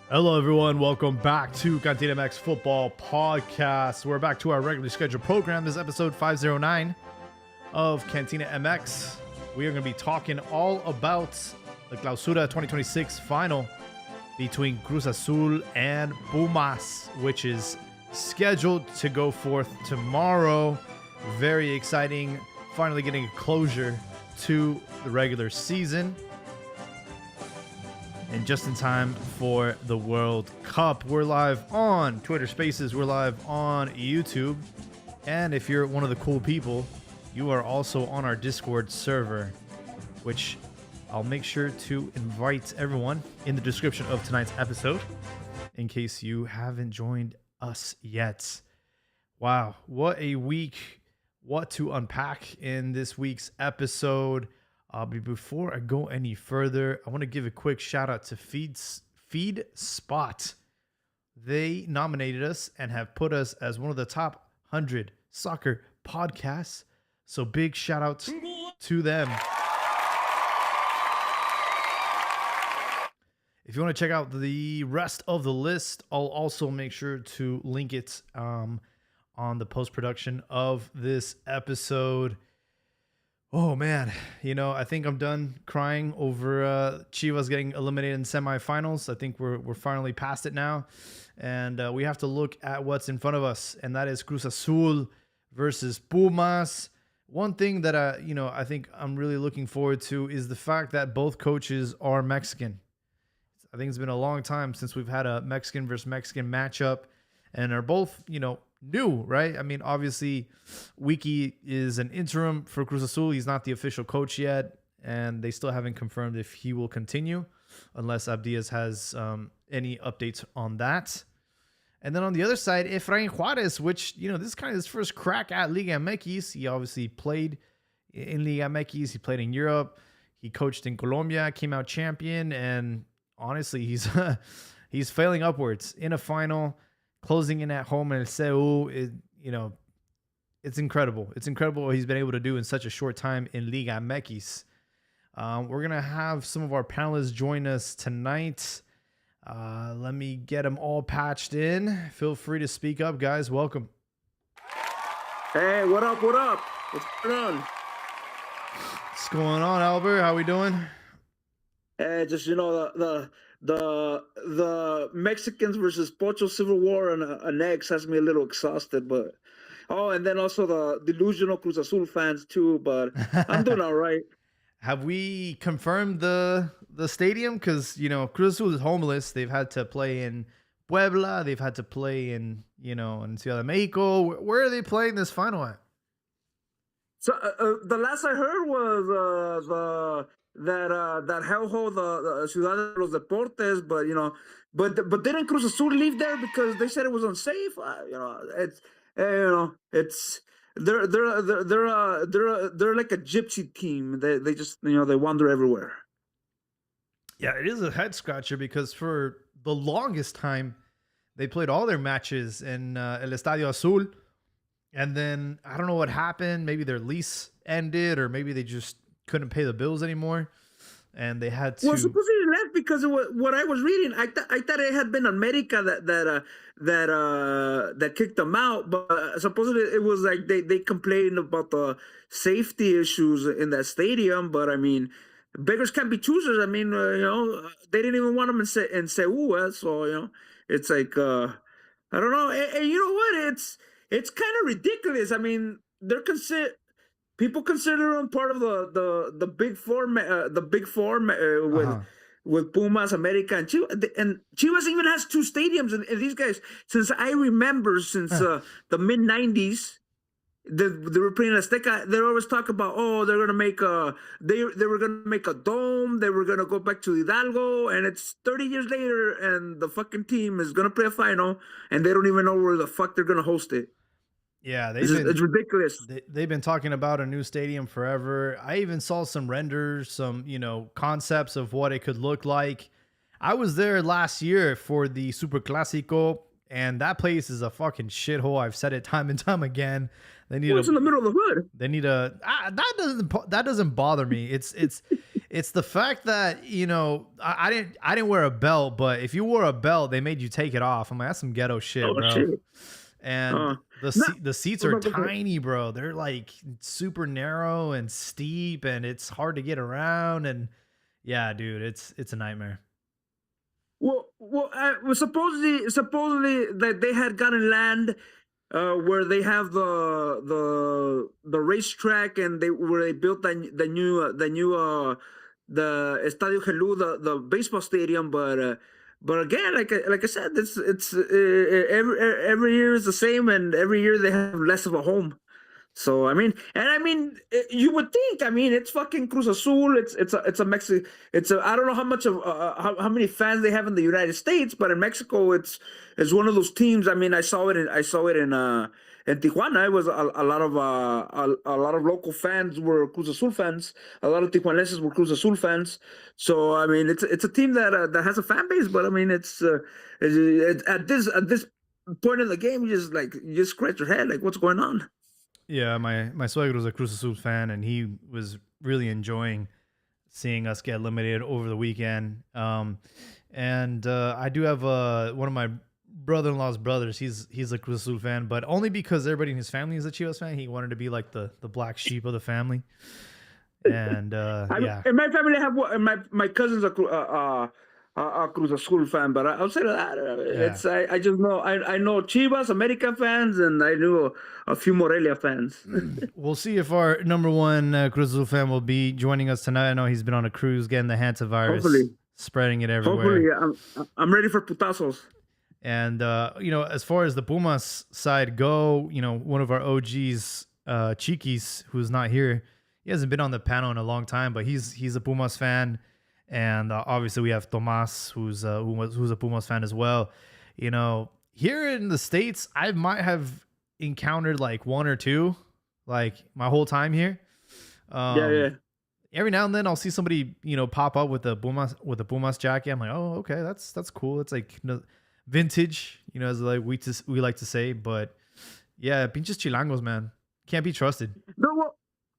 Hello, everyone. Welcome back to Cantina MX Football Podcast. We're back to our regularly scheduled program. This is episode 509 of Cantina MX. We are going to be talking all about the Clausura 2026 final between Cruz Azul and Pumas, which is scheduled to go forth tomorrow. Very exciting. Finally getting a closure to the regular season. And just in time for the World Cup. We're live on Twitter Spaces. We're live on YouTube. And if you're one of the cool people, you are also on our Discord server, which I'll make sure to invite everyone in the description of tonight's episode in case you haven't joined us yet. Wow, what a week. What to unpack in this week's episode. But before I go any further, I want to give a quick shout out to Feed Spot. They nominated us and have put us as one of the top 100 soccer podcasts. So big shout out to them. If you want to check out the rest of the list, I'll also make sure to link it on the post-production of this episode. Oh, man. You know, I think I'm done crying over Chivas getting eliminated in semifinals. I think we're finally past it now. And we have to look at what's in front of us. And that is Cruz Azul versus Pumas. One thing that, I think I'm really looking forward to is the fact that both coaches are Mexican. I think it's been a long time since we've had a Mexican versus Mexican matchup. And are both, new, right? I mean, obviously, Wiki is an interim for Cruz Azul. He's not the official coach yet, and they still haven't confirmed if he will continue, unless Abdias has any updates on that. And then on the other side, Efrain Juarez, which, this is kind of his first crack at Liga MX. He obviously played in Liga MX. He played in Europe. He coached in Colombia, came out champion, and honestly, he's failing upwards in a final. Closing in at home in El CU, it's incredible. It's incredible what he's been able to do in such a short time in Liga MX. We're going to have some of our panelists join us tonight. Let me get them all patched in. Feel free to speak up, guys. Welcome. Hey, what up? What's going on? What's going on, Albert? How we doing? Hey, just, the Mexicans versus Pocho Civil War and an ex has me a little exhausted, but and then also the delusional Cruz Azul fans too, but I'm doing all right. Have we confirmed the stadium? Because, Cruz Azul is homeless. They've had to play in Puebla. They've had to play in Ciudad de Mexico. Where are they playing this final at? So the last I heard was that hellhole, the Ciudad de los Deportes, but didn't Cruz Azul leave there because they said it was unsafe? It's they're like a gypsy team. They just they wander everywhere. Yeah, it is a head scratcher because for the longest time they played all their matches in El Estadio Azul, and then I don't know what happened. Maybe their lease ended, or maybe they just couldn't pay the bills anymore. and they had Well, to. supposedly he left because of what I was reading. I thought it had been America that kicked them out, but supposedly it was like they complained about the safety issues in that stadium. But I mean, beggars can't be choosers. I mean, they didn't even want them in Seoul, so it's like I don't know. And you know what? It's kind of ridiculous. I mean, they're consider people consider them part of the big four, the big four Uh-huh. with Pumas, America, and Chivas. And Chivas even has two stadiums. And these guys, since I remember, since the mid '90s, they were playing Azteca. They always talk about, oh, they're gonna make a they were gonna make a dome. They were gonna go back to Hidalgo, and it's 30 years later, and the fucking team is gonna play a final, and they don't even know where the fuck they're gonna host it. Yeah, It's ridiculous. they've been talking about a new stadium forever. I even saw some renders, some concepts of what it could look like. I was there last year for the Super Clásico, and that place is a fucking shithole. I've said it time and time again. They need Well, it's in the middle of the hood. They need a that doesn't bother me. It's the fact that I didn't wear a belt, but if you wore a belt, they made you take it off. I'm like, that's some ghetto shit, Oh bro. shit! And the seats are tiny, bro. They're like super narrow and steep, and it's hard to get around. And yeah, dude, it's a nightmare. Well, supposedly that they had gotten land where they have the racetrack, and where they built the Estadio Gelú, the baseball stadium. But again, like I said, it's every year is the same, and every year they have less of a home. So I mean, you would think. I mean, it's fucking Cruz Azul. It's a Mexico. I don't know how much of how many fans they have in the United States, but in Mexico, it's one of those teams. I mean, I saw it in Tijuana. It was a lot of a lot of local fans were Cruz Azul fans. A lot of Tijuanenses were Cruz Azul fans. So I mean, it's a team that has a fan base. But I mean, at this point in the game, you just scratch your head like, what's going on? Yeah, my suegro was a Cruz Azul fan, and he was really enjoying seeing us get eliminated over the weekend. And I do have one of my brother-in-law's brothers. He's a Cruz Azul fan, but only because everybody in his family is a Chivas fan. He wanted to be like the black sheep of the family. And yeah, in my family, I have my cousin's a Cruz Azul fan, but outside of that, it's I just know I know Chivas, American fans, and I knew a few Morelia fans. We'll see if our number one Cruz Azul fan will be joining us tonight. I know he's been on a cruise getting the hantavirus, Hopefully. spreading it everywhere. Hopefully, I'm ready for putazos. And as far as the Pumas side go, one of our OGs, Chiquis, who's not here, he hasn't been on the panel in a long time, but he's a Pumas fan. And obviously we have Tomas, who's a Pumas fan as well. Here in the States, I might have encountered like one or two, like my whole time here. Yeah. Every now and then I'll see somebody, pop up with a Pumas jacket. I'm like, oh, okay, that's cool. It's like vintage, as like we like to say. But yeah, pinches chilangos, man, can't be trusted. No,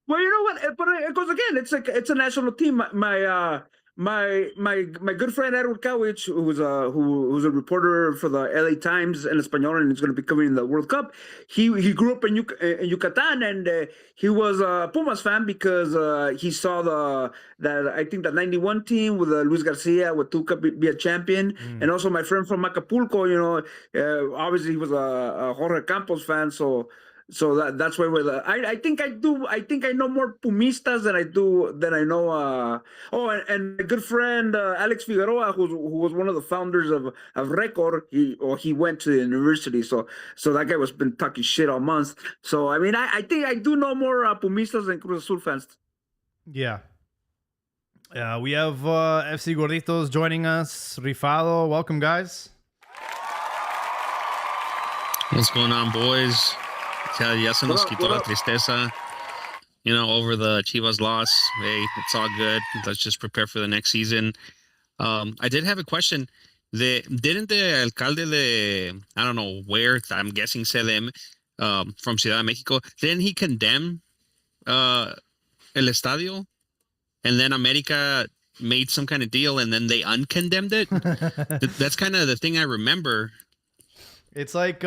well, you know what? But it goes again. It's a national team. My good friend Edward Kowich, who's a reporter for the LA Times in Espanol, and he's going to be covering the World Cup. He grew up in Yucatan, and he was a Pumas fan because he saw I think the '91 team with Luis Garcia, with Tuca be a champion, and also my friend from Acapulco. Obviously he was a Jorge Campos fan, so that's why I think I know more Pumistas than I know and my good friend Alex Figueroa, who was one of the founders of Record. He went to the university, so that guy was been talking shit all month. So I mean, I think I do know more Pumistas than Cruz Azul fans. Yeah. We have FC Gorditos joining us. Rifado, welcome, guys. What's going on, boys? Ya se nos quitó la tristeza, over the Chivas loss. Hey, it's all good. Let's just prepare for the next season. I did have a question. Didn't the alcalde de, I don't know where, I'm guessing CDM, from Ciudad de Mexico, didn't he condemn el estadio? And then America made some kind of deal and then they uncondemned it. That's kind of the thing I remember. It's like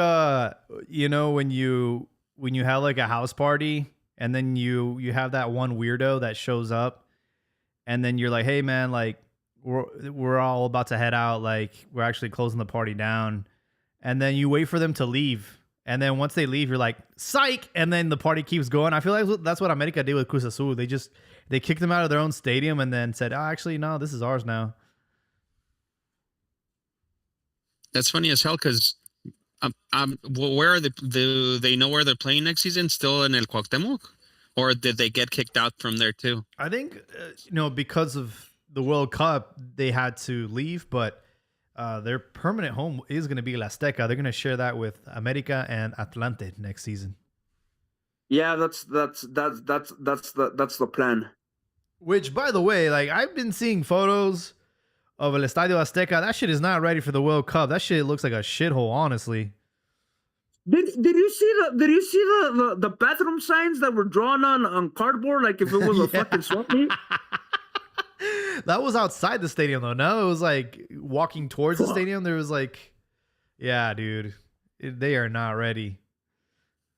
you know, when you have like a house party and then you have that one weirdo that shows up and then you're like, hey man, like we're all about to head out, like we're actually closing the party down, and then you wait for them to leave, and then once they leave you're like psych, and then the party keeps going. I feel like that's what America did with Cruz Azul. They kicked them out of their own stadium and then said, oh, actually no, this is ours now. That's funny as hell because where are do they know where they're playing next season? Still in El Cuauhtémoc, or did they get kicked out from there too? I think you know, because of the World Cup they had to leave, but their permanent home is going to be El Azteca. They're going to share that with America and Atlante next season. Yeah, that's the plan. Which, by the way, like I've been seeing photos of El Estadio Azteca. That shit is not ready for the World Cup. That shit looks like a shithole, honestly. Did you see the bathroom signs that were drawn on cardboard like if it was a fucking swap meet? That was outside the stadium though. No, it was like walking towards the stadium. There was like, yeah, dude, they are not ready.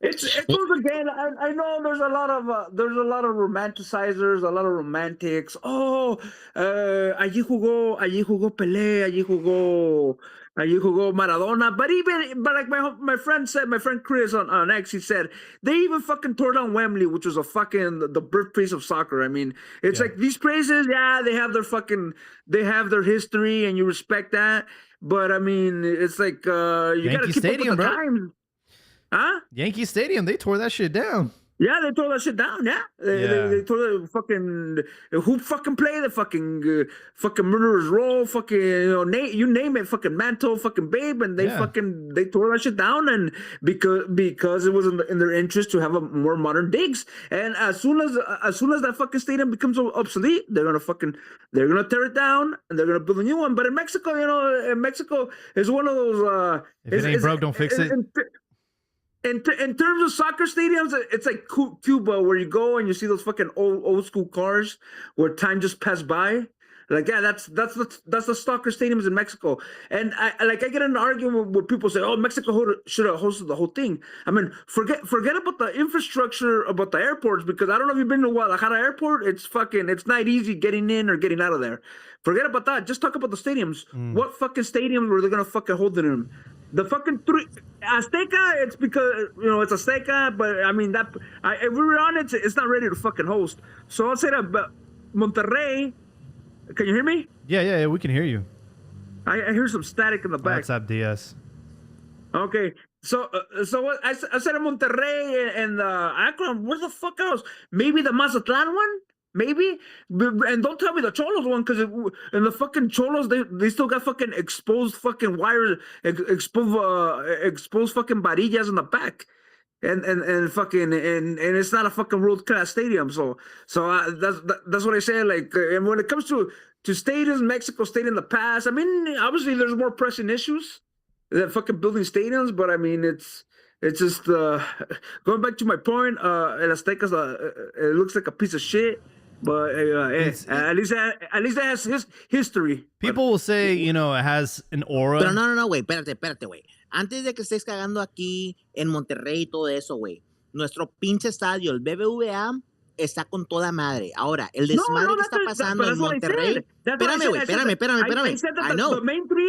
It goes again. I know there's a lot of romanticizers, a lot of romantics. Oh, allí jugó Pelé, allí jugó Maradona. But like my friend Chris on X, he said they even fucking tore down Wembley, which was a fucking the birthplace of soccer. I mean, it's like these places, yeah, they have their history, and you respect that. But I mean, it's like you got to keep up with the times. Huh? Yankee Stadium, they tore that shit down. Yeah, they tore that shit down. Yeah, they tore the fucking who fucking play the fucking Murderers Row, fucking you name it, fucking Mantle, fucking Babe, and they tore that shit down, and because it was in their interest to have a more modern digs, and as soon as that fucking stadium becomes obsolete, they're gonna tear it down and they're gonna build a new one. But in Mexico, Mexico is one of those. If it ain't broke, don't fix it. In terms of soccer stadiums, it's like Cuba, where you go and you see those fucking old school cars where time just passed by. Like, yeah, that's the soccer stadiums in Mexico. And I get in an argument where people say, "Oh, Mexico should have hosted the whole thing." I mean, forget about the infrastructure, about the airports, because I don't know if you've been to Guadalajara Airport. It's not easy getting in or getting out of there. Forget about that. Just talk about the stadiums. What fucking stadiums were they gonna fucking hold it in? The fucking Azteca, it's because it's Azteca, but I mean if we're on it, it's not ready to fucking host. So I'll say that. But Monterrey, can you hear me? Yeah, we can hear you. I hear some static in the back. What's up, DS? Okay, so I said Monterrey and Akron. Where the fuck else? Maybe the Mazatlan one. Maybe, and don't tell me the Cholos one, because in the fucking Cholos they still got fucking exposed fucking wires, exposed fucking varillas in the back, and it's not a fucking world class stadium. So that's what I say. Like, and when it comes to stadiums, Mexico stayed in the past. I mean, obviously there's more pressing issues than fucking building stadiums, but I mean it's just going back to my point. El Azteca's it looks like a piece of shit. But at least it has his history. People will say, it has an aura. Pero no, güey, espérate, güey. Antes de que estés cagando aquí en Monterrey y todo eso, güey, nuestro pinche estadio, el BBVA, está con toda madre. Ahora, el desmadre que está pasando en Monterrey. Espérame, güey, espérame.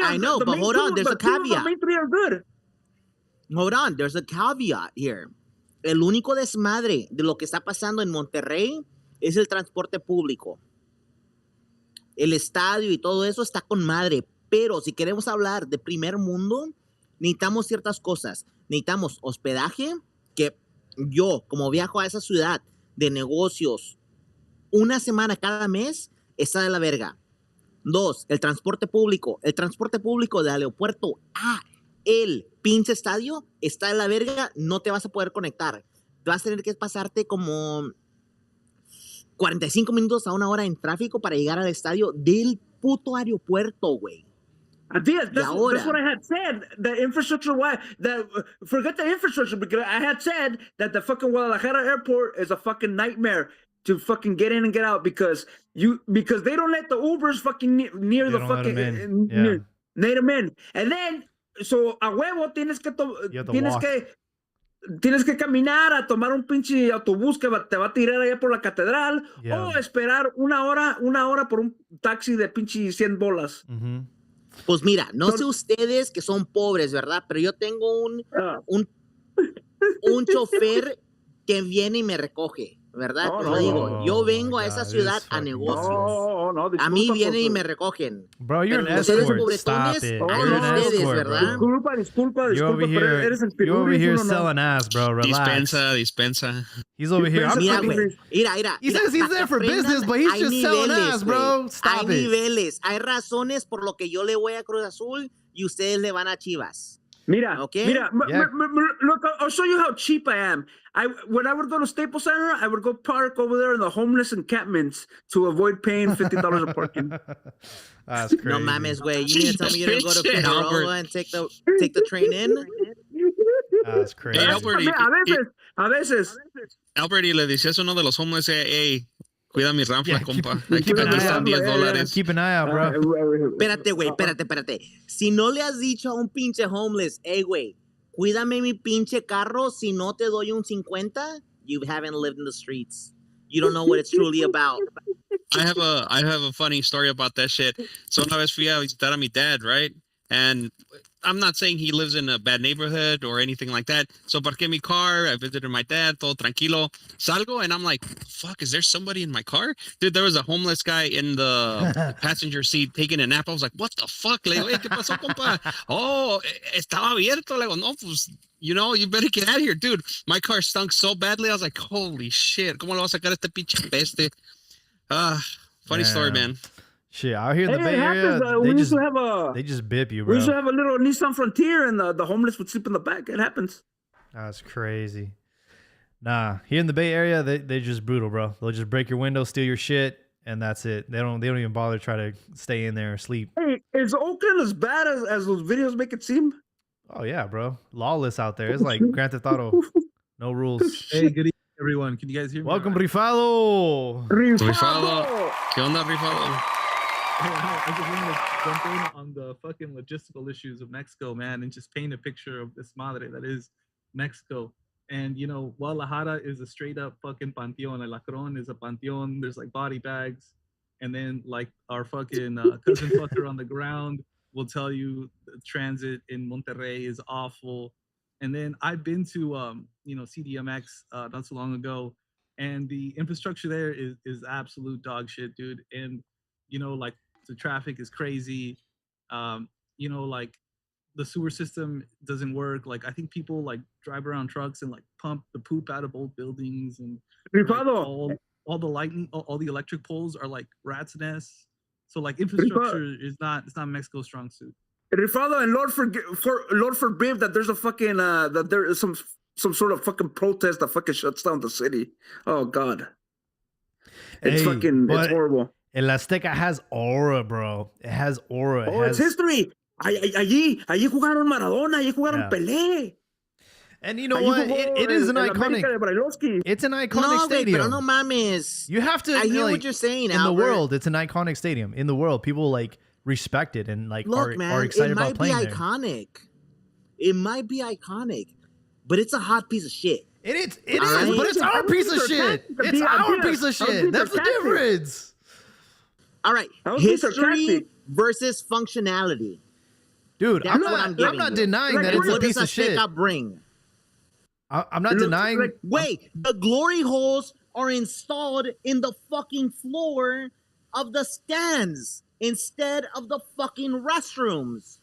I know, but hold on, there's a caveat. The main three are good. Hold on, there's a caveat here. El único desmadre de lo que está pasando en Monterrey es el transporte público. El estadio y todo eso está con madre. Pero si queremos hablar de primer mundo, necesitamos ciertas cosas. Necesitamos hospedaje, que yo, como viajo a esa ciudad de negocios una semana cada mes, está de la verga. 2, el transporte público. El transporte público del aeropuerto a el pinche estadio está de la verga. No te vas a poder conectar. Vas a tener que pasarte como 45 minutos a una hora en tráfico para llegar al estadio del puto aeropuerto, güey. That's what I had said. The infrastructure, forget the infrastructure, because I had said that the fucking Guadalajara airport is a fucking nightmare. to fucking get in and get out because they don't let the Ubers fucking near They the don't let fucking 'em in. near them in. And then so a huevo tienes que walk. tienes que caminar a tomar un pinche autobús que te va a tirar allá por la catedral o esperar una hora por un taxi de pinche 100 bolas. Mm-hmm. Pues mira, no sé ustedes que son pobres, ¿verdad? Pero yo tengo un chofer que viene y me recoge, ¿verdad? Como digo, yo vengo a esa ciudad a negocios. No, a mí vienen y me recogen. Bro, you're Pero an ustedes escort. pobretones, Stop it. Oh, You're an no, escort, ¿verdad? bro. Disculpa, You're over pero eres el you're over here piruli, tú no. selling ass, bro. Relax. Dispensa. He's over here. Mira, güey. Mira. He says he's there for business, but he's just selling ass, bro. Stop Hay it. niveles. Hay razones por lo que yo le voy a Cruz Azul y ustedes le van a Chivas. Mira, Okay? mira, look, I'll show you how cheap I am. When I would go to Staples Center, I would go park over there in the homeless encampments to avoid paying $50 a parking. That's crazy. No mames, güey. You mean to tell me you didn't go to Shit, Albert. Cucaroa and take the train in? That's crazy. Hey, Albert, A veces. Albert, y le decías a uno de los homeless, hey, cuida mi ranfla, compa. Hay que keep an me eye cuestan out. $10. Keep an eye out, bro. Espérate, güey, espérate. Si no le has dicho a un pinche homeless, hey, güey, cuídame mi pinche carro, si no te doy un 50, you haven't lived in the streets. You don't know what it's truly about. I have a funny story about that shit. So una vez fui a visitar a mi dad, right? And I'm not saying he lives in a bad neighborhood or anything like that. So parqué mi car. I visited my dad, todo tranquilo. Salgo and I'm like, fuck, is there somebody in my car? Dude, there was a homeless guy in the passenger seat taking a nap. I was like, what the fuck? Le digo, hey, ¿qué pasó, compa? Oh, estaba abierto. Le digo, no, pues, you better get out of here, dude. My car stunk so badly. I was like, holy shit. ¿Cómo le voy a sacar este pinche peste? Funny story, man. Shit, out here in the Bay happens, Area, they just bip you, bro. We used to have a little Nissan Frontier, and the homeless would sleep in the back. It happens. That's crazy. Nah, here in the Bay Area, they just brutal, bro. They'll just break your window, steal your shit, and that's it. They don't even bother to try to stay in there or sleep. Hey, is Oakland as bad as those videos make it seem? Oh yeah, bro. Lawless out there. It's like Grand Theft Auto. No rules. Hey, good evening, everyone. Can you guys hear me? Welcome, right? Rifado. Rifado. ¿Qué onda, Rifado? I just wanted to jump in on the fucking logistical issues of Mexico, man, and just paint a picture of this madre that is Mexico. And, Guadalajara is a straight up fucking panteon. El Acron is a panteon. There's like body bags. And then like our fucking cousin fucker on the ground will tell you the transit in Monterrey is awful. And then I've been to, CDMX not so long ago. And the infrastructure there is absolute dog shit, dude. And, like the traffic is crazy. Like the sewer system doesn't work. Like I think people like drive around trucks and like pump the poop out of old buildings, and like, all the lightning, all the electric poles are like rats' nests. So like infrastructure is not Mexico's strong suit. Rifado, and Lord forbid that there's a fucking that there is some sort of fucking protest that fucking shuts down the city. Oh God, it's horrible. El Azteca has aura, bro. It has aura. It's history. Allí jugaron Maradona, allí jugaron Pelé. And you know what? It is an iconic. It's an iconic stadium. Pero no mames. You have to. I hear what you're saying, in Albert. the world, it's an iconic stadium. In the world, people like respect it and like Look, are excited about playing there. It might be iconic. It might be iconic, but it's a hot piece of shit. It is, but it's our piece of shit. It's our piece of shit. That's the difference. All right, history versus functionality. Dude, I'm not denying that it's a piece of shit. Bring? I'm not denying. Wait, the glory holes are installed in the fucking floor of the stands instead of the fucking restrooms.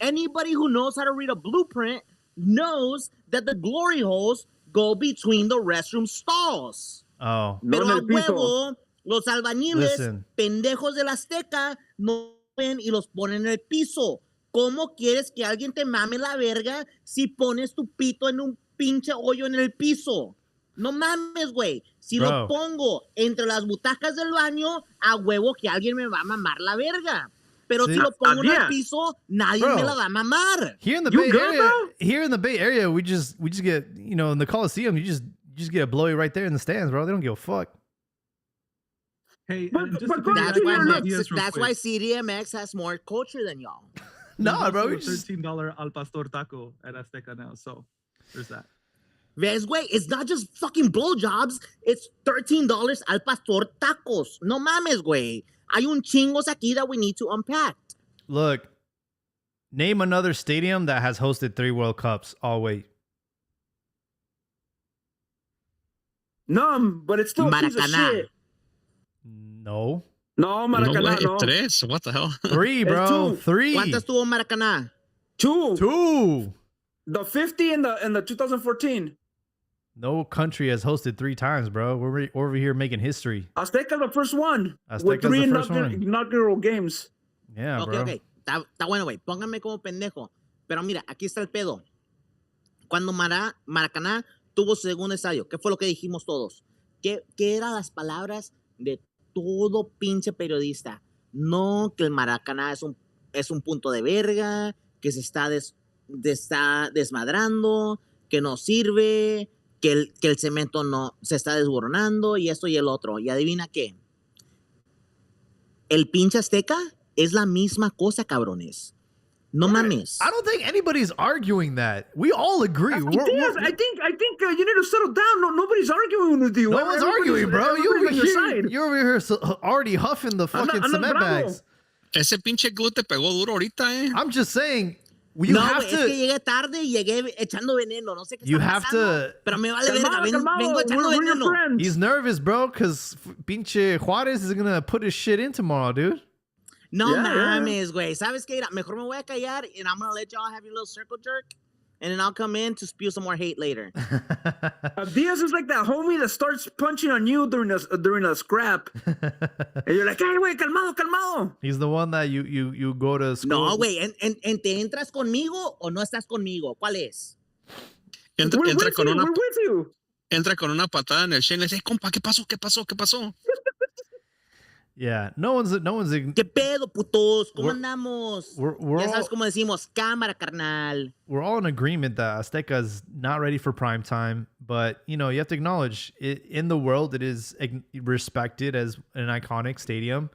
Anybody who knows how to read a blueprint knows that the glory holes go between the restroom stalls. Oh. Pero a huevo, los albañiles, pendejos del Azteca, no ven y los ponen en el piso. ¿Cómo quieres que alguien te mame la verga si pones tu pito en un pinche hoyo en el piso? No mames, güey. Si lo pongo entre las butacas del baño, a huevo que alguien me va a mamar la verga. Pero si lo pongo en el piso, nadie me la va a mamar. Here in the Bay Area, we just get, in the Coliseum, you just get a blowy right there in the stands, bro. They don't give a fuck. Hey, But- and just but to go That's to piggyback why your on look. Diaz real that's why quick, CDMX has more culture than y'all. No, there's bro. also we a just- $13 al pastor taco at Azteca now. So there's that. Ves, güey, it's not just fucking blowjobs. It's $13 al pastor tacos. No mames, güey. Hay un chingos aquí that we need to unpack. Look, name another stadium that has hosted 3 World Cups. Oh, wait. None, but it's still a piece of Maracaná. shit. No. No, No Maracaná, way, no. tres. What the hell? 3, bro. two. 3. ¿Cuántas tuvo Maracaná? 2. 2. The 50 and the 2014. No country has hosted 3 times, bro. We're over here making history. Azteca's the first one. Azteca's with 3 the first one. inaugural games. Yeah, Ok, bro. ok. Está bueno, güey. Pónganme como pendejo. Pero mira, aquí está el pedo. Cuando Maracaná tuvo su segundo estadio, ¿qué fue lo que dijimos todos? ¿Qué eran las palabras de todo pinche periodista? No, que el Maracaná es un punto de verga, que se está desmadrando, que no sirve, que el cemento no se está desboronando y esto y el otro. ¿Y adivina qué? El pinche Azteca es la misma cosa, cabrones. No mames. I don't think anybody's arguing that. We all agree. Diaz, I think you need to settle down. No, nobody's arguing with you. No one's arguing, bro. Everybody's on your side. You're over here already huffing the fucking Anda cement bravo. bags. Ese pinche glue te pegó duro ahorita, eh. I'm just saying, you No, have güey, to. es que llegué tarde y llegué echando veneno. No sé qué You está have pasando, to- pero me vale verga. Vengo echando We're your veneno. friends. He's nervous, bro, because pinche Juarez is gonna put his shit in tomorrow, dude. No Yeah, yeah. mames, güey. ¿Sabes qué? Mira, mejor me voy a callar and I'm gonna let y'all have your little circle jerk. And then I'll come in to spew some more hate later. Diaz is like that homie that starts punching on you during a scrap, and you're like, "Hey, wait, calmado." He's the one that you go to school. No, güey. ¿En te entras conmigo o no estás conmigo? ¿Cuál es? Entra, We're entra with con you. una, We're with you. entra con una patada en el Shane y le dice, compa, ¿qué pasó? ¿Qué pasó? ¿Qué pasó? Yeah, no one's. ¿Qué pedo, putos? ¿Cómo We're- andamos? We're Ya all, sabes cómo decimos, cámara, carnal. we're all in agreement that Azteca is not ready for prime time, but you have to acknowledge it in the world. It is respected as an iconic stadium,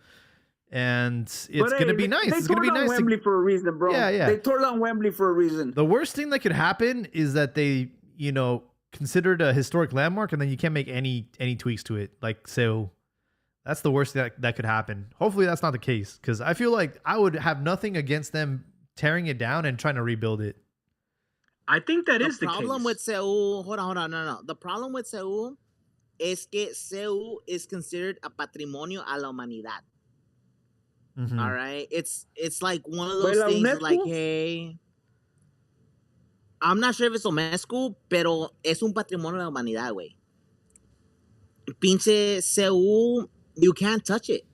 and it's But, gonna hey, be nice. They It's gonna tore be down nice. to- Wembley for a reason, bro. Yeah, yeah. They tore down Wembley for a reason. The worst thing that could happen is that they, consider it a historic landmark, and then you can't make any tweaks to it. Like, so that's the worst thing that could happen. Hopefully that's not the case, because I feel like I would have nothing against them tearing it down and trying to rebuild it. I think that The is the problem case. with Seúl, hold on, no. The problem with Seúl es que Seúl is considered a patrimonio a la humanidad. Mhm. All right, it's like one of By those la things UNESCO? like, hey, I'm not sure if it's UNESCO, pero es un patrimonio de la humanidad, güey. Pinche Seúl, you can't touch it.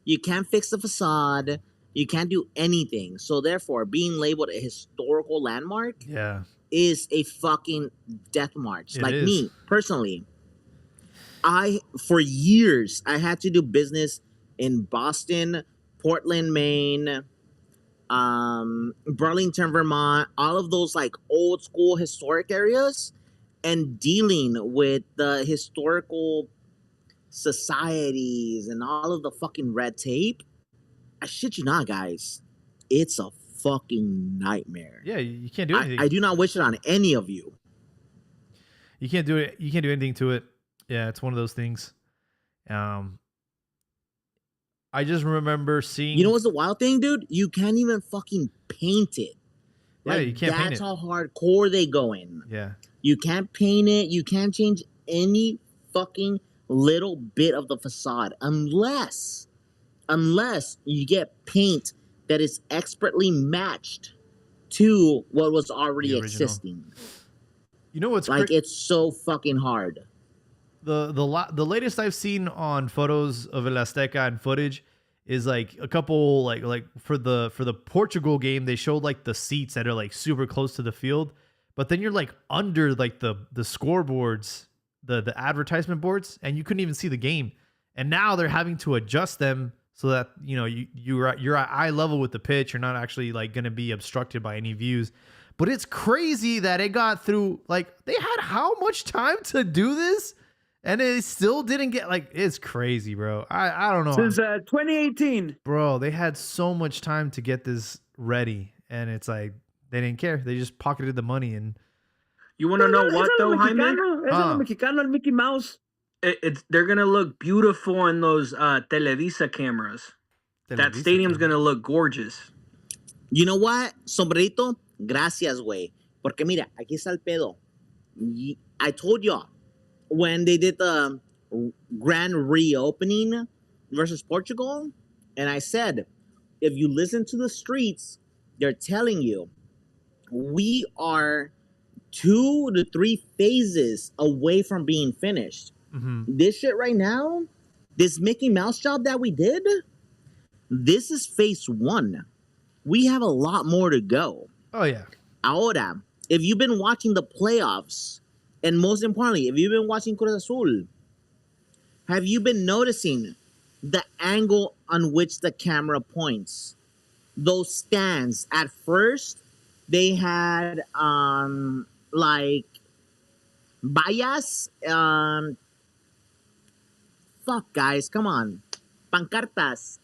You can't fix the facade. You can't do anything. So therefore, being labeled a historical landmark Yeah. is a fucking death march. It Like is. me personally, for years I had to do business in Boston, Portland, Maine, Burlington, Vermont, all of those like old school historic areas, and dealing with the historical societies and all of the fucking red tape. I shit you not, guys. It's a fucking nightmare. Yeah, you can't do anything. I do not wish it on any of you. You can't do it. You can't do anything to it. Yeah, it's one of those things. I just remember seeing. You know what's the wild thing, dude? You can't even fucking paint it. Yeah, Like, you can't paint that's it. how hardcore they going. Yeah. You can't paint it. You can't change any fucking little bit of the facade unless you get paint that is expertly matched to what was already The original. existing. You know what's Like, it's so fucking hard. the latest I've seen on photos of El Azteca and footage is like a couple like for the Portugal game, they showed like the seats that are like super close to the field, but then you're like under like the scoreboards, the advertisement boards, and you couldn't even see the game. And now they're having to adjust them so that you're at eye level with the pitch. You're not actually like going to be obstructed by any views. But it's crazy that it got through. Like, they had how much time to do this? And it still didn't get like it's crazy, bro. I don't know. Since 2018. Bro, they had so much time to get this ready, and it's like they didn't care. They just pocketed the money and You want to know what though, Jaime? Mexicano, Mexicano, el Mickey Mouse. They're gonna look beautiful in those Televisa cameras. That stadium's gonna look gorgeous. You know what, Sombrerito? Gracias, güey. Porque mira, aquí está el pedo. I told y'all when they did the grand reopening versus Portugal, and I said, if you listen to the streets, they're telling you we are 2 to 3 phases away from being finished. This shit right now, this Mickey Mouse job that we did, this is phase 1. We have a lot more to go. Oh, yeah. Ahora, if you've been watching the playoffs, and most importantly, if you've been watching Cruz Azul, have you been noticing the angle on which the camera points? Those stands. At first, they had like vallas. Fuck, guys, come on. Pancartas.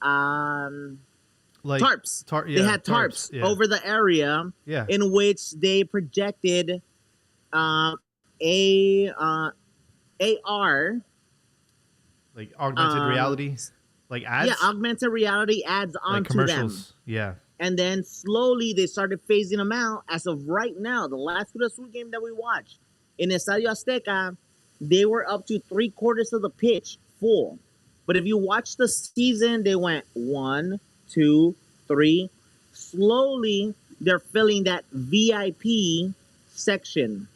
Like tarps. They had tarps over the area in which they projected AR, like augmented reality, like ads. Yeah, augmented reality ads onto like commercials. them. Yeah. And then slowly they started phasing them out. As of right now, the last Cruz Azul game that we watched in Estadio Azteca, they were up to 3/4 of the pitch full. But if you watch the season, they went 1, 2, 3. Slowly, they're filling that VIP section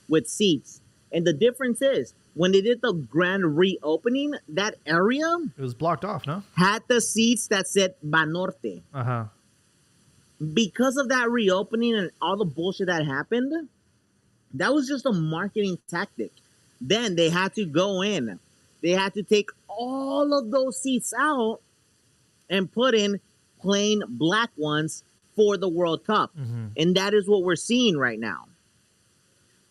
with seats. And the difference is, when they did the grand reopening, that area... It was blocked off, no? Had the seats that said Banorte. Uh-huh. Because of that reopening and all the bullshit that happened, that was just a marketing tactic. Then they had to go in. They had to take all of those seats out and put in plain black ones for the World Cup. And that is what we're seeing right now.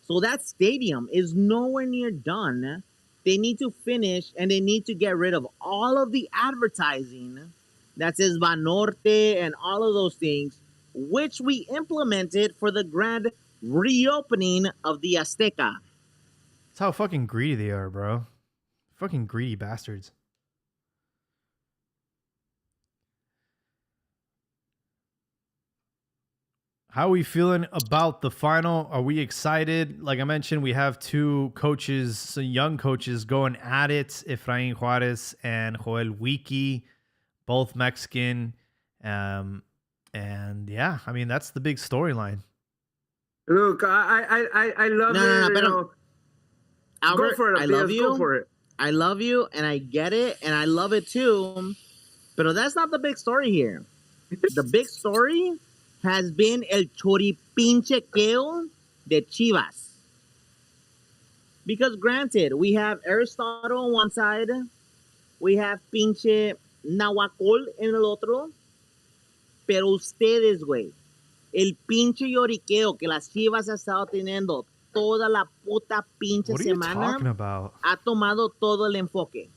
So that stadium is nowhere near done. They need to finish and they need to get rid of all of the advertising that says Banorte and all of those things, which we implemented for the grand reopening of the Azteca. That's how fucking greedy they are, bro. Fucking greedy bastards. How are we feeling about the final? Are we excited? Like I mentioned, we have 2 coaches, some young coaches going at it. Efrain Juarez and Joel Wiki, both Mexican. And yeah, I mean, that's the big storyline. Look, I love it. Albert, go for it, I love you. Go for it. I love you, and I get it, and I love it too. But that's not the big story here. The big story has been el choripinchequeo de Chivas. Because granted, we have Aristotle on one side, we have pinche Nahuacol en el otro, pero ustedes, güey, el pinche lloriqueo que las Chivas ha estado teniendo toda la puta pinche What are you semana talking about? ha tomado todo el enfoque.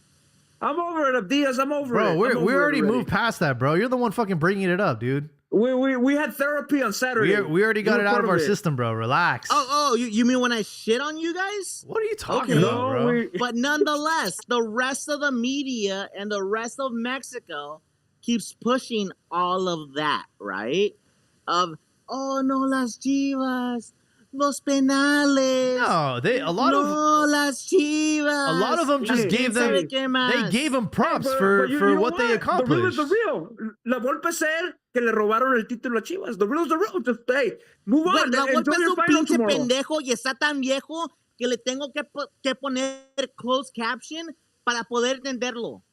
I'm over it, Abdias. I'm over it. Bro, we already moved past that, bro. You're the one fucking bringing it up, dude. We had therapy on Saturday. We already got it out of our system, bro. Relax. Oh, you mean when I shit on you guys? What are you talking about, bro? But nonetheless, the rest of the media and the rest of Mexico keeps pushing all of that, right? Of, oh, no, las Chivas, los penales. No, a lot of them just gave them props for what they accomplished. The real is the real. La Volpe said que le robaron el título a Chivas. The real is the real. Just hey, move on. La Volpe es un pinche pendejo y está tan viejo que le tengo que poner closed caption para poder entenderlo.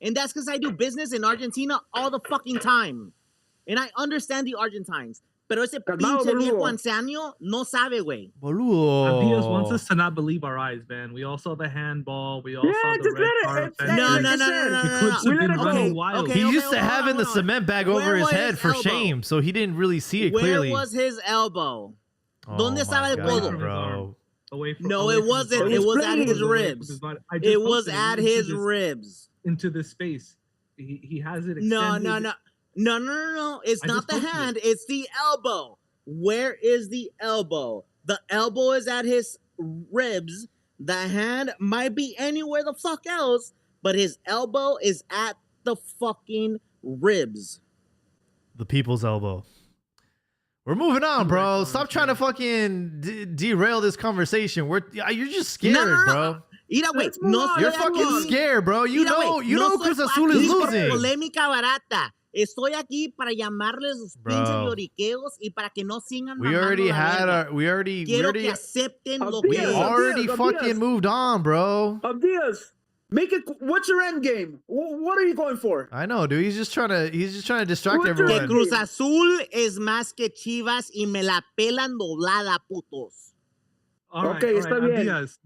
And that's because I do business in Argentina all the fucking time. And I understand the Argentines. Pero ese pinche viejo anciano no sabe, güey. Boludo. Diaz wants us to not believe our eyes, man. We all saw the handball. We all saw the red card. No. He used to have in the cement bag over his head for shame, so he didn't really see it clearly. Where was his elbow? ¿Dónde estaba el codo? Bro. away from. No, away it from his wasn't. body. It was Explain at it. his Away from ribs. his body. I just It was posted at into his this- ribs. into this space. He has it No, extended. no, no. No, no, no, no. It's I not just the posted it. hand, it's the elbow. Where is the elbow? The elbow is at his ribs. The hand might be anywhere the fuck else, but his elbow is at the fucking ribs. The people's elbow. We're moving on, bro. Right, Stop trying to fucking derail this conversation. You're just scared, No, no, no. bro. Mira, güey, Let's move no on. soy You're Let's fucking move on. scared, bro. You Mira, know, güey, you no know soy Cruz Azul is aquí por losing. polémica barata. Estoy aquí para llamarles sus Bro. pinches lloriqueos y para que no sigan We mamando already la had verga. our. We already Quiero que acepten lo we que Abdias, es. already Abdias, fucking Abdias. moved on, bro. Abdias, make it. What's your end game? What are you going for? I know, dude. He's just trying to distract What's your Que everyone. end Cruz game? Azul es más que Chivas y me la pelan doblada, putos. All right, Okay, all está right, bien. Abdias.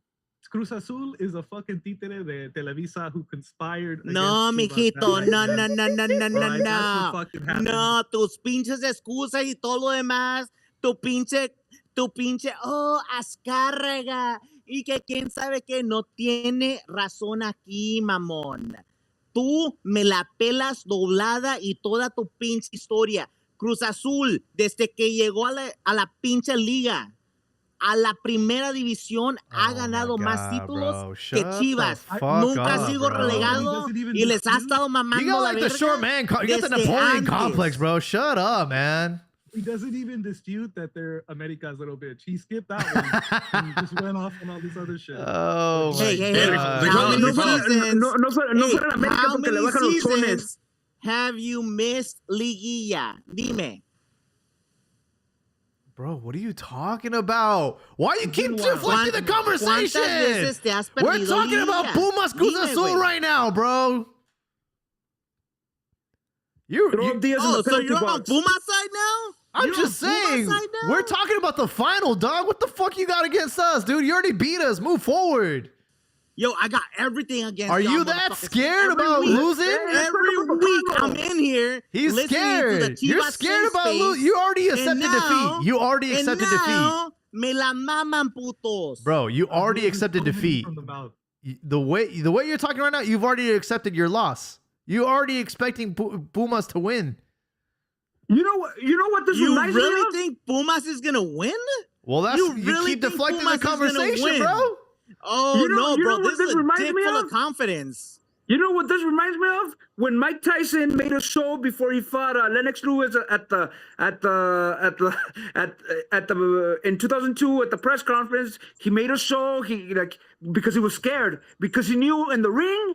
Cruz Azul is a fucking títere de Televisa who conspired. No, against Chivas mijito, that no, night, no, man. no, no, no, no, All right, that's no. what fucking happened. No, tus pinches excusas y todo lo demás. Tu pinche, Azcárraga. Y que quién sabe que no tiene razón aquí, mamón. Tú me la pelas doblada y toda tu pinche historia. Cruz Azul, desde que llegó a la pinche liga, a la primera división, ha Oh ganado my más God, títulos bro. que Shut the Chivas. fuck Nunca ha up, sido bro. relegado He doesn't even y les ha dispute- estado mamando You got la like the verga short man. You got the desde Napoleon antes. complex, bro. Shut up, man. He doesn't even dispute that they're America's little bitch. He skipped that one and just went off on all this other shit. Oh my Hey, hey, Hey, hey. God. How many Ricardo, Ricardo. seasons? No fuera América how porque le many bajan los tones. seasons have you missed liguilla? Dime. Bro, what are you talking about? Why you keep been a while. deflecting the ¿Cuántas conversation? veces te has We're perdido talking about liguilla? Pumas Cruz Dime, Azul güey. right now, bro. Throw You, Abdias in Oh, the so penalty you're on box. Pumas side now? I'm You're just on Pumas saying, side now? we're talking about the final, dog. What the fuck you got against us, dude? You already beat us. Move forward. Yo, I got everything against Are y'all you that motherfuckers. scared Every about week. losing? Every week I'm in here. He's listening scared. To the You're Chivas scared safe about space, losing. You already and accepted now- defeat. You already and accepted defeat. now, me la maman, putos. Bro, you already accepted defeat. From the mouth. The way you're talking right now, you've already accepted your loss. You already expecting Pumas to win. You know what this You reminds me really of? think Pumas is gonna win? Well, that's You you, really keep think deflecting Pumas the is gonna conversation, win? bro. Oh You know- no, you bro! know what This this is a reminds dick me full of of? confidence. You know what this reminds me of? When Mike Tyson made a show before he fought Lennox Lewis in 2002 at the press conference. He made a show. Because he was scared, because he knew in the ring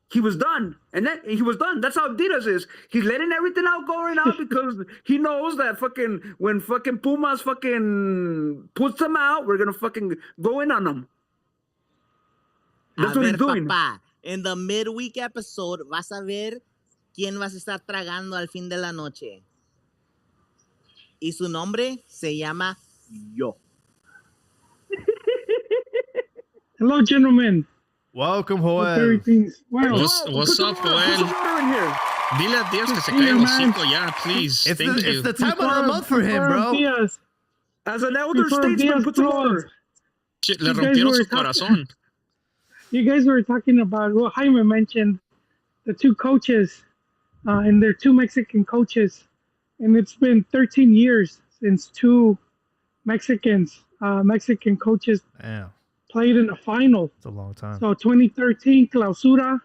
he was done, and then he was done. That's how Adidas is. He's letting everything out go right now because he knows that when Pumas puts them out, we're gonna fucking go in on them. That's A what ver, he's doing. papá, in the midweek episode vas a ver quién vas a estar tragando al fin de la noche. Y su nombre se llama yo. Hello, gentlemen. Welcome, Hope Joel. everything's well. What's up, Put some Joel? water in here. Dile a Diaz que se Yeah, calle los man. cinco ya, please. It's Thank you. the time of the month for him, bro. Diaz, As an elder Before statesman, Diaz put some blows. water. Shit, le You guys rompieron were su talking- corazón. you guys were talking about, well, Jaime mentioned the two coaches, and they're two Mexican coaches. And it's been 13 years since two Mexican coaches Damn, played in the final. it's a long time. So 2013 Clausura,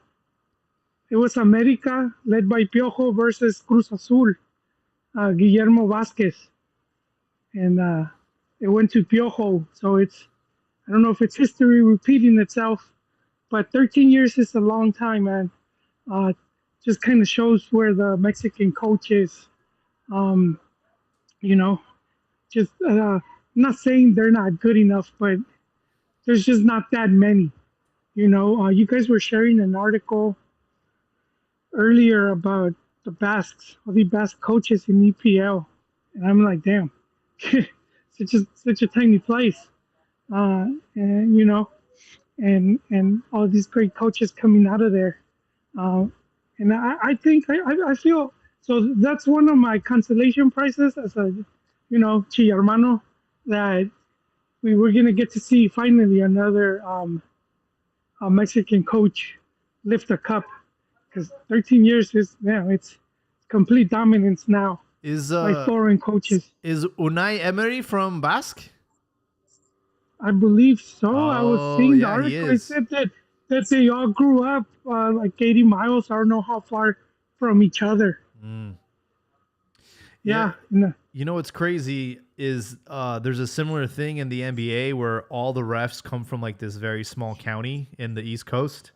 it was America led by Piojo versus Cruz Azul, Guillermo Vasquez, and it went to Piojo. So I don't know if it's history repeating itself, but 13 years is a long time, man. Just kind of shows where the Mexican coach is. Just not saying they're not good enough, but there's just not that many. You guys were sharing an article earlier about the Basques, all the Basque coaches in EPL, and I'm like, damn, such a tiny place, and and all these great coaches coming out of there, and I think I feel so. That's one of my consolation prizes as a Chillermano, that we were gonna get to see finally another a Mexican coach lift a cup, because 13 years is it's complete dominance now Is by foreign coaches. is Unai Emery from Basque? I believe so. I was seeing the yeah, he article. It is. said that they all grew up like 80 miles. I don't know how far from each other. Yeah. You know what's crazy is there's a similar thing in the NBA where all the refs come from like this very small county in the East Coast.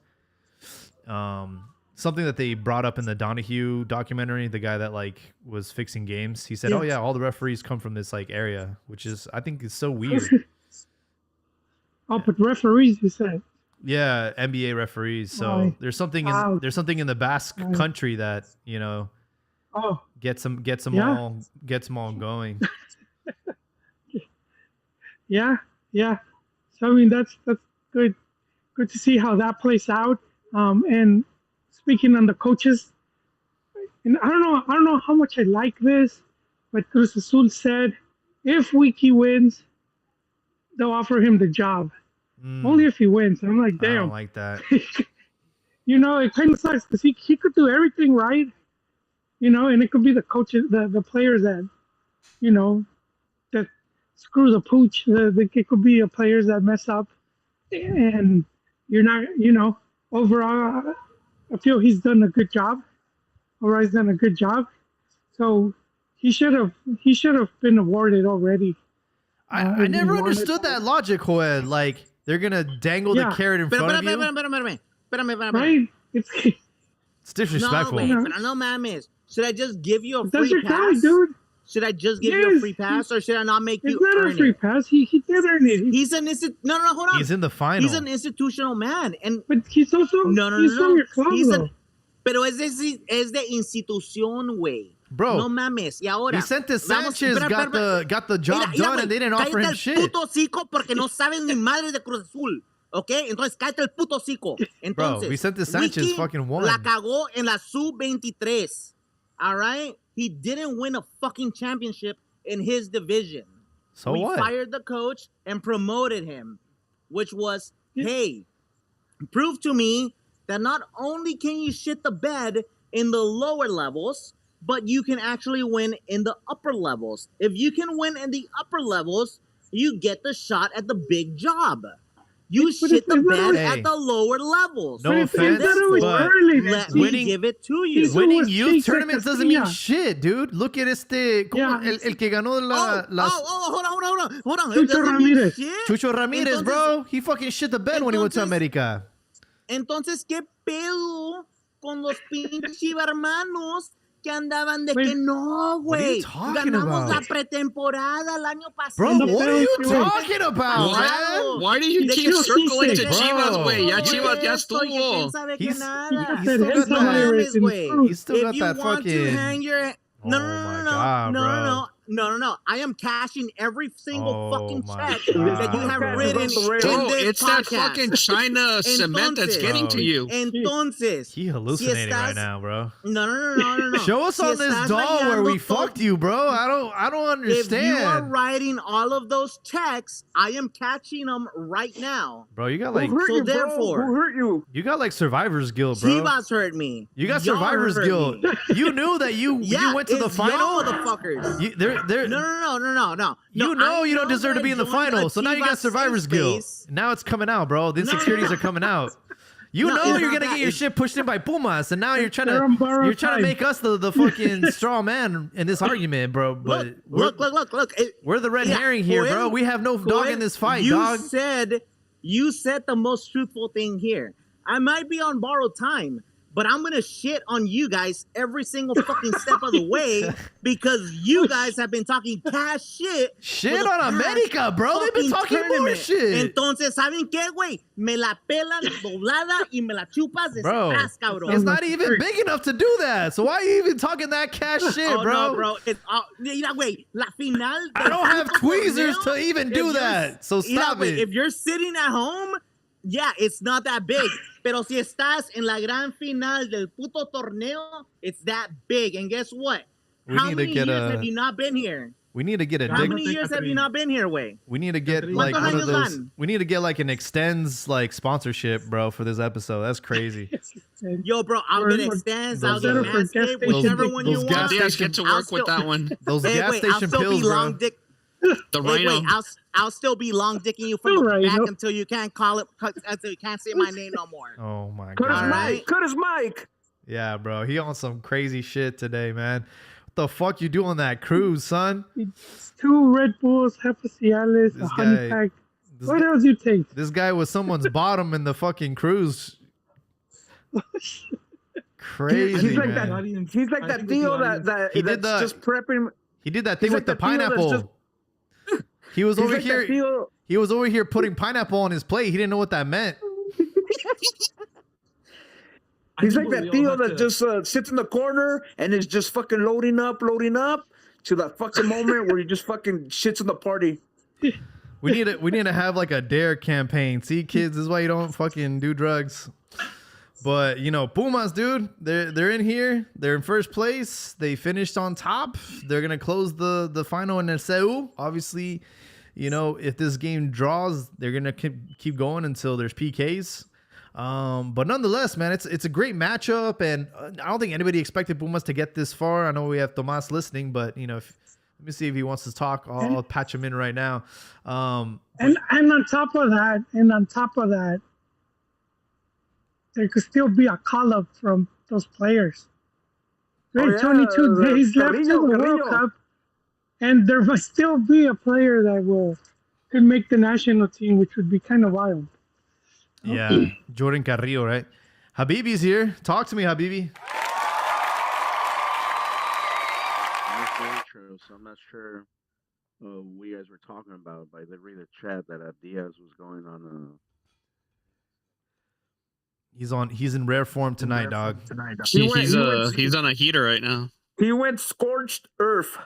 Something that they brought up in the Donahue documentary, the guy that like was fixing games, he said, "Oh yeah, all the referees come from this like area," which is I think is so weird. But referees, you said. Yeah, NBA referees. So there's something in the Basque country that gets them all going. Yeah. So I mean that's good to see how that plays out. And speaking on the coaches, and I don't know how much I like this, but Cruz Azul said if Wiki wins, they'll offer him the job. Only if he wins. I'm like, damn. I don't like that. It kind of sucks because he could do everything right, and it could be the coaches, the players that, that screw the pooch. It could be players that mess up, and you're not, overall, I feel he's done a good job. He's done a good job. So he should have been awarded already. I never understood that logic, Joel. Like, they're going to dangle the carrot in front of you. Espérame. Right? It's disrespectful. No, pero no mames. Should I just give you a That's free your pass? guy, dude. Should I just give you a free pass, or should I not make you It's not earn a free it? pass. He did earn it. No, hold on. He's in the final. He's an institutional man, and But he's also no. he's from your club, though. Pero es de institución, güey. Bro, no mames. Y ahora, Vicente Sanchez got the job done and they didn't offer him shit. Cállate el puto hocico porque no sabes ni madre de Cruz Azul. ¿Ok? Entonces cállate el puto hocico. Entonces, bro, Vicente Sanchez Wiki fucking won. La cagó en la sub-23. All right? He didn't win a fucking championship in his division. So we what? Fired the coach and promoted him, which was, hey, prove to me that not only can you shit the bed in the lower levels, but you can actually win in the upper levels. If you can win in the upper levels, you get the shot at the big job. You shit the bed at the lower levels. No offense, but let me give it to you. Winning youth tournaments doesn't mean shit, dude. Look at el que ganó hold on. Chucho Ramírez. Chucho Ramírez, bro. He fucking shit the bed when he went to America. Entonces, ¿qué pedo con los pinches chivarmanos que andaban de que no, güey? Ganamos la pretemporada el año pasado. Bro, what are you talking about, man? Why do you keep circling to Chivas, güey? Ya Chivas ya estuvo. He's still got that fucking... No. I am cashing every single fucking check that you have written in this it's that fucking China cement that's getting to you. Entonces, he hallucinating right now, bro. No. Show us on this doll where we fucked you, bro. I don't understand. If you are writing all of those checks, I am catching them right now. Bro, you got like... Who hurt you? You got like Survivor's Guild, bro. Chivas hurt me. You got Survivor's Guild. You knew that you went to the final? Y'all motherfuckers. No. You know you don't deserve to be in the final, so now you got Survivor's Guild. Now it's coming out, bro. The insecurities are coming out. You know you're gonna get your shit pushed in by Pumas, and now you're trying to make us the fucking straw man in this argument, bro. But look. We're the red herring here, bro. We have no dog in this fight, dog. You said the most truthful thing here. I might be on borrowed time, but I'm going to shit on you guys every single fucking step of the way because you guys have been talking cash shit. Shit on America, bro. They've been talking more shit. Entonces, ¿saben qué, güey? Me la pelan doblada y me la chupas de atrás, cabrón. It's not even big enough to do that. So why are you even talking that cash shit, bro? No, bro. Mira, güey, la final. I don't have tweezers to even do that. So stop it. If you're sitting at home, yeah, it's not that big. Pero si estás en la gran final del puto torneo, it's that big. And guess what? How many years have you not been here? We need to get a How dick. many years have you not been here, Way? We need to get like one of those. We need to get like an extends like sponsorship, bro, for this episode. That's crazy. Yo, bro, I'll get extends. I'll get Manscaped, whichever one you want. Diaz, get to work with that one. Those gas station pills, bro. The Rhino. Wait, I'll still be long dicking you from the back until you can't call it, until you can't say my name no more. Oh my Cut god. his mic. Cut his mic. Yeah, bro. He on some crazy shit today, man. What the fuck you doing that cruise, son? It's 2 Red Bulls, half a Cialis, a honey pack. What else you take? This guy was someone's bottom in the fucking cruise. Crazy, he's like man. that. He's like that deal that's just prepping. He did that thing with the pineapple. He was over here. He was over here putting pineapple on his plate. He didn't know what that meant. He's like that deal that just sits in the corner and is just fucking loading up to that fucking moment where he just fucking shits in the party. We need to have like a dare campaign. See, kids, this is why you don't fucking do drugs. But you know, Pumas, dude, they're in here. They're in first place. They finished on top. They're gonna close the final in Azul. Obviously, you know, if this game draws, they're gonna keep going until there's PKs. But nonetheless, man, it's a great matchup, and I don't think anybody expected Pumas to get this far. I know we have Tomas listening, but you know, let me see if he wants to talk. I'll patch him in right now. And on top of that, there could still be a call up from those players. There are 22 days left to the World Cup, and there must still be a player that could make the national team, which would be kind of wild. Yeah, Jordan Carrillo, right? Habibi's here. Talk to me, Habibi. That's very true. So I'm not sure what you guys were talking about, but I did read the chat that Diaz was going on. He's in rare form tonight, dog. He's on a heater right now. He went scorched earth.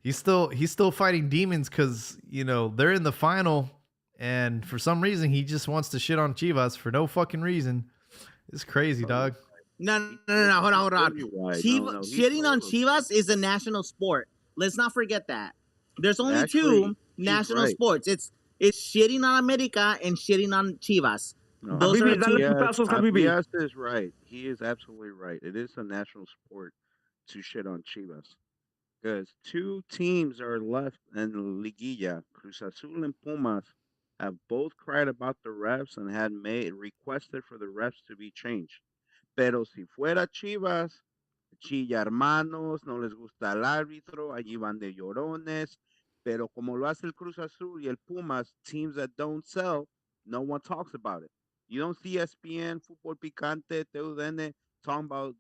He's still fighting demons because you know they're in the final. And for some reason, he just wants to shit on Chivas for no fucking reason. It's crazy, dog. No. Hold on. Shitting on Chivas is a national sport. Let's not forget that. There's only two national sports. It's shitting on America and shitting on Chivas. No. Those are Diaz is right. He is absolutely right. It is a national sport to shit on Chivas. Because 2 teams are left in Liguilla. Cruz Azul and Pumas have both cried about the refs and had requested for the refs to be changed. Pero si fuera Chivas, chilla hermanos, no les gusta el árbitro, allí van de llorones. Pero como lo hace el Cruz Azul y el Pumas, teams that don't sell, no one talks about it. You don't see ESPN, Fútbol Picante, TUDN talking about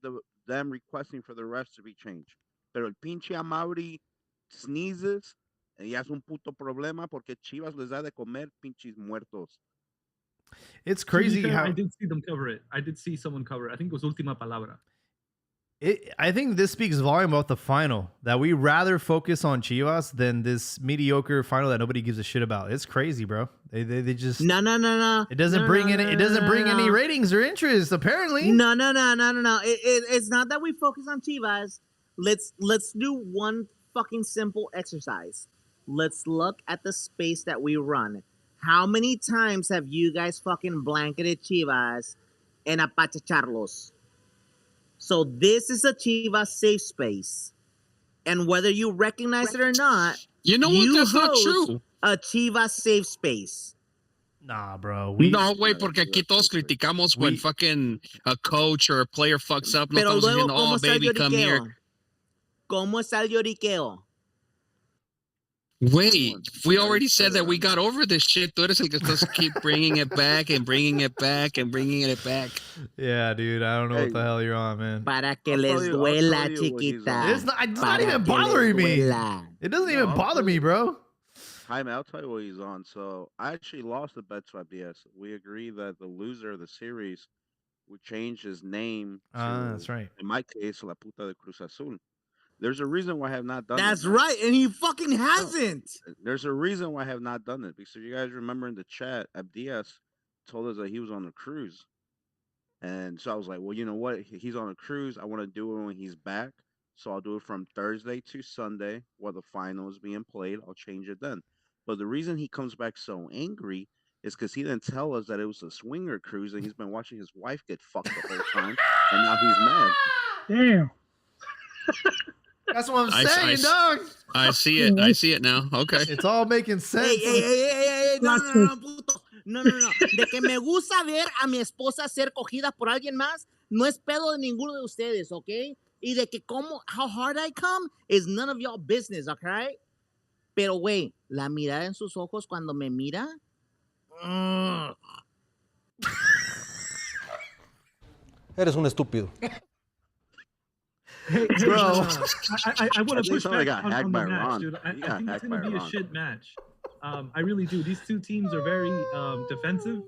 them requesting for the refs to be changed. Pero el pinche Amauri sneezes, y es un puto problema porque Chivas les da de comer pinches muertos. It's crazy how I did see them cover it. I did see someone cover it. I think it was Última Palabra. I think this speaks volume about the final, that we rather focus on Chivas than this mediocre final that nobody gives a shit about. It's crazy, bro. They just no. It doesn't bring any ratings or interest, apparently. No. It's not that we focus on Chivas. Let's do one fucking simple exercise. Let's look at the space that we run. How many times have you guys fucking blanketed Chivas and apachacharlos? So this is a Chivas safe space. And whether you recognize it or not, you know what? That's not true. A Chivas safe space. Nah, bro. No, güey, porque aquí todos criticamos when fucking a coach or a player fucks up. No estamos diciendo, oh, baby, come here. ¿Cómo está el lloriqueo? Wait, we already said that we got over this shit. Tú eres el que estás keep bringing it back and bringing it back and bringing it back. Yeah, dude, I don't know what the hell you're on, man. Para que les duela, chiquita. It's not even bothering me. It doesn't even bother me, bro. Jaime, I'll tell you what he's on. So I actually lost the bet to IBS. We agree that the loser of the series would change his name. That's right. In my case, La Puta de Cruz Azul. There's a reason why I have not done it. That's right, and he fucking hasn't. No, there's a reason why I have not done it. Because if you guys remember in the chat, Abdias told us that he was on a cruise. And so I was like, well, you know what? He's on a cruise. I want to do it when he's back. So I'll do it from Thursday to Sunday while the final is being played. I'll change it then. But the reason he comes back so angry is because he didn't tell us that it was a swinger cruise and he's been watching his wife get fucked the whole time. And now he's mad. Damn. That's what I'm saying, dog. I see it. I see it now. Okay. It's all making sense. Hey, no, puto. No. De que me gusta ver a mi esposa ser cogida por alguien más, no es pedo de ninguno de ustedes, ¿ok? Y de que how hard I come is none of y'all business, okay? Pero, güey, la mirada en sus ojos cuando me mira. Eres un estúpido. Hey, Bro. I want to push somebody back got hacked on the by match, Ron. dude. I You got think it's hacked going by to be a Ron. shit match. I really do. These two teams are very defensive,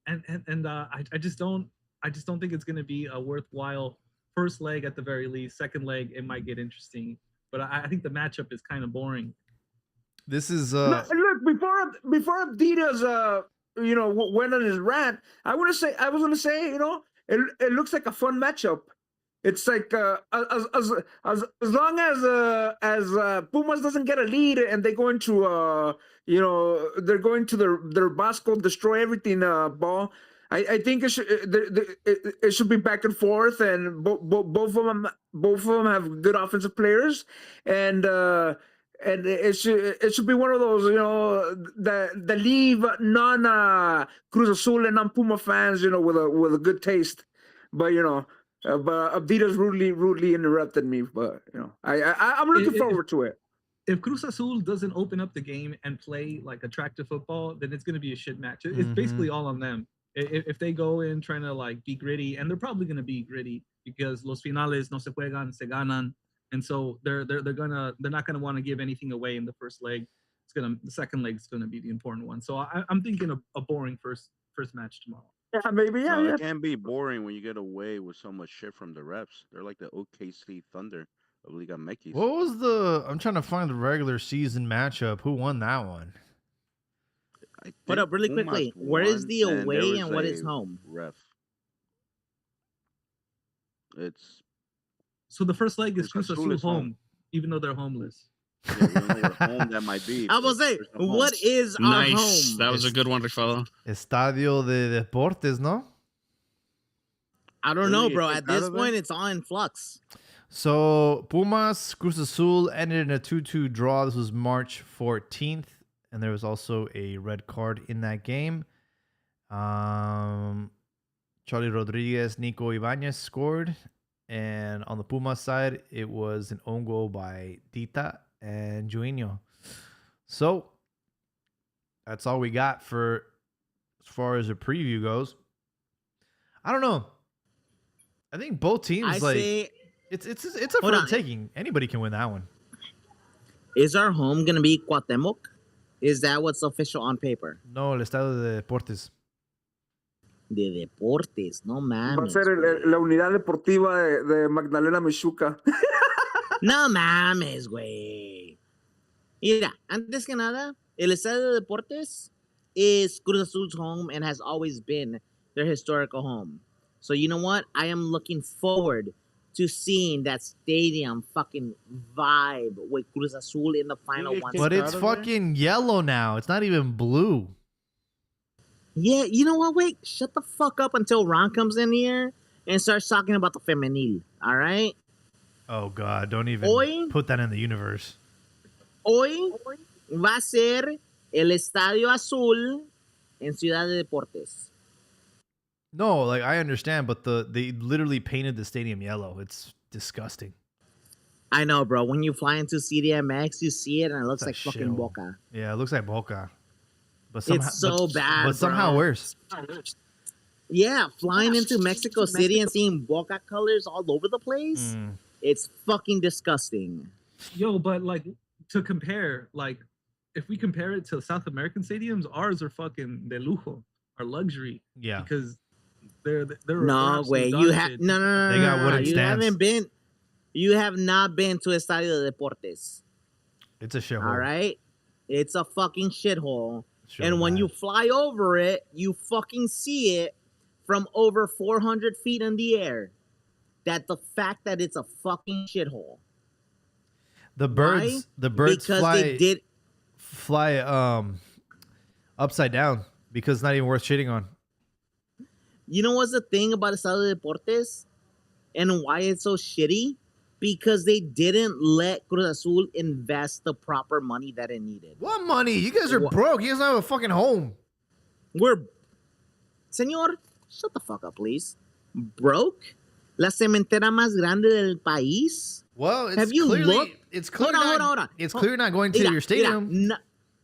and I just don't think it's going to be a worthwhile first leg at the very least. Second leg, it might get interesting, but I think the matchup is kind of boring. This is Look, before Adidas went on his rant, I was gonna say, it looks like a fun matchup. It's like as long as Pumas doesn't get a lead and they go into they're going to their Bosco destroy everything ball. I think it should be back and forth, and both of them have good offensive players, and it should be one of those that leave non Cruz Azul and non Puma fans with a good taste, but but Adidas rudely interrupted me, but I'm looking forward to it. If Cruz Azul doesn't open up the game and play like attractive football, then it's going to be a shit match. It's basically all on them. If they go in trying to like be gritty, and they're probably going to be gritty because los finales no se juegan, se ganan, and so they're not gonna want to give anything away in the first leg. The second leg's gonna be the important one. So I'm thinking of a boring first match tomorrow. Yeah, maybe. Yeah, No, it can be boring when you get away with so much shit from the refs. They're like the OKC Thunder of Liga MX. what was I'm trying to find the regular season matchup. Who won that one? Hold up, really quickly. Where is the away and what is home? Ref. It's So the first leg is Cruz Cruz Azul Azul home, even though they're homeless. yeah, we don't know what home that might be. I was say, what is our Nice. home? That was a good one, fellow. Estadio de Deportes, no? I don't know, bro. At this point, it's all in flux. So Pumas Cruz Azul ended in a 2-2 draw. This was March 14th, and there was also a red card in that game. Charlie Rodriguez, Nico Ibanez scored, and on the Pumas side, it was an own goal by Tita and Juinho. So that's all we got for as far as the preview goes. I don't know. I think both teams it's a fair taking. Anybody can win that one. Is our home gonna be Cuauhtémoc? Is that what's official on paper? No, el Estadio de Deportes. De Deportes, no mames. Va a ser la unidad deportiva de Magdalena Michuca. No mames, güey. Mira, antes que nada, el Estadio de Deportes is Cruz Azul's home and has always been their historical home. So you know what? I am looking forward to seeing that stadium fucking vibe with Cruz Azul in the final one. But it's fucking yellow now. It's not even blue. Yeah, you know what? Wait, shut the fuck up until Ron comes in here and starts talking about the femenil, all right? Oh, God. Don't even put that in the universe. Hoy va a ser el Estadio Azul en Ciudad de Deportes. No, like, I understand, but they literally painted the stadium yellow. It's disgusting. I know, bro. When you fly into CDMX, you see it, and it looks like fucking shithole. Boca. Yeah, it looks like Boca. But somehow, It's so bad, But somehow bro. worse. Yeah, flying into Mexico City and seeing Boca colors all over the place, it's fucking disgusting. Yo, but like to compare, like if we compare it to South American stadiums, ours are fucking de lujo, are luxury. Yeah. Because they're No, way. You have no. They got wooden You stands. haven't been. You have not been to Estadio de Deportes. It's a shithole. All right, it's a fucking shithole. Sure And when bad. you fly over it, you fucking see it from over 400 feet in the air. that the fact that it's a fucking shithole. The birds because fly upside down because it's not even worth shitting on. You know what's the thing about Estado de Deportes and why it's so shitty? Because they didn't let Cruz Azul invest the proper money that it needed. What money? You guys are broke. You guys don't have a fucking home. Señor, shut the fuck up, please. Broke? La cementera más grande del país? Well, it's have you looked? It's clear. Hold on. It's clear not going to your stadium.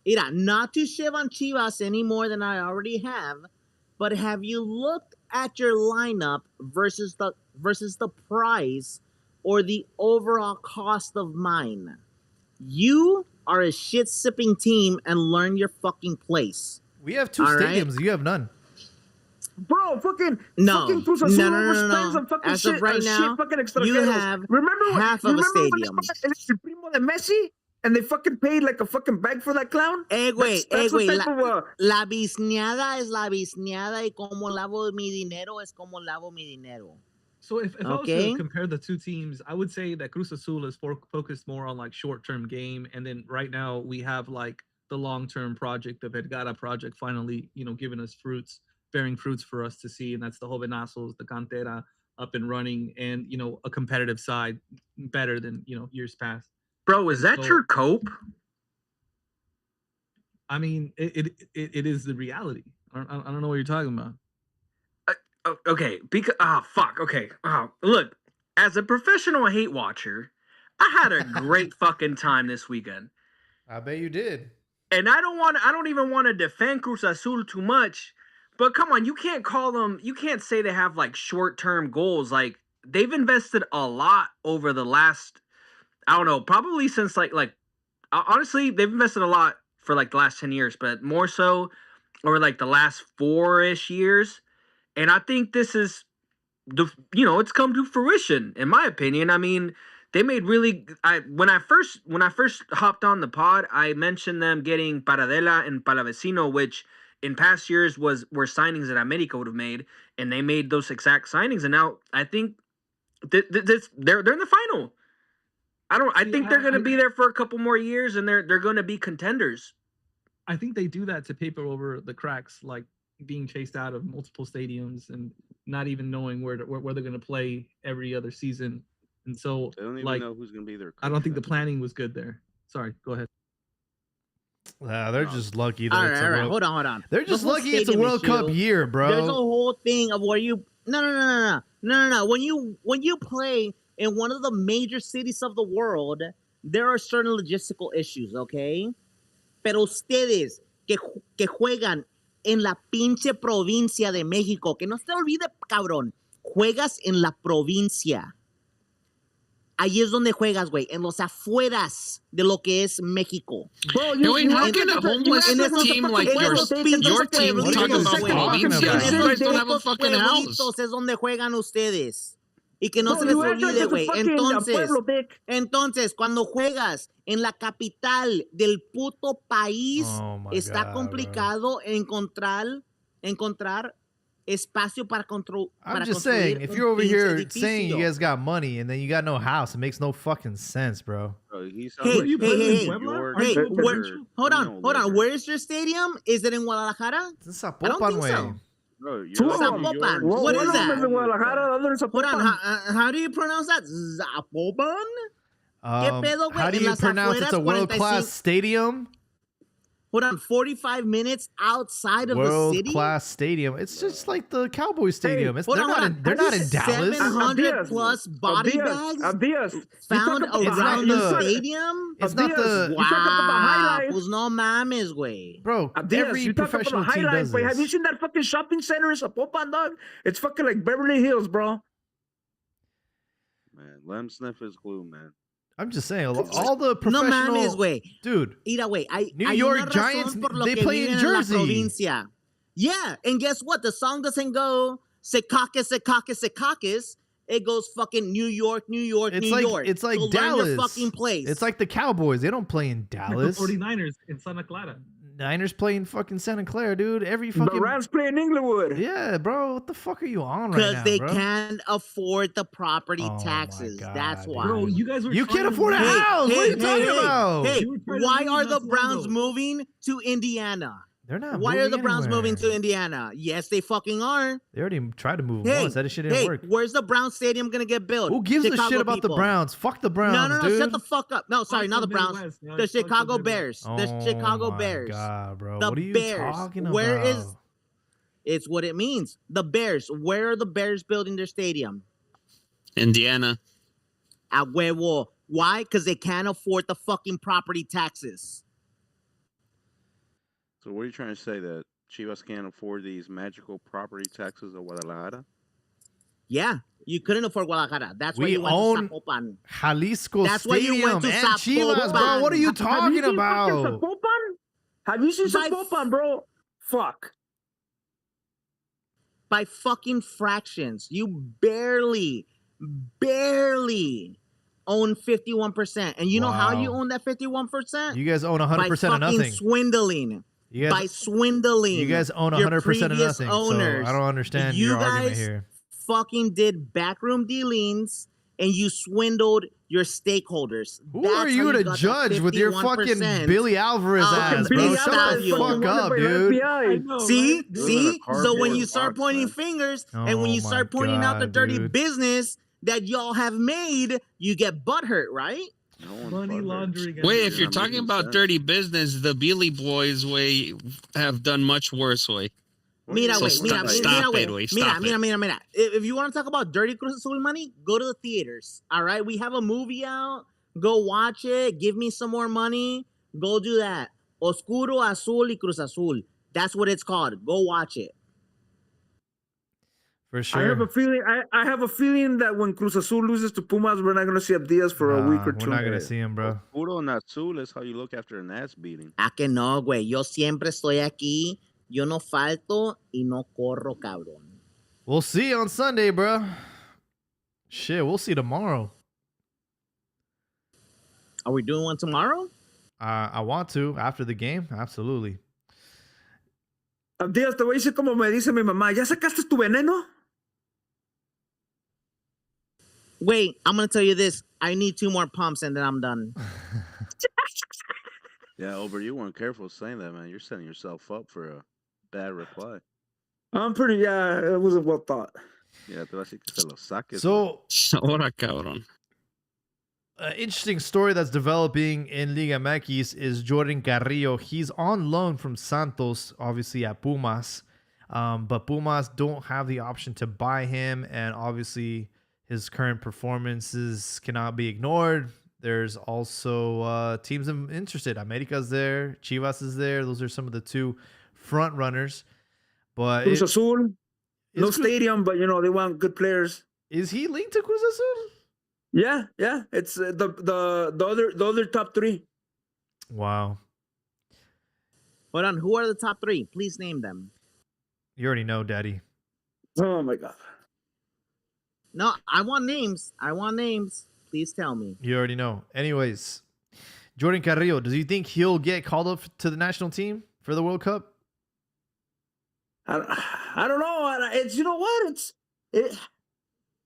Not to shiv on Chivas any more than I already have, but have you looked at your lineup versus the price or the overall cost of mine? You are a shit-sipping team and learn your fucking place. We have two stadiums. Right? You have none. Bro, fucking Cruz Azul overspends on fucking as of right now, you have half of a stadium. El primo de Messi, and they fucking paid like a fucking bag for that clown. Güey. La bisneada es la bisneada y como lavo mi dinero es como lavo mi dinero. So if I was to compare the two teams, I would say that Cruz Azul is focused more on like short-term game, and then right now we have like the long-term project, the Vergara project, finally, giving us bearing fruits for us to see, and that's the Jovenazos, the Cantera up and running, and a competitive side better than years past. Bro, is that your cope? I mean, it is the reality. I don't know what you're talking about. Okay, because fuck. Okay, look, as a professional hate watcher, I had a great fucking time this weekend. I bet you did. And I don't even want to defend Cruz Azul too much. But come on, you can't say they have like short-term goals. Like they've invested a lot over the last, I don't know, probably since like honestly, they've invested a lot for like the last 10 years, but more so over like the last 4-ish years. And I think this is it's come to fruition in my opinion. I mean, they made when I first hopped on the pod, I mentioned them getting Paradela and Palavecino, which in past years were signings that America would have made, and they made those exact signings. And now I think they're in the final. I think they're going to be there for a couple more years, and they're going to be contenders. I think they do that to paper over the cracks, like being chased out of multiple stadiums and not even knowing where they're going to play every other season. And so they don't even know who's going to be there. I don't think the planning was good there. Sorry, go ahead. They're just lucky that all right. Hold on. They're just lucky it's a World Cup year, bro. There's a whole thing of where you no. When you play in one of the major cities of the world, there are certain logistical issues, okay? Pero ustedes que juegan en la pinche provincia de México, que no se olvide, cabrón, juegas en la provincia. Ahí es donde juegas, güey, en los afueras de lo que es México. Bro, how can a homeless team like your team talk about provincia? You guys don't have a fucking house. Es donde juegan ustedes. Y que no se les olvide, güey. Entonces, cuando juegas en la capital del puto país, está complicado encontrar espacio para construir. I'm just saying, if you're over here saying you guys got money and then you got no house, it makes no fucking sense, bro. Hey, hold on. Where is your stadium? Is it in Guadalajara? It's in Zapopan, way. Bro, Zapopan. What is that? Hold on. How do you pronounce that? Zapopan? How do you pronounce it's a world-class stadium? Hold on, 45 minutes outside of the city? World-class stadium. It's just like the Cowboys Stadium. They're not in Dallas. 700 plus body bags found around the stadium? It's not the... Wow, pues no mames, güey. Bro, every professional team does this. Have you seen that fucking shopping center in Zapopan, dog? It's fucking like Beverly Hills, bro. Man, let him sniff his glue, man. I'm just saying, all the professional... No mames, güey. Dude. Mira, güey. New York Giants, they play in Jersey. Yeah, and guess what? The song doesn't go Secaucus. It goes fucking New York, New York. It's like so Dallas. Learn your fucking place. It's like the Cowboys. They don't play in Dallas. The 49ers in Santa Clara. Niners playing fucking Santa Clara, dude. Every fucking The Rams play in Inglewood. Yeah, bro. What the fuck are you on right Because now, they bro? can't afford the property Oh my taxes. That's God, why. Bro, dude. you guys were You can't trying to afford a leave. house. What are you talking about? Hey, You were trying to why leave are not the too long Browns ago. moving to Indiana? They're not. Why are the moving Browns moving to anywhere. Indiana? Yes, they fucking are. They already tried to move them once. That shit didn't work. Where's the Browns Stadium gonna get built? Who gives a Chicago shit about the people. Browns? Fuck the Browns, No, dude. shut the fuck up. No, sorry, Fuck not the the Browns. Midwest, dog. The Fuck the Chicago Midwest. Bears. The Chicago my Bears. God, bro. The What are you Bears. talking Where about? is? It's what it means. The Bears. Where are the Bears building their stadium? Indiana. At huevo. Why? Because they can't afford the fucking property taxes. So what are you trying to say, that Chivas can't afford these magical property taxes of Guadalajara? Yeah, you couldn't afford Guadalajara. That's why We you went own to Zapopan. Jalisco That's why you Stadium went to and Chivas, bro. Zapopan. What are you Have you talking seen fucking about? Zapopan? Have you seen By Zapopan, bro? Fuck. By fucking fractions. You barely own 51%. And you know how you Wow. own that 51%? You guys own By 100% of fucking nothing. swindling. You guys, By swindling. you guys own your 100% of previous nothing. owners. So I don't understand You your argument guys here. fucking did backroom dealings and you swindled your stakeholders. Who That's are how you to got that judge with your fucking 51%. Billy Alvarez ass, Billy bro? Alvarez Shut the fucking fuck wanted up, by the dude. I FBI. know, See, right? Live in a see. So when you cardboard start box, pointing man. fingers, and when Oh you start my pointing out the God, dirty dude. business that y'all have made, you get butthurt, right? No one's Money butthurt. laundering. Wait, and if you're not talking making about sense. dirty business, the Beely Boys have done much worse way. What are you Mira, So wait, doing stop, mira, like- stop mira, it, wait. wait, Mira, stop it. mira. If you want to talk about dirty Cruz Azul money, go to the theaters. All right, we have a movie out. Go watch it. Give me some more money. Go do that. Oscuro, Azul, y Cruz Azul. That's what it's called. Go watch it. For sure. I have a feeling. I have a feeling that when Cruz Azul loses to Pumas, we're not gonna see Abdias for a week or two. We're not gonna see him, bro. Puro and Azul is how you look after an ass beating. A que no, güey. Yo siempre estoy aquí. Yo no falto y no corro, cabrón. We'll see on Sunday, bro. Shit, we'll see tomorrow. Are we doing one tomorrow? I want to after the game. Absolutely. Abdias, te voy a decir como me dice mi mamá. ¿Ya sacaste tu veneno? Wait, I'm going to tell you this. I need 2 more pumps and then I'm done. Yeah, Ober, you weren't careful saying that, man. You're setting yourself up for a bad reply. I'm pretty. Yeah, it wasn't well thought. Yeah, te va a decir que se lo saques. So, Ahora, cabrón. an interesting story that's developing in Liga MX is Jordan Carrillo. He's on loan from Santos, obviously at Pumas, but Pumas don't have the option to buy him, and obviously his current performances cannot be ignored. There's also teams interested. America's there, Chivas is there. Those are some of the 2 front runners. But Cruz Azul, no Cruz- stadium, but you know they want good players. is he linked to Cruz Azul? Yeah. It's the other top 3. Wow. Hold on. Who are the top 3? Please name them. You already know, Daddy. Oh my God. No, I want names. Please tell me. You already know. Anyways, Jordan Carrillo, does you think he'll get called up to the national team for the World Cup? I don't know. It's, you know what?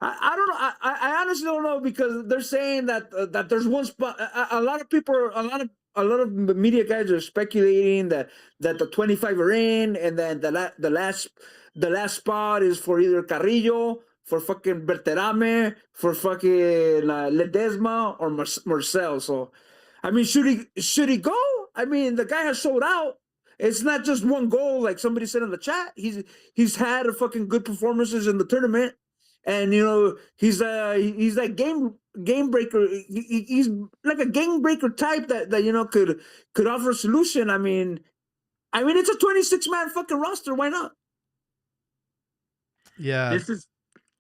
I don't know. I honestly don't know, because they're saying that there's one spot. A lot of people, a lot of media guys are speculating that the 25 are in, and then the last spot is for either Carrillo, for fucking Berterame, for fucking Ledesma or Marcel. So, I mean, should he go? I mean, the guy has sold out. It's not just one goal, like somebody said in the chat. He's had a fucking good performances in the tournament, and you know he's that game breaker. He's like a game breaker type that you know could offer a solution. I mean, it's a 26-man fucking roster. Why not? Yeah. This is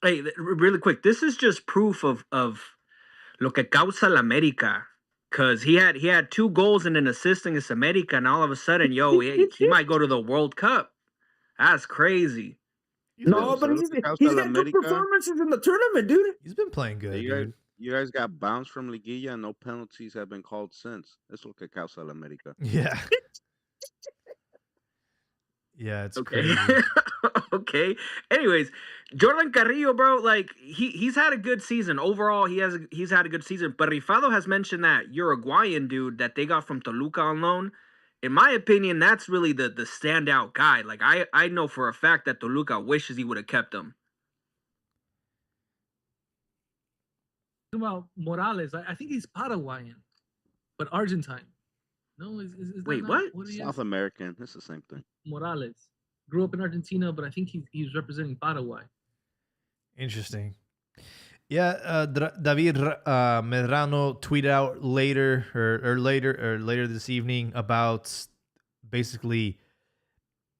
really quick. This is just proof of lo que causa la América. Because he had 2 goals and an assist against America, and all of a sudden, he might go to the World Cup. That's crazy. No, but he's got good performances in the tournament, dude. He's been playing good, dude. You guys got bounced from Liguilla, and no penalties have been called since. That's lo que causa la América. Yeah. Yeah, it's Okay. crazy. Okay. Anyways, Jordan Carrillo, bro, like he's had a good season overall. He's had a good season. But Rifado has mentioned that Uruguayan dude that they got from Toluca on loan. In my opinion, that's really the standout guy. Like I know for a fact that Toluca wishes he would have kept him. About Morales, I think he's Paraguayan, but Argentine. No, is that Wait, not what? he South is? American. It's the same thing. Morales grew up in Argentina, but I think he's representing Paraguay. Interesting. Yeah, David Medrano tweeted out later this evening about basically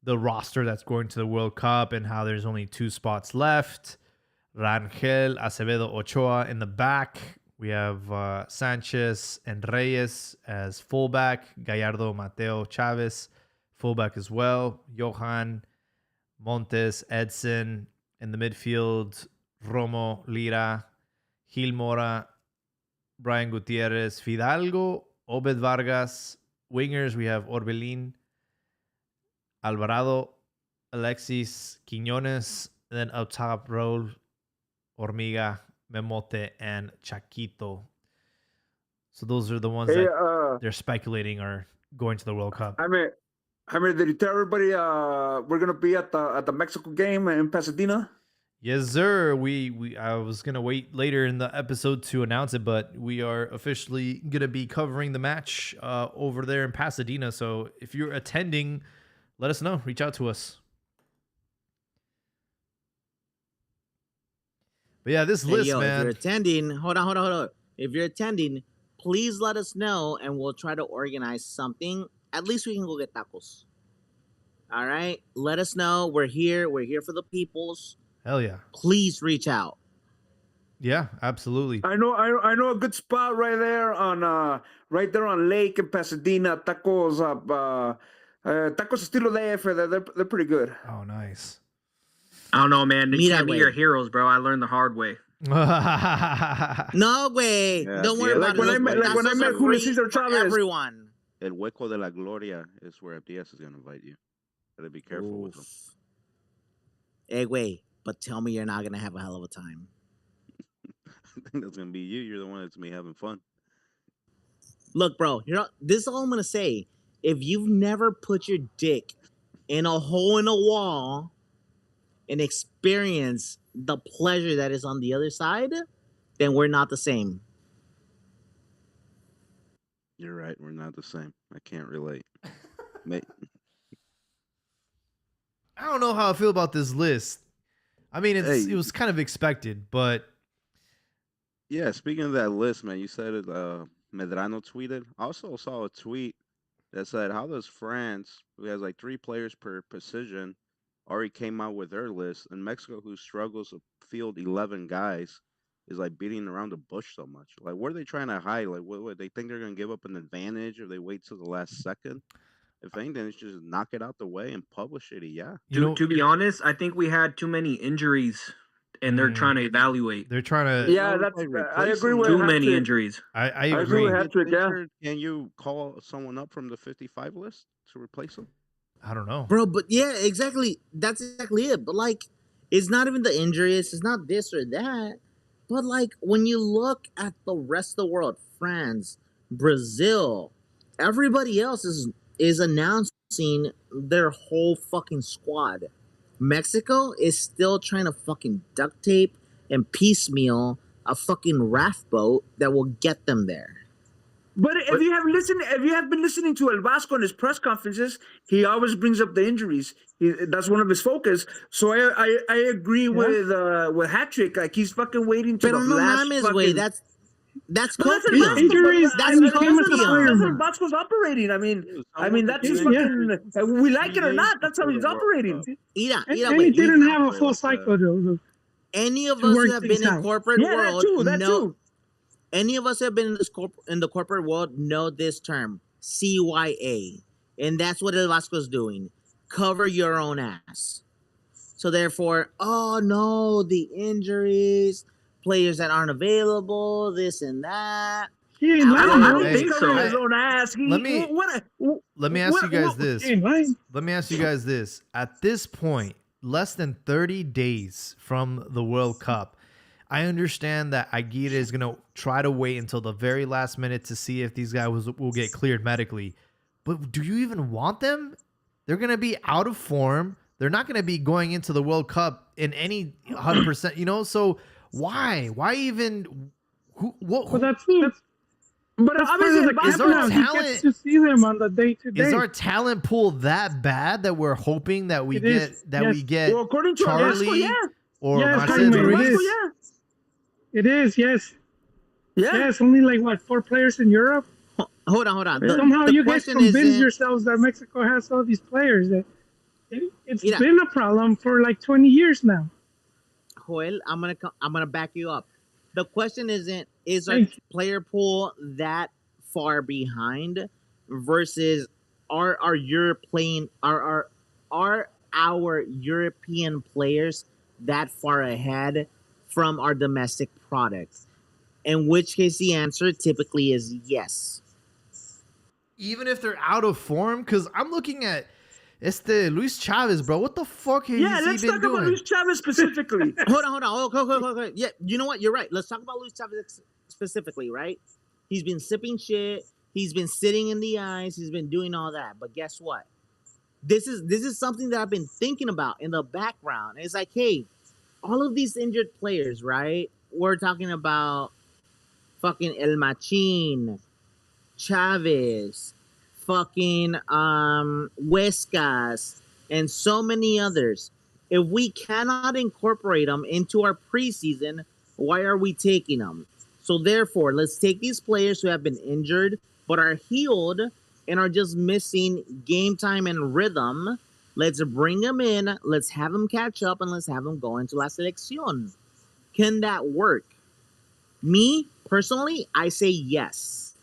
the roster that's going to the World Cup and how there's only 2 spots left. Rangel, Acevedo, Ochoa in the back. We have Sanchez and Reyes as fullback. Gallardo, Mateo, Chavez, fullback as well. Johan, Montes, Edson in the midfield. Romo, Lira, Gil Mora, Brian Gutierrez, Fidalgo, Obed Vargas. Wingers, we have Orbelin, Alvarado, Alexis, Quiñones. And then up top, row, Hormiga, Memote, and Chaquito. So those are the ones that they're speculating are going to the World Cup. I mean, did you tell everybody we're gonna be at the Mexico game in Pasadena? Yes, sir. I was gonna wait later in the episode to announce it, but we are officially gonna be covering the match over there in Pasadena. So if you're attending, let us know. Reach out to us. But yeah, this list, man. If you're attending, hold on. If you're attending, please let us know, and we'll try to organize something. At least we can go get tacos. All right, let us know. We're here. We're here for the peoples. Hell yeah. Please reach out. Yeah, absolutely. I know a good spot right there on Lake in Pasadena. Tacos estilo DF. They're pretty good. Oh, nice. I don't know, man. You can't be güey. your heroes, bro. I learned the hard way. No, güey. Yeah, Don't worry yeah, about like it. when I met Tacos are Julio free Cesar for Chavez. everyone. El Hueco de la Gloria is where FDS is going to invite you. Gotta be careful with them. Oof. Hey, wait, but tell me you're not going to have a hell of a time. I think that's going to be you. You're the one that's going to be having fun. Look, bro, this is all I'm going to say. If you've never put your dick in a hole in a wall and experience the pleasure that is on the other side, then we're not the same. You're right. We're not the same. I can't relate. Mate. I don't know how I feel about this list. I mean, it was kind of expected, but Yeah, speaking of that list, man, you said it. Medrano tweeted. I also saw a tweet that said, "How does France, who has like 3 players per position, already came out with their list, and Mexico, who struggles to field 11 guys, is like beating around the bush so much? Like, what are they trying to hide? Like, what they think they're gonna give up an advantage, or they wait till the last second? If anything, it's just knock it out the way and publish it. Yeah. To be honest, I think we had too many injuries, and they're trying to evaluate. they're trying to. Yeah, I agree with Too many Hat-Trick. injuries. I agree agree. with Hat-Trick, yeah. Can you call someone up from the 55 list to replace them? I don't know. Bro, but yeah, exactly. That's exactly it. But like, it's not even the injuries. It's not this or that. But like, when you look at the rest of the world, France, Brazil, everybody else is announcing their whole fucking squad. Mexico is still trying to fucking duct tape and piecemeal a fucking raft boat that will get them there. But if you have been listening to El Vasco in his press conferences, he always brings up the injuries. That's one of his focus. So I agree with Hat-Trick. Like, he's fucking waiting to Pero the no last mames, fucking... güey. That's But that's copium. Injuries That's and became a copium. That's how Vasco's operating. I mean that's just fucking. We like it or not, that's how he's operating. Mira, And güey. he didn't have a full cycle though. Any of to us work who have been things in out. corporate Yeah, world that know. too. Any of us who have been in the corporate world know this term, CYA, and that's what El Vasco's doing. Cover your own ass. So therefore, oh no, the injuries, players that aren't available, this and that. He ain't I lying, don't bro. think Hey, so. I- His own ass. let me- Let me ask you guys this. He ain't lying. Let me ask you guys this. At this point, less than 30 days from the World Cup, I understand that Aguirre is going to try to wait until the very last minute to see if these guys will get cleared medically. But do you even want them? They're going to be out of form. They're not going to be going into the World Cup in any 100%, you know? So why? Why even? Well, that's But that's part obviously, of the the is our background. He talent- gets to see them on the day-to-day. Is our talent pool that bad that we're hoping that we It get is, that yes. we get well, according to Charlie Orozco, yeah. or Yes, Marcelo Jaime, it Ruiz? is. Yeah. It is, yes. Yeah. Yes, only like, what, 4 players in Europe? Hold on. Somehow The you guys question convince isn't- yourselves that Mexico has all these players. It's Yeah. been a problem for like 20 years now. Joel, I'm gonna back you up. The question isn't is our Thank you. player pool that far behind versus are our European our European players that far ahead from our domestic products? In which case the answer typically is yes. Even if they're out of form, because I'm looking at Luis Chavez, bro. What the fuck has Yeah, he let's been talk doing? about Luis Chavez specifically. Hold on. Okay. Yeah, you know what? You're right. Let's talk about Luis Chavez specifically, right? He's been sipping shit. He's been sitting in the ice. He's been doing all that. But guess what? This is something that I've been thinking about in the background. It's like, hey, all of these injured players, right? We're talking about fucking El Machín, Chavez, fucking Huescas, and so many others. If we cannot incorporate them into our preseason, why are we taking them? So therefore, let's take these players who have been injured but are healed and are just missing game time and rhythm. Let's bring them in, let's have them catch up, and let's have them go into La Selección. Can that work? Me, personally, I say yes.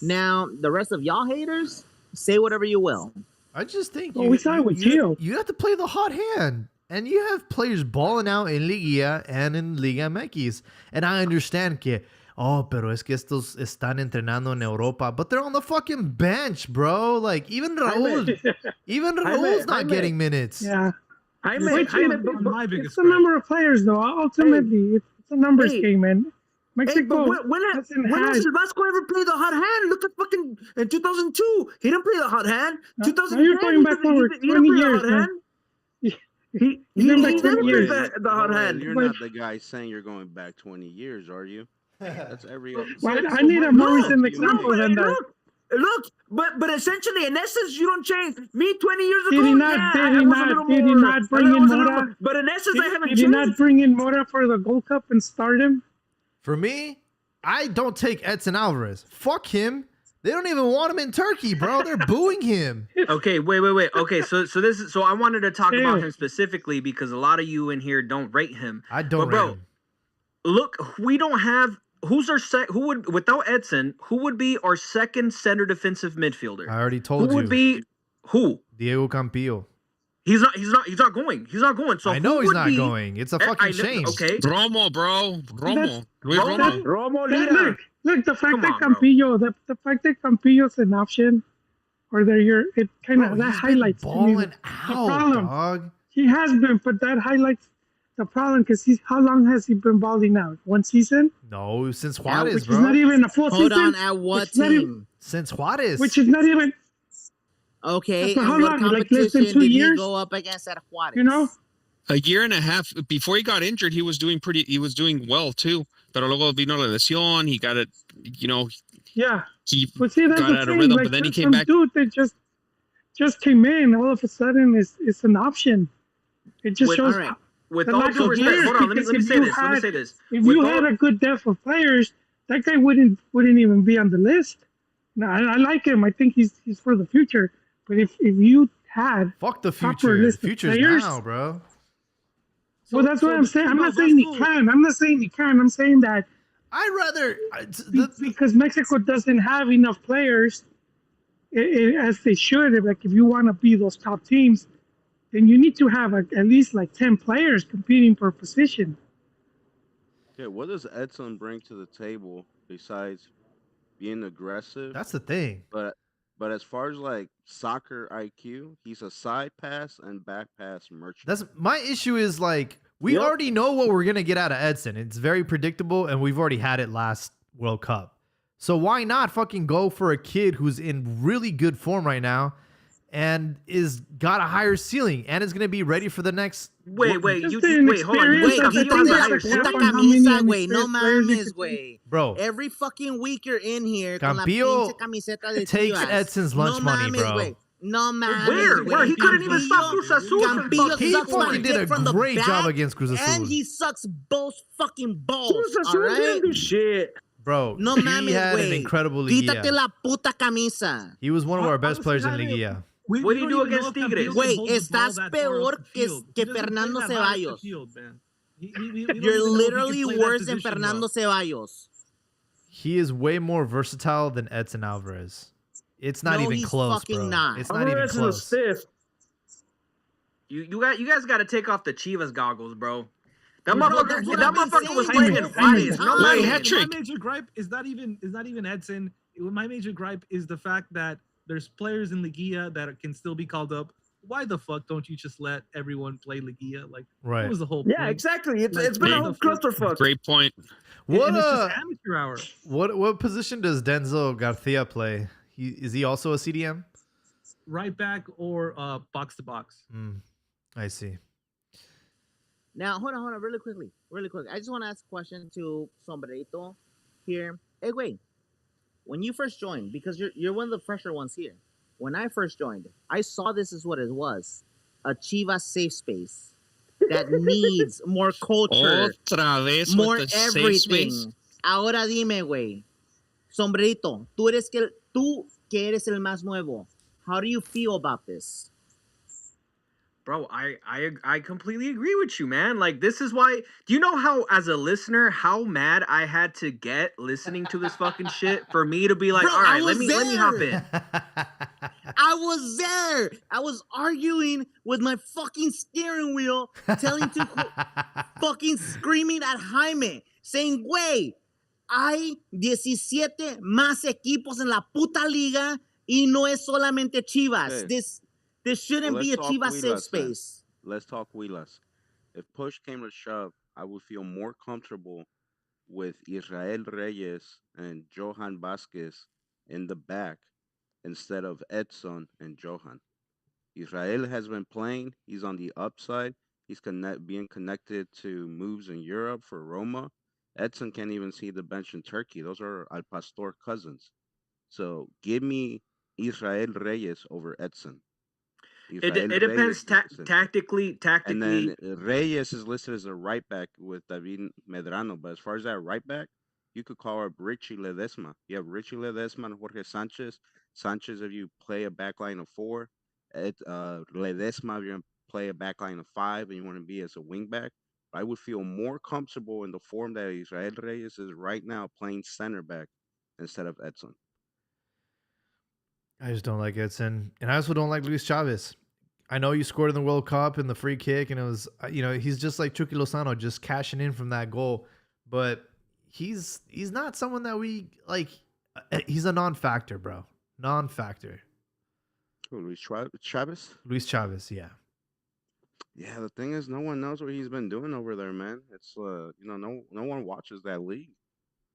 Now, the rest of y'all haters, say whatever you will. I just think Well, we saw it with Gio. you have to play the hot hand. And you have players balling out in Liguilla and in Liga MX. And I understand que, pero es que estos están entrenando en Europa. But they're on the fucking bench, bro. Like, even Raúl's not Jaime. getting minutes. Yeah. Jaime, Which Jaime, is- but- My biggest It's the number of players, though. Ultimately, it's a numbers Hey. game, man. Hey, Mexico but when has Vasco ever played the hot hand? Look at fucking in 2002. He didn't play the hot hand. Now 2010. you're going back over he didn't 20 play years, the hot man. hand. He You're going back never 20 played years. the hot Joel, hand. You're But- not the guy saying you're going back 20 years, are you? That's every other. Well, I need a more recent No, example but than that. look, but essentially, in essence, you don't change. Me 20 years ago, Did he not- yeah, did I he was a not- little did he more- not bring I in was a little Mora? more- But in essence, I haven't Did he changed. not bring in Mora for the Gold Cup and start him? For me, I don't take Edson Alvarez. Fuck him. They don't even want him in Turkey, bro. They're booing him. Okay, wait. Okay, so I wanted to talk about Ew. him specifically because a lot of you in here don't rate him. I don't But bro, rate him. Look, we don't have who's our who would without Edson, who would be our second center defensive midfielder? I already Who told you. would be who? Diego Campillo. He's not going. He's not going. So I know who he's would not be- going. It's a I fucking know- shame. Okay. Romo, bro. Romo. Luis Romo? Romo. Romo That- Lira. Look, the fact Come that on, bro. Campillo, the fact that Campillo's an option, or it kind Bro, of that he's been highlights to me balling the out, problem. dog. He has been, but that highlights the problem because how long has he been balling out? 1 season, No, since Yeah, Juarez, which bro. is not even a full Hold season. on, at what It's not even- team? Since Juarez. Which is not even, Okay, For how and what long? Like less than competition 2 did he years? go up against at Juarez? you know. A year and a half before he got injured, he was doing well too. Pero luego vino la lesión. He got it, Yeah, he but see, that's got the out of thing. rhythm, Like but then he some came back. dude that just came in, all of a sudden it's an option. It just With- shows all right. With the all lack due of respect, years, hold on. Let me because say if you this. Let me had- say this. if With you all- had a good depth of players, that guy wouldn't even be on the list. No, I like him. I think he's for the future. But if you had, Fuck the proper future. The list of future's players. now, bro. well, that's what I'm saying. I'm not saying he can. I'm saying that I'd rather. because Mexico doesn't have enough players as they should. Like if you want to be those top teams, then you need to have at least like 10 players competing per position. Yeah, what does Edson bring to the table besides being aggressive. That's the thing. But as far as like soccer IQ, he's a side pass and back pass merchant. That's my issue. Is like we Yep. already know what we're gonna get out of Edson. It's very predictable, and we've already had it last World Cup. So why not fucking go for a kid who's in really good form right now, and is got a higher ceiling, and is gonna be ready for the next. Wait, Just you the wait, hold on. You inexperience think of the Campillo team has a that higher support ceiling? on how many Camisa, güey, no inexperienced players you mames, could güey. Bro, Every fucking week you're in here con la Campillo pinche camiseta de takes Chivas. Edson's lunch no money, mames, bro. güey. No mames, Where? güey. He couldn't even stop Cruz Azul from Campillo fucking He sucks my fucking did dick a from the great job back, against Cruz Azul. and he sucks both fucking balls. Cruz All Azul right? didn't do shit. Bro, No he mames, had an güey. incredible Quítate Liguilla. la puta camisa. He was one of our best Honestly, players in Jaime, Liguilla. We What do you don't do even know against if Campillo Tigres? can Güey, hold the ball estás that far peor off the que- field. que He doesn't play Fernando that high up the Ceballos. field, man. We don't even know if You're he can literally play that worse than position Fernando well. Ceballos. He is way more versatile than Edson Alvarez. It's not No, even he's close, fucking bro. not. It's not even Alvarez is a close. stiff. You guys got to take off the Chivas goggles, bro. That Bro, motherfucker, that's what that I've been motherfucker was saying playing the in whole Fridays. fucking No time. Wait, mames. hat trick. My major gripe is not even Edson. My major gripe is the fact that there's players in Liguilla that can still be called up. Why the fuck don't you just let everyone play Liguilla? Like, Right. what was the whole Yeah, point? exactly. It's Like, been a what whole the fuck? clusterfuck. Great point. What And it's just amateur hour. what position does Denzel Garcia play? Is he also a CDM? Right back or box to box. I see. Now, hold on, really quick. I just want to ask a question to Sombrerito here. Hey, wait. When you first joined, because you're one of the fresher ones here. When I first joined, I saw this is what it was. A Chivas safe space that needs more culture, Otra vez more with the safe everything. space. Ahora dime, güey. Sombrerito, tú que eres el más nuevo. How do you feel about this? Bro, I completely agree with you, man. Like, this is why. Do you know how, as a listener, how mad I had to get listening to this fucking shit for me to be like, Bro, all right, I let was me hop there. in. I was there. I was arguing with my fucking steering wheel, telling to fucking screaming at Jaime, saying, güey, hay 17 más equipos en la puta liga y no es solamente Chivas. Okay. This shouldn't Well, be a let's talk Chivas safe Huilas then. space. Let's talk Huilas. If push came to shove, I would feel more comfortable with Israel Reyes and Johan Vasquez in the back instead of Edson and Johan. Israel has been playing. He's on the upside. He's being connected to moves in Europe for Roma. Edson can't even see the bench in Turkey. Those are Al Pastor cousins. So give me Israel Reyes over Edson. Israel It depends Reyes is listed. tactically. And then Reyes is listed as a right back with David Medrano. But as far as that right back, you could call up Richie Ledesma. You have Richie Ledesma and Jorge Sanchez. Sanchez, if you play a back line of 4. Ledesma, if you're going to play a back line of 5 and you want to be as a wing back. I would feel more comfortable in the form that Israel Reyes is right now playing center back instead of Edson. I just don't like Edson, and I also don't like Luis Chavez. I know you scored in the World Cup in the free kick, and it was, he's just like Chucky Lozano, just cashing in from that goal. But he's not someone that we like. He's a non-factor, bro. Non-factor. Who, Luis Chavez? Luis Chavez, yeah. Yeah, the thing is, no one knows what he's been doing over there, man. It's no one watches that league,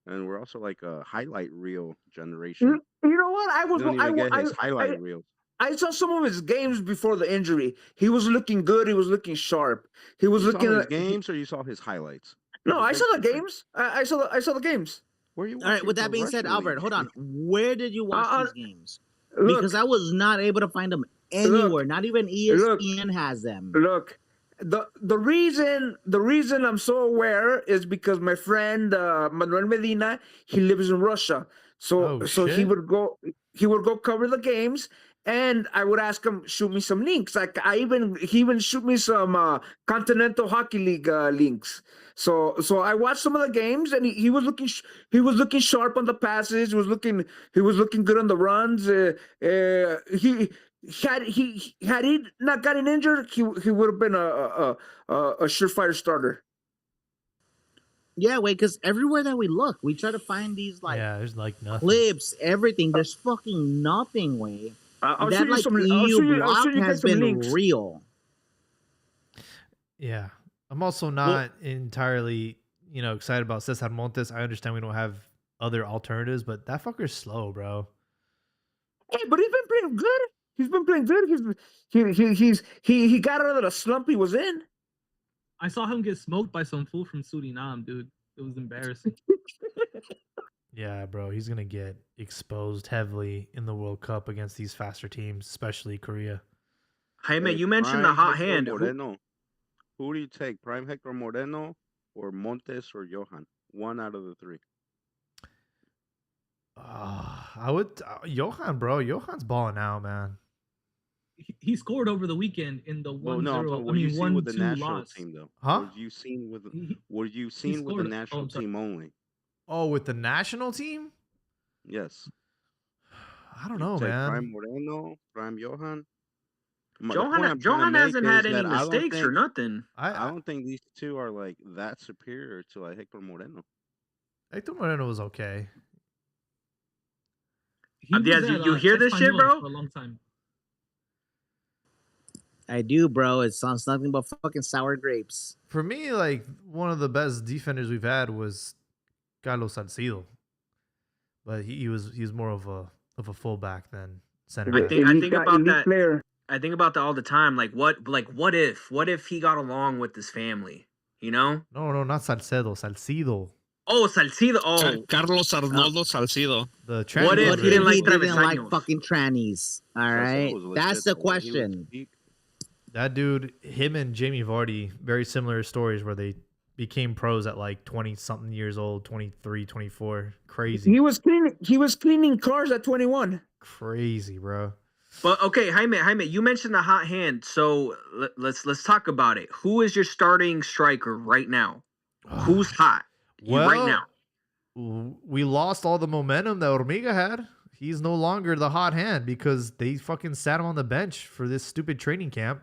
and we're also like a highlight reel generation. You know what? We don't even get his highlight reels. I saw some of his games before the injury. He was looking good. He was looking sharp. He was You looking saw his at games, or you saw his highlights? No, I Big saw the difference. games. I saw the games. Where you? All right, with that being said, Albert, hold on. Where did you watch these games? Because I was not able to find them anywhere. Not even ESPN has them. Look, the reason I'm so aware is because my friend Manuel Medina, he lives in Russia, so he would go cover the games, and I would ask him shoot me some links. Like he even shoot me some Continental Hockey League links. So I watched some of the games, and he was looking sharp on the passes. He was looking good on the runs. Had he not gotten injured, he would have been a surefire starter. Yeah, wait, because everywhere that we look, we try to find these like yeah, there's like nothing. clips, everything. There's fucking nothing, way. I'll That show you like some. I'll EU show you block guys has some been links. real. Yeah. I'm also not entirely, excited about Cesar Montes. I understand we don't have other alternatives, but that fucker's slow, bro. Hey, but he's been playing good. He's been playing good. He got out of the slump he was in. I saw him get smoked by some fool from Suriname, dude. It was embarrassing. Yeah, bro. He's going to get exposed heavily in the World Cup against these faster teams, especially Korea. Jaime, Hey, you mentioned Prime the hot Hector hand. Moreno. Who do you take, Prime Hector Moreno or Montes or Johan? One out of the three. I would Johan, bro. Johan's balling out, man. He scored over the weekend in the 1-0. Well, no, but I what you mean, seen with the 1-2 national loss. team, though? Huh? What you seen with He- what you seen with the scored- national I'm sorry. team only? Oh, with the national team? Yes. I don't You know, take man. Prime Moreno, Prime Johan. The point Johan, I'm trying to Johan make hasn't is had any that I don't mistakes or think- nothing. I I don't think these two are like that superior to like Hector Moreno. Hector Moreno was okay. He was Diaz, at, you hear this shit, Español bro? For a long time. I do, bro. It sounds nothing but fucking sour grapes. For me, like one of the best defenders we've had was Carlos Salcido, but he was more of a fullback than center I back. think Elite about elite that. player. I think about that all the time. Like what if he got along with his family? You know? No, not Salcedo, Salcido. Oh, Salcido. Oh, Carlos Arnoldo Salcido. The What tranny if What he brother. didn't like he didn't like travesaños? fucking trannies? All Salcedo right, was legit, that's the though. He was question. deep. That dude, him and Jamie Vardy, very similar stories where they became pros at like 20 something years old, 23, 24. Crazy. He was cleaning cars at 21. Crazy, bro. But okay, Jaime, you mentioned the hot hand, so let's talk about it. Who is your starting striker right now? Who's hot right now? We lost all the momentum that Hormiga had. He's no longer the hot hand because they fucking sat him on the bench for this stupid training camp.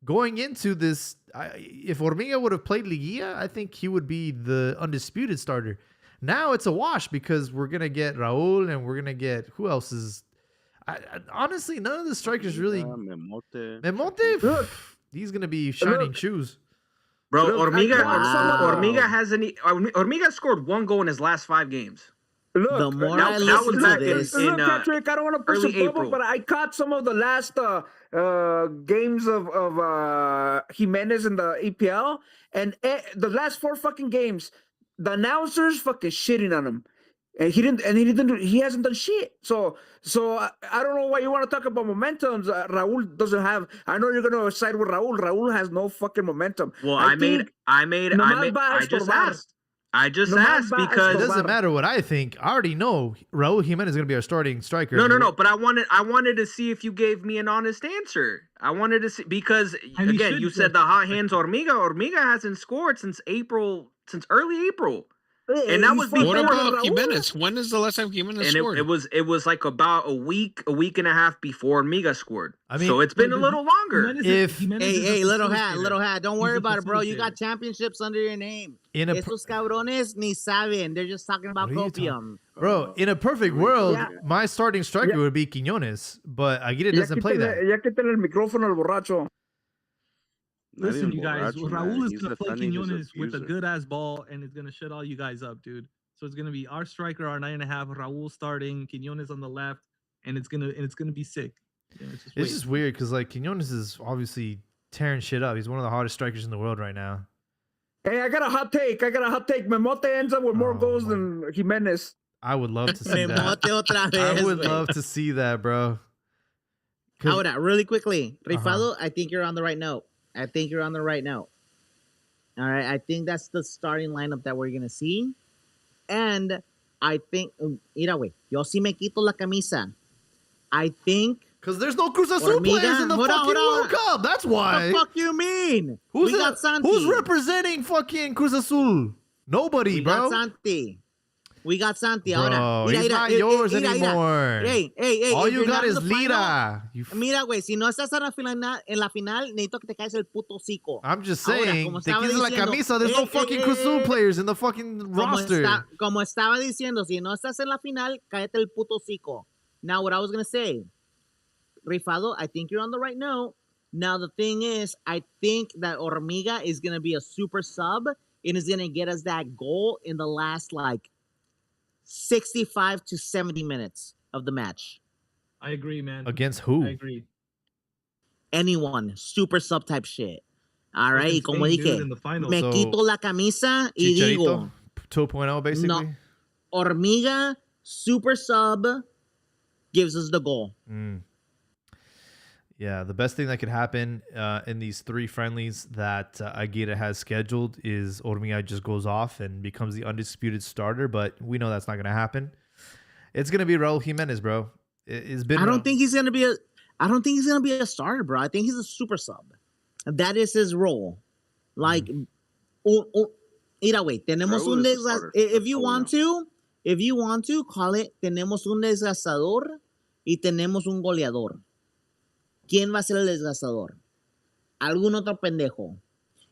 Going into this, if Hormiga would have played Liguilla, I think he would be the undisputed starter. Now it's a wash because we're going to get Raul and we're going to get, who else is... honestly, none of the strikers really... Memote, he's going to be shining shoes. Bro, Look, Hormiga hasn't. Hormiga scored 1 goal in his last 5 games. Look, The more that- I that listen was to back this, in, look, Patrick, I don't want to push early a bubble, April. but I caught some of the last games of Jimenez in the EPL, and the last 4 fucking games, the announcers fucking shitting on him, and he hasn't done shit. So I don't know why you want to talk about momentums. Raul doesn't have. I know you're gonna side with Raul. Raul has no fucking momentum. Well, I just asked because It doesn't matter what I think. I already know Raul Jimenez is going to be our starting striker. No. But I wanted to see if you gave me an honest answer. I wanted to see because And he again, should you get- said the hot hands Hormiga. Hormiga hasn't scored since early April. And that was What before about Raul. Jimenez? When is the last time Jimenez And scored? it was like about a week and a half before Hormiga scored. I mean- so it's been a little longer. Hey, little hat, don't worry He's a about it, bro. You facilitator. got championships under your name. In a Esos cabrones ni saben. They're just talking about What are you talking- copium. Bro, in a perfect world, Yeah. my starting striker Yeah. would be Quiñones, but Aguirre doesn't play that. Ya quítale el micrófono al borracho. Not Listen, even you guys, borracho, Raul man. is He's going to play defending his Quinones with a abuser. good ass ball, and it's going to shut all you guys up, dude. So it's going to be our striker, our 9.5, Raul starting, Quinones on the left, and it's gonna be sick. Yeah, It's just weird because like Quiñones is obviously tearing shit up. He's one of the hottest strikers in the world right now. Hey, I got a hot take. Memote ends up with more Oh, goals my- than Jimenez. I would love to see that. Memote otra I vez, would güey. love to see that, bro. 'Cause- Ahora, really quickly, Rifado, I think you're on the right note. All right, I think that's the starting lineup that we're gonna see, and I think, mira, güey, yo sí me quito la camisa. I think. Because there's no Cruz Azul Hormiga, players in the hold on, fucking hold on. World Cup. That's What why. the fuck you mean? Who's we got Santi. who's representing fucking Cruz Azul? Nobody, We bro. got Santi. We got Santi Bro, ahora. he's not yours anymore. Hey, All if you you're got not in is the final, Lira. mira, güey, si no estás en la final, necesito que te caes el puto hocico. I'm just Ahora, saying, como te estaba quitas la diciendo, camisa. There's no fucking Cruz Azul players in the fucking roster. Como estaba diciendo, si no estás en la final, cállate el puto hocico. Now, what I was going to say, Rifado, I think you're on the right note. Now, the thing is, I think that Hormiga is going to be a super sub and is going to get us that goal in the last, 65 to 70 minutes of the match. I agree, man. Against who? I agree. Anyone, super sub type shit. All They've right, been y como staying good dije, in the finals. me So, quito la camisa y Chicharito digo, 2.0 basically. no, Hormiga, super sub, gives us the goal. Yeah, the best thing that could happen in these 3 friendlies that Aguirre has scheduled is Hormiga just goes off and becomes the undisputed starter, but we know that's not going to happen. It's going to be Raul Jimenez, bro. It's been I don't think he's gonna be a starter, bro. I think he's a super sub. That is his role. Like, mira, güey, tenemos Raul un is the starter. if you That's all we want to call it, tenemos un desgastador y tenemos un goleador. ¿Quién va a ser el desgastador? Algún otro pendejo.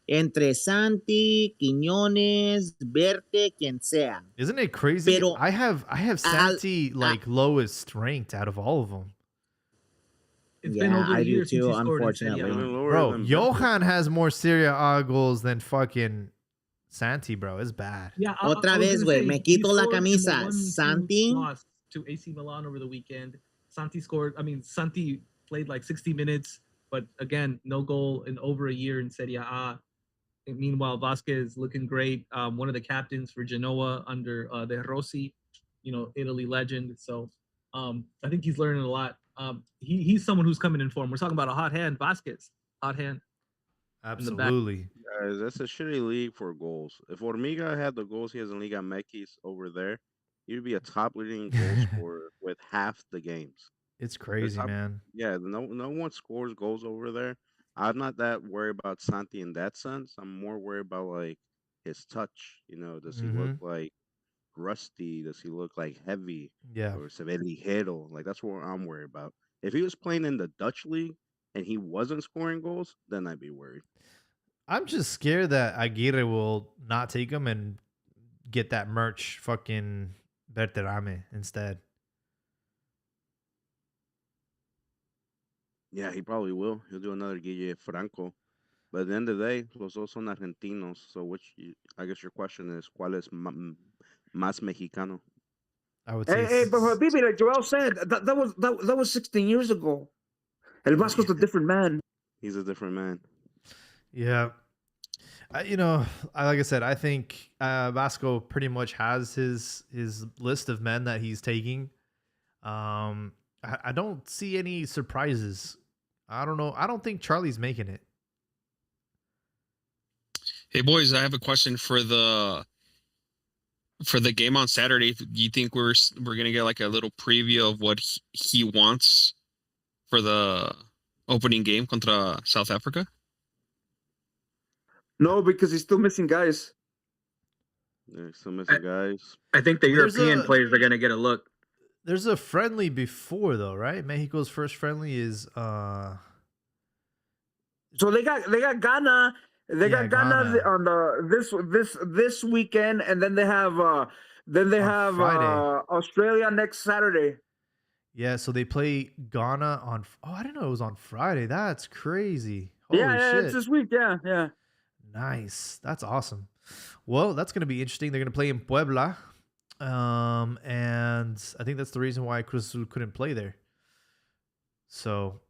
Entre Santi, Quiñones, Verte, quien sea. Isn't it crazy? Pero I have Santi lowest ranked out of all of them. It's been over I a do year since too, he scored in Serie unfortunately. A. Even lower Bro, than Johan has more Serie A goals than fucking Santi, bro. It's bad. Yeah, Otra I was vez, gonna güey, say, me he quito la scored in the camisa. 1-2 Santi. loss to AC Milan over the weekend. Santi scored. I mean, Santi played like 60 minutes, but again, no goal in over a year in Serie A. And meanwhile, Vasquez looking great. One of the captains for Genoa under De Rossi, Italy legend. So I think he's learning a lot. He's someone who's coming in form. We're talking about a hot hand, Vasquez, hot hand. Absolutely. Guys, that's a shitty league for goals. If Hormiga had the goals he has in Liga MX over there, he'd be a top leading goal scorer with half the games. It's crazy, man. Yeah, no one scores goals over there. I'm not that worried about Santi in that sense. I'm more worried about like his touch. Does he look like rusty? Does he look like heavy? Yeah. Or se ve ligero? Like that's what I'm worried about. If he was playing in the Dutch league and he wasn't scoring goals, then I'd be worried. I'm just scared that Aguirre will not take him and get that merch fucking Berterame instead. Yeah, he probably will. He'll do another Guille Franco. But at the end of the day, los dos son argentinos. So I guess your question is, ¿cuál es más mexicano? I would say. Hey, but Bibi, like Joel said, that was 16 years ago. El Vasco's a different man. He's a different man. Yeah. Like I said, I think Vasco pretty much has his list of men that he's taking. I don't see any surprises. I don't know. I don't think Charlie's making it. Hey boys, I have a question for the game on Saturday. Do you think we're gonna get like a little preview of what he wants for the opening game contra South Africa? No, because he's still missing guys. Yeah, he's still missing guys. I think the European players are going to get a look. There's a friendly before though, right? Mexico's first friendly is So they got Ghana. They got Ghana on this weekend, and then they have Australia next Saturday. Yeah, so they play Ghana on. Oh, I didn't know it was on Friday. That's crazy. Holy Yeah, shit. it's this week. Yeah. Nice. That's awesome. Well, that's going to be interesting. They're going to play in Puebla. And I think that's the reason why Cruz Azul couldn't play there. So,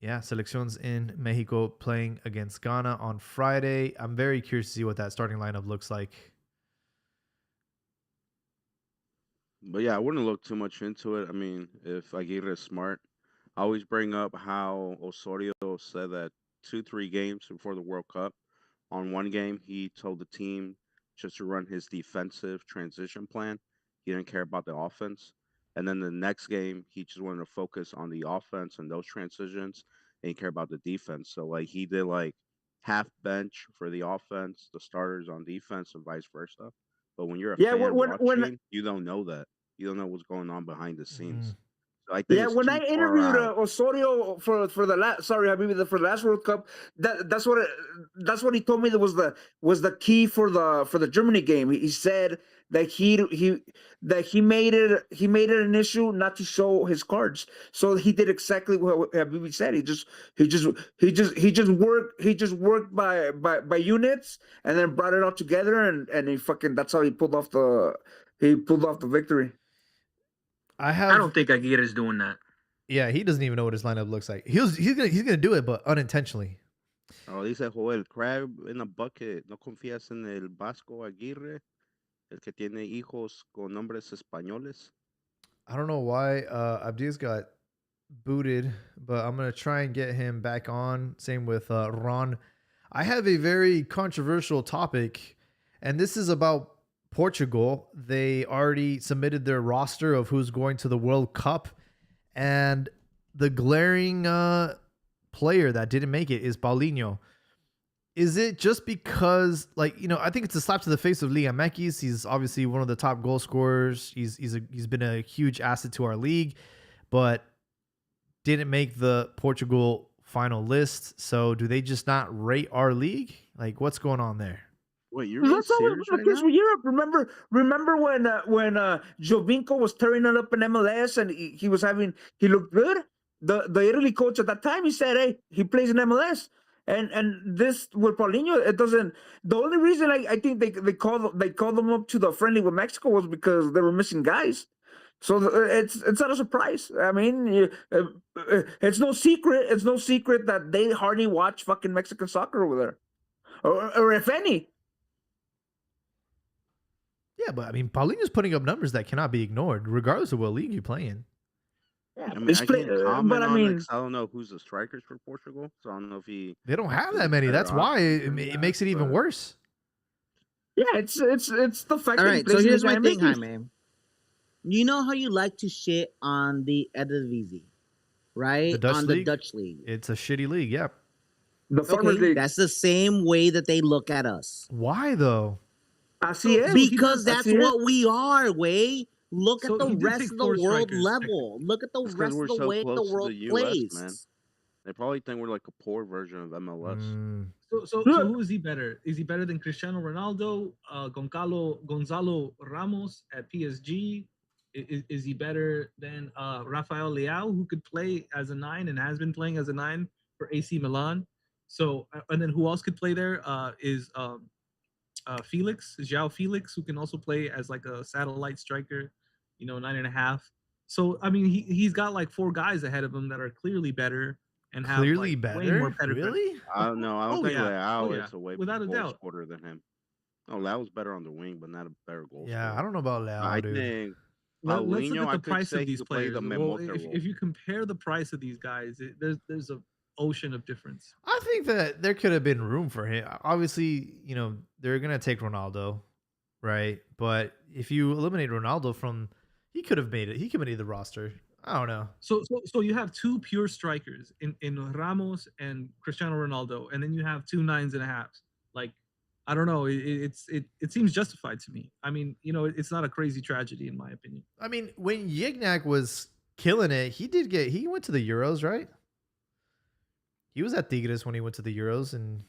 yeah, Selecciones in Mexico playing against Ghana on Friday. I'm very curious to see what that starting lineup looks like. But yeah, I wouldn't look too much into it. I mean, if Aguirre is smart, I always bring up how Osorio said that 2-3 games before the World Cup, on one game, he told the team just to run his defensive transition plan. He didn't care about the offense. And then the next game, he just wanted to focus on the offense and those transitions, and he cared about the defense. So like he did like half bench for the offense, the starters on defense, and vice versa. But when you're a Yeah, fan when watching, you don't know that. You don't know what's going on behind the scenes. Mm. So I think yeah, it's when too I far interviewed out. Osorio for the last, sorry, Habibi, for the last World Cup, that's what he told me that was the key for the Germany game. He said that he made it an issue not to show his cards. So he did exactly what Habibi said. He just worked by units and then brought it all together, and he fucking, that's how he pulled off the victory. I don't think Aguirre's doing that. Yeah, he doesn't even know what his lineup looks like. He's gonna do it, but unintentionally. Oh, dice Joel, crab in a bucket. ¿No confías en el Vasco Aguirre? El que tiene hijos con nombres españoles. I don't know why Abdias got booted, but I'm gonna try and get him back on. Same with Ron. I have a very controversial topic, and this is about Portugal. They already submitted their roster of who's going to the World Cup, and the glaring player that didn't make it is Paulinho. Is it just because, like, I think it's a slap to the face of Liga MX. He's obviously one of the top goal scorers. He's been a huge asset to our league, but didn't make the Portugal final list. So do they just not rate our league? Like, what's going on there? Wait, you're being serious right now? For Europe. Remember when Jovinko was tearing it up in MLS and he looked good. The Italy coach at that time, he said, "Hey, he plays in MLS." And this with Paulinho, it doesn't. The only reason I think they called them up to the friendly with Mexico was because they were missing guys. So it's not a surprise. I mean, it's no secret. It's no secret that they hardly watch fucking Mexican soccer over there, or if any. Yeah, but I mean, Paulinho's putting up numbers that cannot be ignored, regardless of what league you play in. Yeah, I mean, I can't comment on it 'cause I don't know who's the strikers for Portugal, so I don't know if They don't have there's that many. better That's why options than it that, makes it even but- worse. Yeah, it's the fact All that he right, so plays in here's the my thing, Liga MX. Jaime. You know how you like to shit on the Eredivisie, right? The Dutch on league? the Dutch league. It's a shitty league. Yeah. The Farmers Okay, League. that's the same way that they look at us. Why though? Así es. Because that's Así es. what we are, way. Look So at the he did rest take of the 4 world strikers, level. Look at the It's 'cause rest we're of the so way the close to world the US, plays. man. They probably think we're like a poor version of MLS. Mm, So who is he better? Is he better than Cristiano Ronaldo, Gonzalo Ramos at PSG? Is he better than Rafael Leao, who could play as a 9 and has been playing as a 9 for AC Milan? So, and then who else could play there? Is Felix, João Felix, who can also play as like a satellite striker, 9.5. So I mean, he's got like 4 guys ahead of him that are clearly better and have clearly like, way better. more better. Really? I don't know. I don't Oh, think yeah. Leao Oh, yeah. is a way Without a goal doubt. scorer than him. No, Leao's better on the wing, but not a better goal Yeah, scorer. I don't know about Leao, I dude. think Let's look Paulinho, at I the could price say of he these could play players. the Well, Memote role. if you compare the price of these guys, there's a ocean of difference. I think that there could have been room for him. Obviously, they're gonna take Ronaldo, right? But if you eliminate Ronaldo from, he could have made it. He could have made the roster. I don't know. So you have 2 pure strikers in Ramos and Cristiano Ronaldo, and then you have 2 9.5s. Like, I don't know. It seems justified to me. I mean, it's not a crazy tragedy in my opinion. I mean, when Yignac was killing it, he went to the Euros, right? He was at Tigres when he went to the Euros, and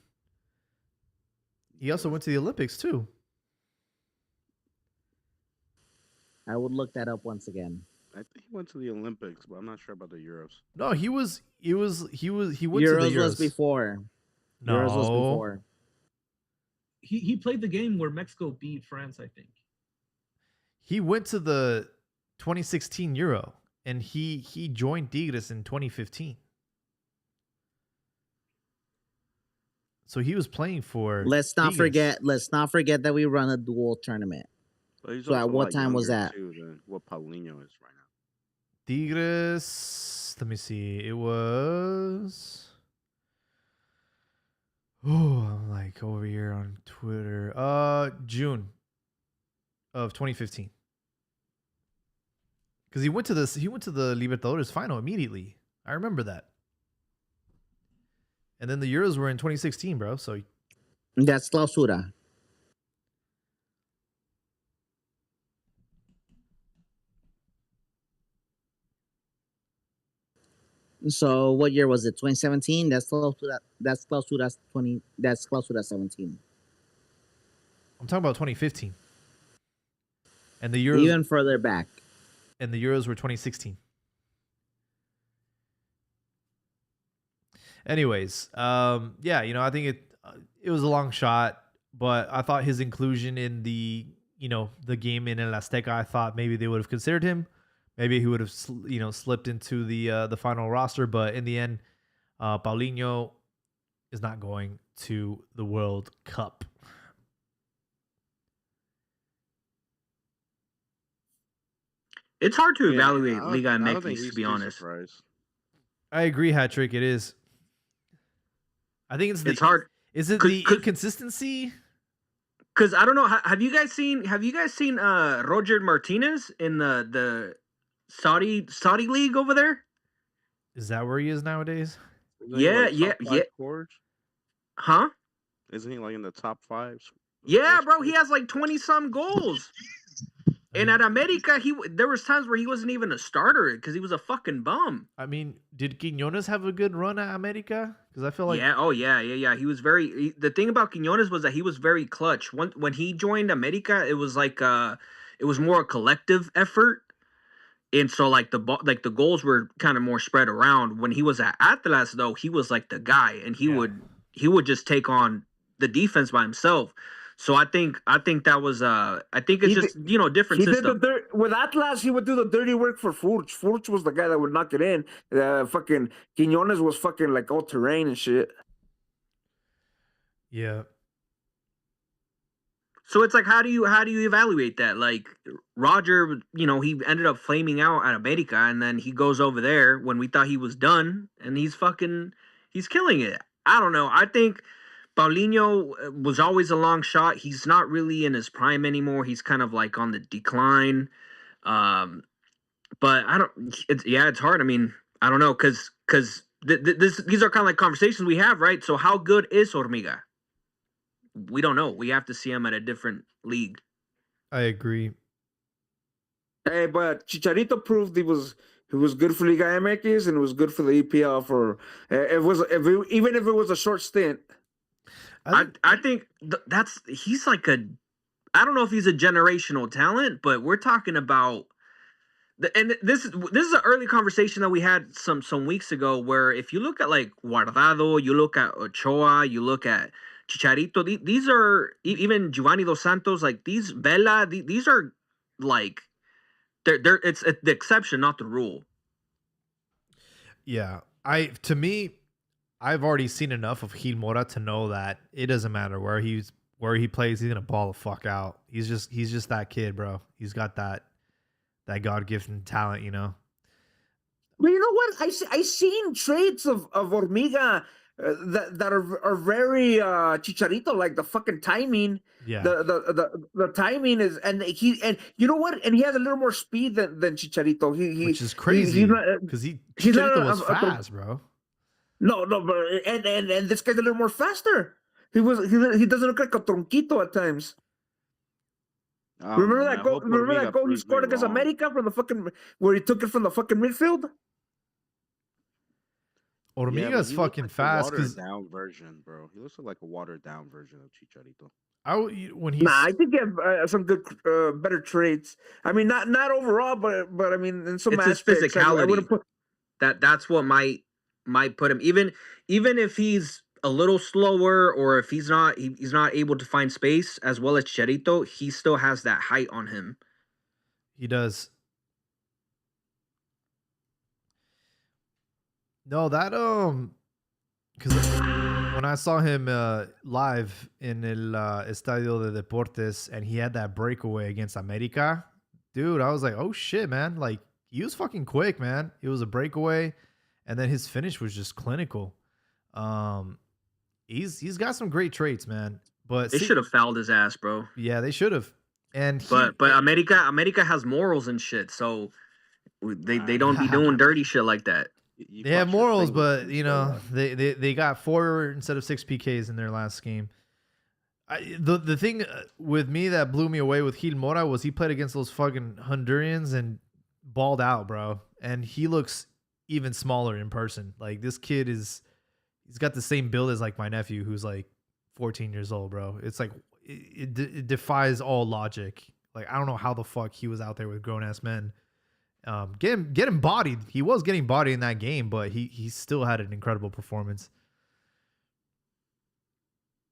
he also went to the Olympics too. I would look that up once again. I think he went to the Olympics, but I'm not sure about the Euros. No, he went Euros to the Euros. was before. No. Euros was before. He played the game where Mexico beat France, I think. He went to the 2016 Euro, and he joined Tigres in 2015. So he was playing for. Let's not Tigres. forget that we run a dual tournament. But he's So at also a what lot time was younger, that? too, than what Paulinho is right now. Tigres. Let me see. It was. Oh, I'm like over here on Twitter. June of 2015. Because he went to the Libertadores final immediately. I remember that. And then the Euros were in 2016, bro. So That's clausura. So what year was it? 2017. That's close to that. That's close to that 20. That's close to that 17. I'm talking about 2015. And the Euros Even further back. and the Euros were 2016. Anyways, yeah, you know, I think it was a long shot, but I thought his inclusion in the, you know, the game in El Azteca, I thought maybe they would have considered him. Maybe he would have, you know, slipped into the final roster, but in the end, Paulinho is not going to the World Cup. It's hard to Yeah, evaluate I Liga don't think MX, he's to be too honest. surprised. I agree, Hat-Trick. It is. I think It's hard. Is it the inconsistency? Because I don't know. Have you guys seen Roger Martinez in the Saudi league over there? Is that where he is nowadays? Isn't he, like, top five scorers? Huh? Isn't he like in the top 5? Yeah, bro. He has like 20-some goals. And at America, there was times where he wasn't even a starter because he was a fucking bum. I mean, did Quiñones have a good run at America? Because I feel like yeah. He was the thing about Quiñones was that he was very clutch. When he joined America, it was like it was more a collective effort. And so like the goals were kind of more spread around. When he was at Atlas though, he was like the guy, and he would just take on the defense by himself. So I think that was I think it's just different system. With Atlas, he would do the dirty work for Furch. Furch was the guy that would knock it in. Fucking Quiñones was fucking like all terrain and shit. Yeah. So it's like, how do you evaluate that? Like Roger, he ended up flaming out at America, and then he goes over there when we thought he was done, and he's killing it. I don't know. I think Paulinho was always a long shot. He's not really in his prime anymore. He's kind of like on the decline. But it's hard. I mean, I don't know, because these are kind of like conversations we have, right? So how good is Hormiga? We don't know. We have to see him at a different league. I agree. Hey, but Chicharito proved he was good for Liga MX and it was good for the EPL for even if it was a short stint. I think he's like I don't know if he's a generational talent, but we're talking about and this is an early conversation that we had some weeks ago, where if you look at like Guardado, you look at Ochoa, you look at Chicharito, these are even Giovanni Dos Santos, like these Vela, these are like they're it's the exception, not the rule. Yeah, I've already seen enough of Gil Mora to know that it doesn't matter where he plays, he's gonna ball the fuck out. He's just that kid, bro. He's got that God-given talent, But you know what? I seen traits of Hormiga that are very Chicharito, like the fucking timing. Yeah. The timing is, and you know what? And he has a little more speed than Chicharito. Which is crazy because Chicharito was fast, bro. No, but and this guy's a little more faster. He doesn't look like a tronquito at times. Remember that goal he scored against America from the fucking where he took it from the fucking midfield? Hormiga's fucking fast. Watered down version, bro. He looks like a watered down version of Chicharito. I think he has some good, better traits. I mean, not overall, but I mean, in some it's aspects, his physicality. That's what might put him, even if he's a little slower, or if he's not able to find space as well as Chicharito, he still has that height on him. He does. No, that because when I saw him live in El Estadio de Deportes and he had that breakaway against America, dude, I was like, oh shit, man! Like he was fucking quick, man. It was a breakaway, and then his finish was just clinical. He's got some great traits, man. But they should have fouled his ass, bro. Yeah, they should have. But America has morals and shit, so they don't be doing dirty shit like that. They have morals, but they got 4 instead of 6 PKs in their last game. The thing with me that blew me away with Gil Mora was he played against those fucking Hondurans and balled out, bro. And he looks even smaller in person. Like this kid he's got the same build as like my nephew who's like 14 years old, bro. It's like it defies all logic. Like I don't know how the fuck he was out there with grown ass men. Getting bodied. He was getting bodied in that game, but he still had an incredible performance.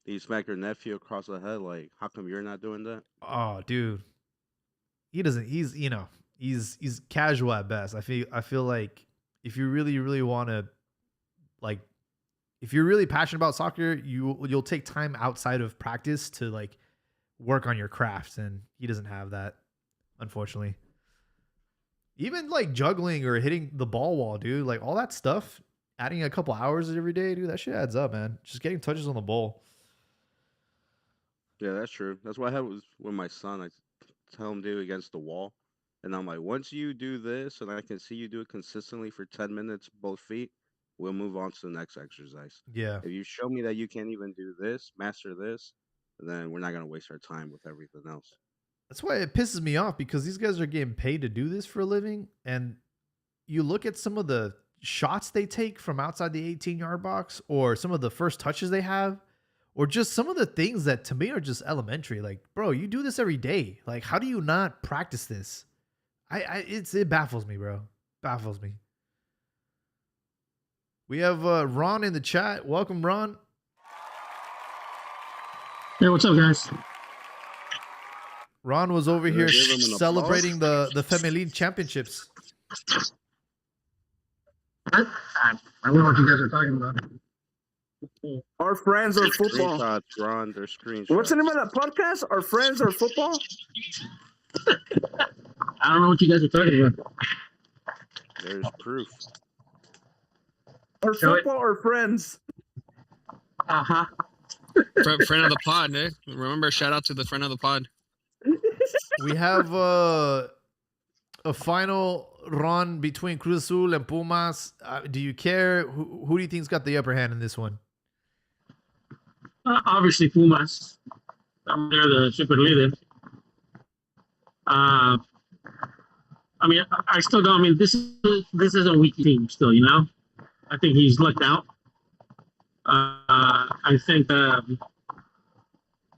He smacked your nephew across the head. Like, how come you're not doing that? Oh, dude. He doesn't. He's casual at best. I feel like if you really want to, like, if you're really passionate about soccer, you'll take time outside of practice to like work on your craft, and he doesn't have that, unfortunately. Even like juggling or hitting the ball wall, dude, like all that stuff, adding a couple hours every day, dude, that shit adds up, man. Just getting touches on the ball. Yeah, that's true. That's what I had with my son. I tell him do against the wall. And I'm like, once you do this and I can see you do it consistently for 10 minutes, both feet, we'll move on to the next exercise. Yeah. If you show me that you can't even do this, master this, then we're not going to waste our time with everything else. That's why it pisses me off, because these guys are getting paid to do this for a living. And you look at some of the shots they take from outside the 18-yard box, or some of the first touches they have, or just some of the things that to me are just elementary. Like, bro, you do this every day. Like, how do you not practice this? It baffles me, bro. Baffles me. We have Ron in the chat. Welcome, Ron. Hey, what's up, guys? Ron was over here give him an celebrating the Femenil championships. I don't know what you guys are talking about. Our friends are football. Screenshots, Ron. They're screenshots. What's the name of that podcast? Our friends are football. I don't know what you guys are talking about. There's proof. Our Show it. football are friends. Uh-huh. Friend of the pod, eh? Remember, shout out to the friend of the pod. We have a final run between Cruz Azul and Pumas. Do you care? Who do you think's got the upper hand in this one? Obviously, Pumas. They're the super leader. I mean, I still don't. I mean, this is a weak team still, you know? I think he's lucked out. I think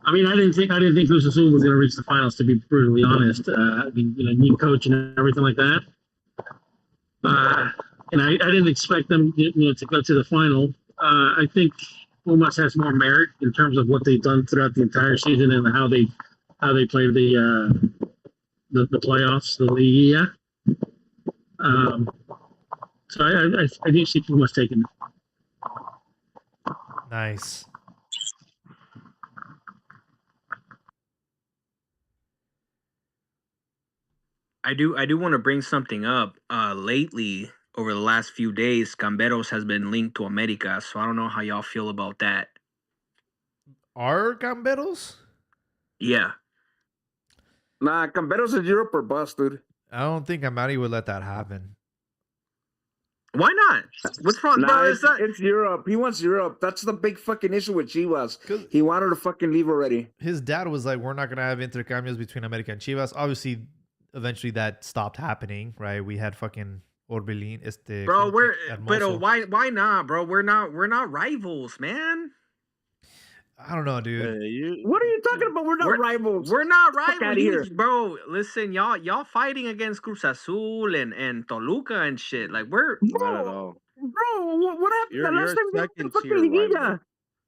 I mean, I didn't think Cruz Azul was going to reach the finals, to be brutally honest. I mean, you know, new coach and everything like that. And I didn't expect them, you know, to go to the final. I think Pumas has more merit in terms of what they've done throughout the entire season and how they played the playoffs, the league. So I do see Pumas taking it. Nice. I do want to bring something up. Lately, over the last few days, Camberos has been linked to America, so I don't know how y'all feel about that. Are Gamberos? Yeah. Nah, Camberos is Europe or bust, dude. I don't think Amari would let that happen. Why not? What's wrong? Nah, Bro, it's Europe. He wants Europe. That's the big fucking issue with Chivas. He wanted to fucking leave already. His dad was like, we're not going to have intercambios between America and Chivas. Obviously, eventually that stopped happening, right? We had fucking Orbelin. Bro, but why not, bro? We're not rivals, man. I don't know, dude. What are you talking about? We're not rivals. We're not Fuck outta rivals, here. bro. Listen, y'all fighting against Cruz Azul and Toluca and shit. Like we're Not at all. Bro, what happened You're the last time they met in fucking Liguilla?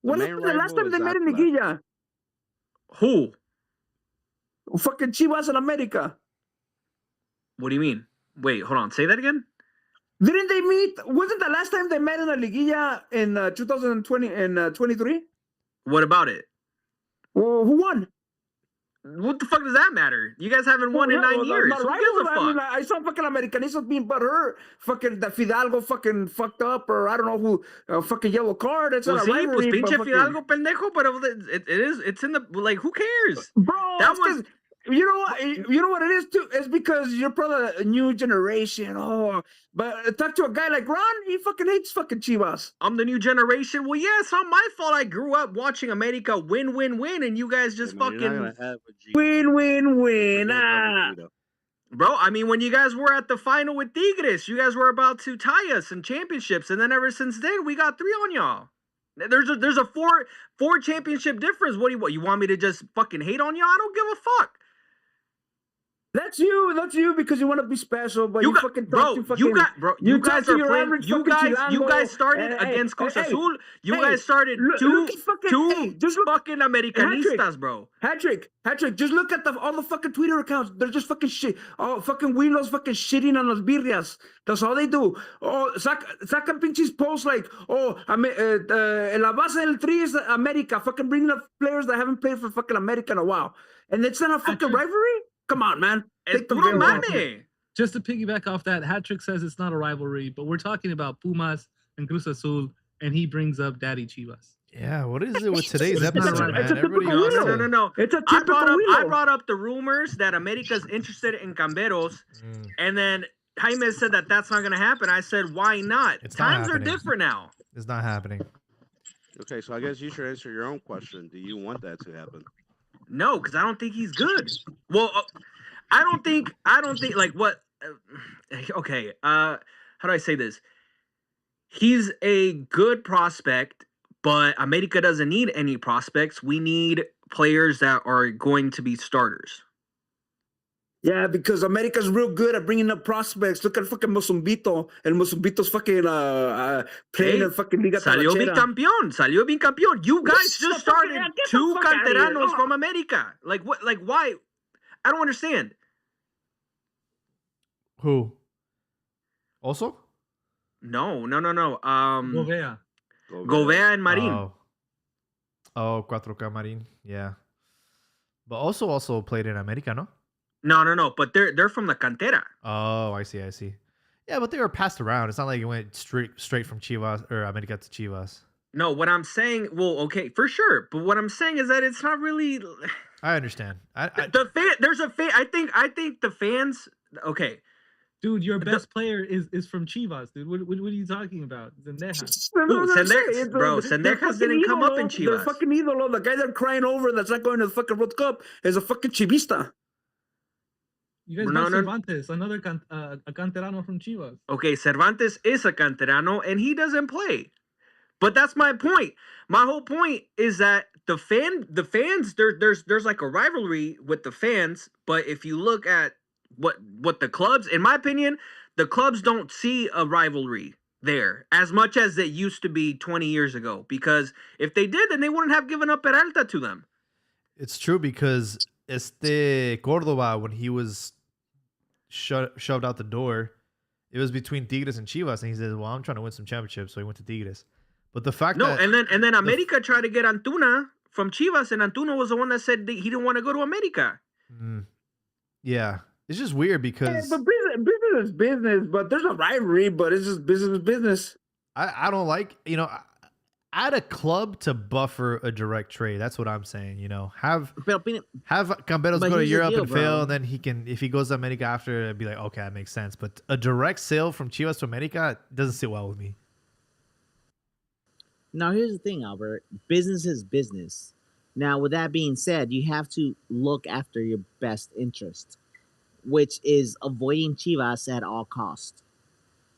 What main happened the last rival time they is met in Atlas. Liguilla? who? Fucking Chivas and America. What do you mean? Wait, hold on. Say that again. Didn't they meet? Wasn't the last time they met in a Liguilla in 2020 and 23? What about it? Well, who won? What the fuck does that matter? You guys haven't won in 9 years. Not Who rivals. gives a fuck? I mean, I saw fucking Americanistas being butthurt. Fucking that Fidalgo fucking fucked up, or I don't know who. Fucking yellow card. It's Pues not a sí, pues rivalry. but pinche fucking- Fidalgo pendejo, pero it's in the, like, who cares? Bro, That it's 'cause- you know what it is too? It's because you're probably a new generation. Oh, but talk to a guy like Ron, he fucking hates fucking Chivas. I'm the new generation. Well, yeah, it's not my fault. I grew up watching America win, and you guys just Hey, man, you're not fucking gonna have a G. Win. Forget Ah. Gito. Bro, I mean, when you guys were at the final with Tigres, you guys were about to tie us in championships, and then ever since then, we got 3 on y'all. There's a four championship difference. What you want me to just fucking hate on y'all? I don't give a fuck. That's you because you want to be special, but you fucking bro, you guys are playing. You guys started Hey, against Cruz hey, Azul. You hey, guys started look two at fucking- just look- fucking Americanistas, bro. Patrick, just look at all the fucking Twitter accounts. They're just fucking shit. Oh, fucking Willows fucking shitting on los birrias. That's all they do. Oh, sacan pinches posts like, la base del tri is America. Fucking bringing up players that haven't played for fucking America in a while. And it's not a fucking rivalry? Come on, man. Just to piggyback off that, Hat-Trick says it's not a rivalry, but we're talking about Pumas and Cruz Azul, and he brings up Daddy Chivas. Yeah, what is it with today's episode, man? It's a typical Willow. No. It's a typical I brought up the rumors that America's interested in Camberos, and then Jaime said that that's not going to happen. I said, why not? Times are different now. It's not happening. Okay, so I guess you should answer your own question. Do you want that to happen? No, because I don't think he's good. Well, I don't think like what. Okay, how do I say this? He's a good prospect, but America doesn't need any prospects. We need players that are going to be starters. Yeah, because America's real good at bringing up prospects. Look at fucking Mozumbito. And Mozumbito's fucking playing in fucking Liga Salió Tabachera. bicampeón. You guys just started 2 canteranos from America. Like what? Like why? I don't understand. Who? Also? No. Gobea Gobea and Marin. Oh, 4K Marin. Yeah. But also played in America, no? No. But they're from the cantera. Oh, I see. Yeah, but they were passed around. It's not like it went straight from Chivas or America to Chivas. No, what I'm saying, well, okay, for sure. But what I'm saying is that it's not really. I understand. There's a fan. I think the fans. Okay. Dude, your best player is from Chivas, dude. What are you talking about? Zendejas. Zendejas didn't come up in Chivas. The fucking idolo, the guy they're crying over that's not going to the fucking World Cup, is a fucking Chivista. You guys know Cervantes, another a canterano from Chivas. Okay, Cervantes is a canterano, and he doesn't play. But that's my point. My whole point is that the fans, there's like a rivalry with the fans. But if you look at what the clubs, in my opinion, the clubs don't see a rivalry there as much as it used to be 20 years ago. Because if they did, then they wouldn't have given up Peralta to them. It's true because Córdoba, when he was shoved out the door, it was between Tigres and Chivas, and he said, "Well, I'm trying to win some championships," so he went to Tigres. But the fact that and then America tried to get Antuna from Chivas, and Antuna was the one that said he didn't want to go to America. Yeah, it's just weird because but business is business, but there's a rivalry, but it's just business. I don't like, add a club to buffer a direct trade. That's what I'm saying. Have Camberos go to Europe and fail, and then he can, if he goes to America after, it'd be like, okay, that makes sense. But a direct sale from Chivas to America doesn't sit well with me. Now, here's the thing, Albert. Business is business. Now, with that being said, you have to look after your best interest, which is avoiding Chivas at all costs.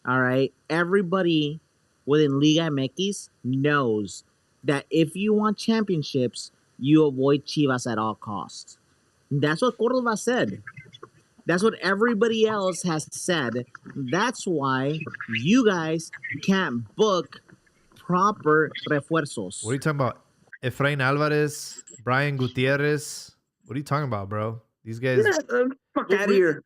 All right? Everybody within Liga MX knows that if you want championships, you avoid Chivas at all costs. That's what Córdoba said. That's what everybody else has said. That's why you guys can't book proper refuerzos. What are you talking about? Efrain Alvarez, Brian Gutierrez. What are you talking about, bro? These guys. Fuck out of here.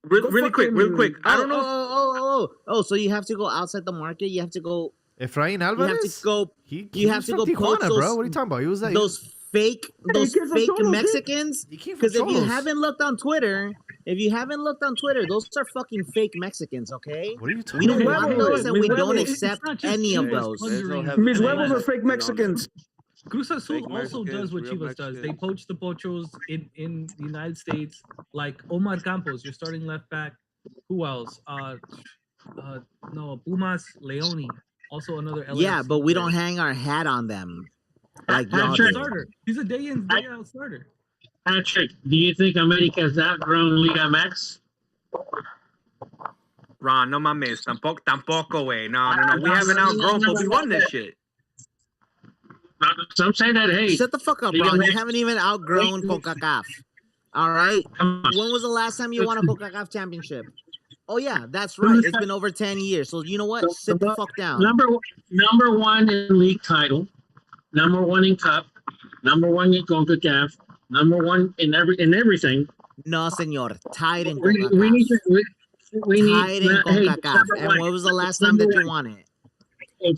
Really quick. I don't know. So you have to go outside the market. You have to go. Efrain Alvarez. You have to go. Tijuana, bro. What are you talking about? He was like those fake Mexicans. Because if you haven't looked on Twitter, those are fucking fake Mexicans. Okay. What are you talking We don't about? want those, and we don't accept any of those. Mis huevos are fake Mexicans. Cruz Azul also does what Chivas does. They poach the pochos in the United States, like Omar Campos, your starting left back. Who else? Pumas, Leone, also another LA. Yeah, but we don't hang our hat on them. Like starter. He's a day in, day out starter. Patrick, do you think America has outgrown Liga MX? Ron, no mames, tampoco, way. No. We haven't outgrown, but we won this shit. Some say that, hey. Shut the fuck up, Ron. You haven't even outgrown CONCACAF. All right? When was the last time you won a CONCACAF championship? Oh, yeah, that's right. It's been over 10 years. So you know what? Sit the fuck down. Number one in league title, number one in cup, number one in CONCACAF, number one in everything. No, senor. Tied in We CONCACAF. need Tied in CONCACAF. And when was the last time that you won it?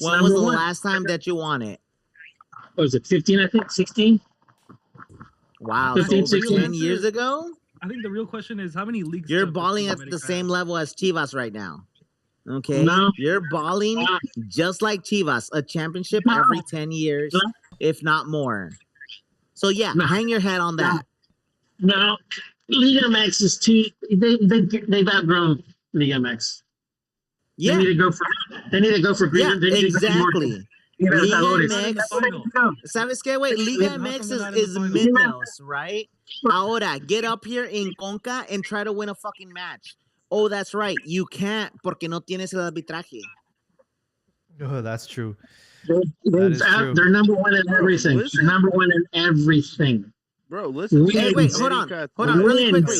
When was the last time that you won it? What was it, 15, I think? 16? Wow. 15, so 16 10 years ago? I think the real question is how many leagues You're does balling at America the same have? level as Chivas right now. Okay? No. You're balling just like Chivas, a championship every 10 years, if not more. So, yeah, hang your head on that. No. Liga MX is too. They've outgrown Liga MX. Yeah. They need to go for Yeah, green. exactly. Liga Libertadores. MX, ¿sabes qué, güey? Liga MX is minnows, right? Ahora, get up here in Conca and try to win a fucking match. Oh, that's right. You can't porque no tienes el arbitraje. Oh, that's true. They're number one in everything. Listen. They're number one in everything. Bro, listen. Hey, wait, hold on, really quickly.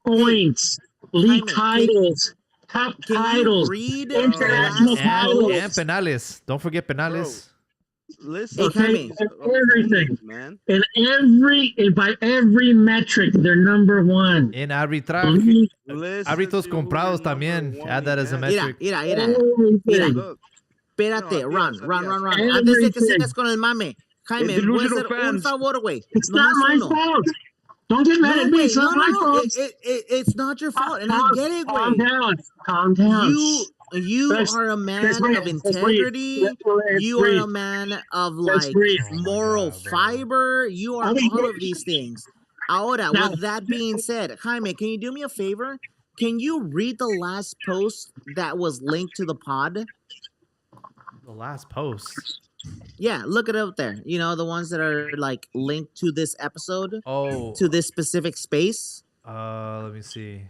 Points, league titles, cup titles, read international titles, And penales. Don't forget penales. Listen, okay, everything, man. By every metric, they're number one. En arbitraje. Listen Árbitros to comprados who's también. number Add that as a one, man. metric. Mira. Look, Espérate, No, Ron. Everything. Antes de que sigas con el mame, Jaime, El voy a delusional hacer un fans. favor, güey. It's not Nomás my uno. fault. Don't get mad at me. It's not my fault. It's not your fault, and I get it, Calm güey. down. You Let's- are a man let's breathe. of Let's breathe. integrity. Let's You are breathe. a man of Let's like breathe. moral fiber. You are all of these things. Ahora, Now- with that being said, Jaime, can you do me a favor? Can you read the last post that was linked to the pod? The last post. Yeah, look it up there. You know, the ones that are like linked to this episode, Oh. to this specific space. Let me see.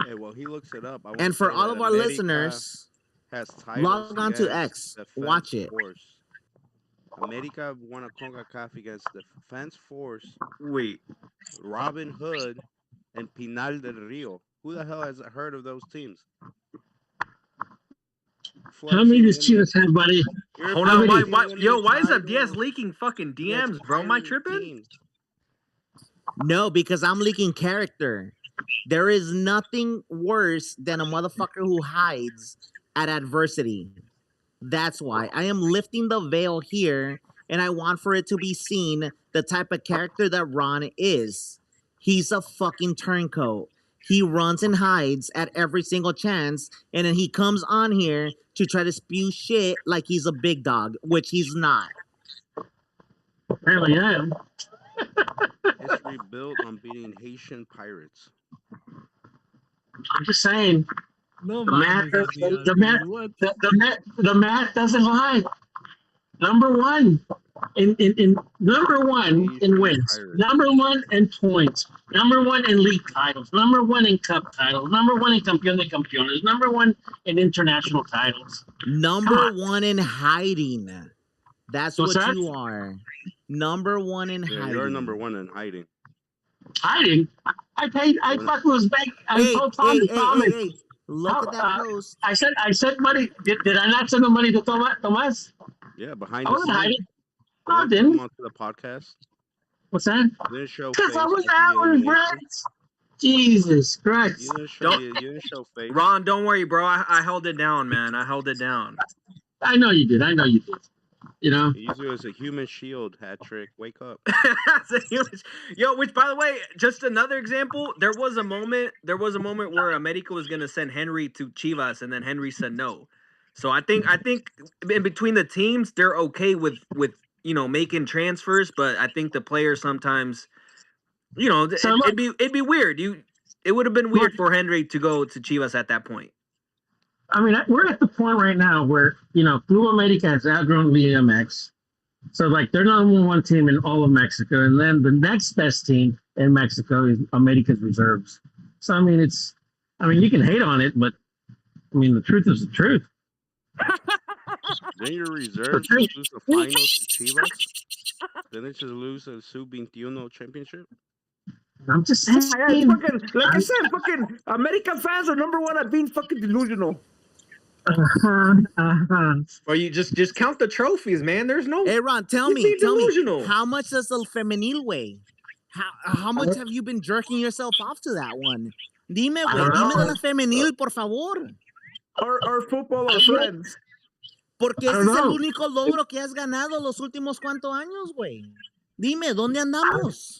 Hey, well, he looks it up. I And would for say all that of our America listeners, has titles. log on to against X. Defense Watch it. Force. America won a CONCACAF against Defense Force, Wait. Robin Hood, and Pinal del Rio. Who the hell has heard of those teams? How many does Chivas have, buddy? Hold on. Why is Abdias leaking fucking DMs, bro? Am I tripping? No, because I'm leaking character. There is nothing worse than a motherfucker who hides at adversity. That's why I am lifting the veil here, and I want for it to be seen the type of character that Ron is. He's a fucking turncoat. He runs and hides at every single chance, and then he comes on here to try to spew shit like he's a big dog, which he's not. Apparently I am. History built on beating Haitian pirates. I'm just saying. No, The man. math math doesn't lie. Number one in wins, number one in points, number one in league titles, number one in cup titles, number one in campeón de campeones, number one in international titles. Number one in hiding. That's What's what that? you are. Number one in Yeah, hiding. you're number one in hiding. Hiding? I fucking was bank. I told Tommy. Hey. Look at that post. I sent money. Did I not send the money to Tomas? Yeah, behind I the wasn't scenes. hiding. You No, I didn't didn't. come onto the podcast. What's that? You didn't show Because I face was at the out, elimination. friends. Jesus Christ. You didn't show face. Ron, don't worry, bro. I held it down, man. I held it down. I know you did. You know? You used it as a human shield hat trick. Wake up. Yo, which by the way, just another example. There was a moment where America was gonna send Henry to Chivas, and then Henry said no. So I think in between the teams, they're okay with making transfers, but I think the players sometimes, it'd be weird. It would have been weird for Henry to go to Chivas at that point. I mean, we're at the point right now where, Club America has outgrown Liga MX. So, they're number one team in all of Mexico. And then the next best team in Mexico is America's Reserves. So I mean, you can hate on it, but I mean, the truth is the truth. Then your reserves lose the final to Chivas. Then they just lose the Sub-21 championship. I'm just saying. It's fucking, like I said, fucking American fans are number one at being fucking delusional. Or you just count the trophies, man. There's no. Hey, Ron, tell me, how much does the femenil weigh? How much have you been jerking yourself off to that one? Dime, güey, dime de la femenil, por favor. Our football are friends. Porque ese es el único logro que has ganado los últimos cuantos años, güey. Dime, ¿dónde andamos?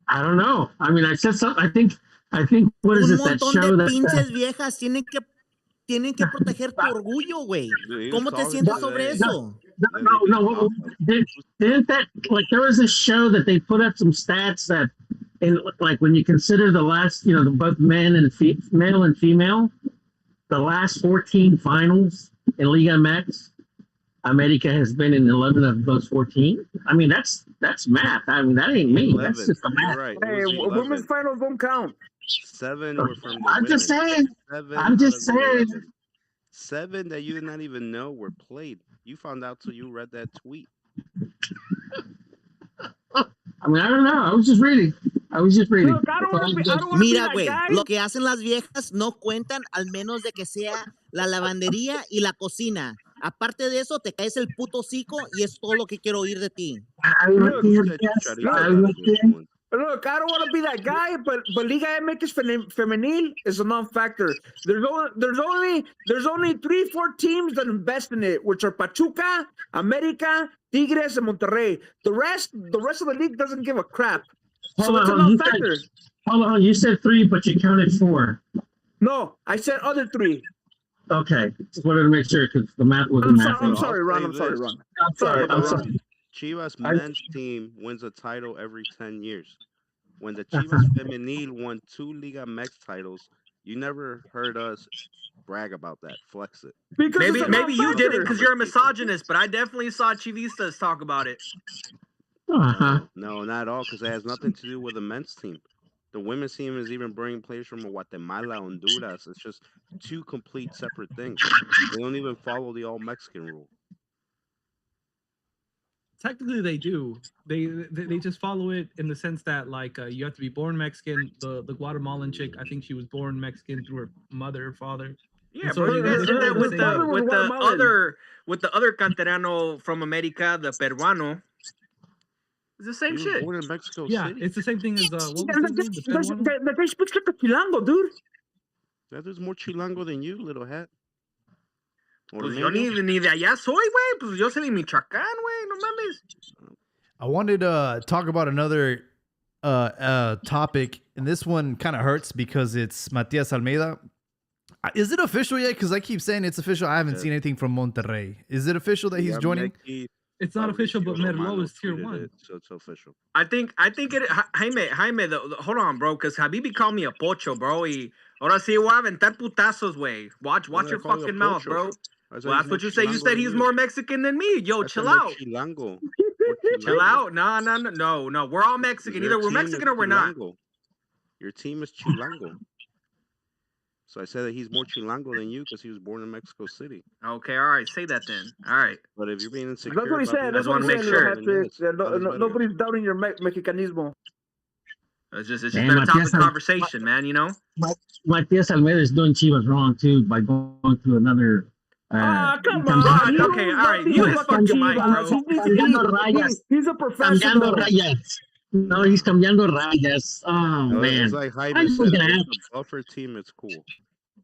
I don't know. I mean, I said something. I think what is it that show Un montón de that pinches viejas tienen que proteger tu orgullo, güey. ¿Cómo te sientes sobre eso? No. Didn't that, like, there was a show that they put up some stats that, in like, when you consider the last, both male and female, the last 14 finals in Liga MX, America has been in 11 of those 14. I mean, that's math. I mean, that ain't me. 11. That's just the math. Right. Hey, women's finals don't count. 7 were from the I'm just saying. 7 that you did not even know were played. You found out till you read that tweet. I mean, I don't know. I was just reading. Look, Mira, güey, lo que hacen las viejas no cuentan al menos de que sea la lavandería y la cocina. Aparte de eso, te caes el puto hocico y es todo lo que quiero oír de ti. Look, I don't want to be that guy, but Liga MX femenil is a non-factor. There's only 3-4 teams that invest in it, which are Pachuca, America, Tigres, and Monterrey. The rest of the league doesn't give a crap. So it's a non-factor. Hold on, you said 3, but you counted 4. No, I said other 3. Okay, just wanted to make sure because the math wasn't math. I'm sorry, Ron. I'm sorry. Chivas men's team wins a title every 10 years. When the Chivas Femenil won 2 Liga MX titles, you never heard us brag about that, flex it. Maybe you did it because you're a misogynist, but I definitely saw Chivistas talk about it. No, not at all, because it has nothing to do with the men's team. The women's team is even bringing players from Guatemala, Honduras. It's just 2 complete separate things. They don't even follow the all-Mexican rule. Technically, they do. They just follow it in the sense that, like, you have to be born Mexican. The Guatemalan chick, I think she was born Mexican through her mother or father. Yeah, so you guys did that with the other canterano from America, the Peruano. It's the same shit. Born in Mexico City. It's the same thing as The guy speaks like a Chilango, dude. That is more Chilango than you, little hat. Pues yo ni de allá soy, güey. Pues yo soy de Michoacán, güey. No mames. I wanted to talk about another topic, and this one kind of hurts because it's Matias Almeida. Is it official yet? Because I keep saying it's official. I haven't seen anything from Monterrey. Is it official that he's joining? It's not official, but Merlo is tier 1. So it's official. I think it. Jaime, hold on, bro, because Habibi called me a pocho, bro. Y ahora sí voy a aventar putazos, güey. Watch your fucking mouth, bro. Well, that's what you say. You said he's more Mexican than me. Yo, chill out. Chilango. Chill out. No. We're all Mexican. Either we're Mexican or we're not. Your team is Chilango. So I said that he's more Chilango than you because he was born in Mexico City. Okay, all right. Say that then. All right. But if you're being insecure, that's what he said. That's what he said. Nobody's doubting your Mexicanismo. It's just been a topic of conversation, man. You know. Matias Almeida is doing Chivas wrong too by going to another. Come on. Okay, all right. You his fucking mic, bro. He's a professional. No, he's cambiando rayas. Oh, man. It's like Jaime said, a buffer team, it's cool.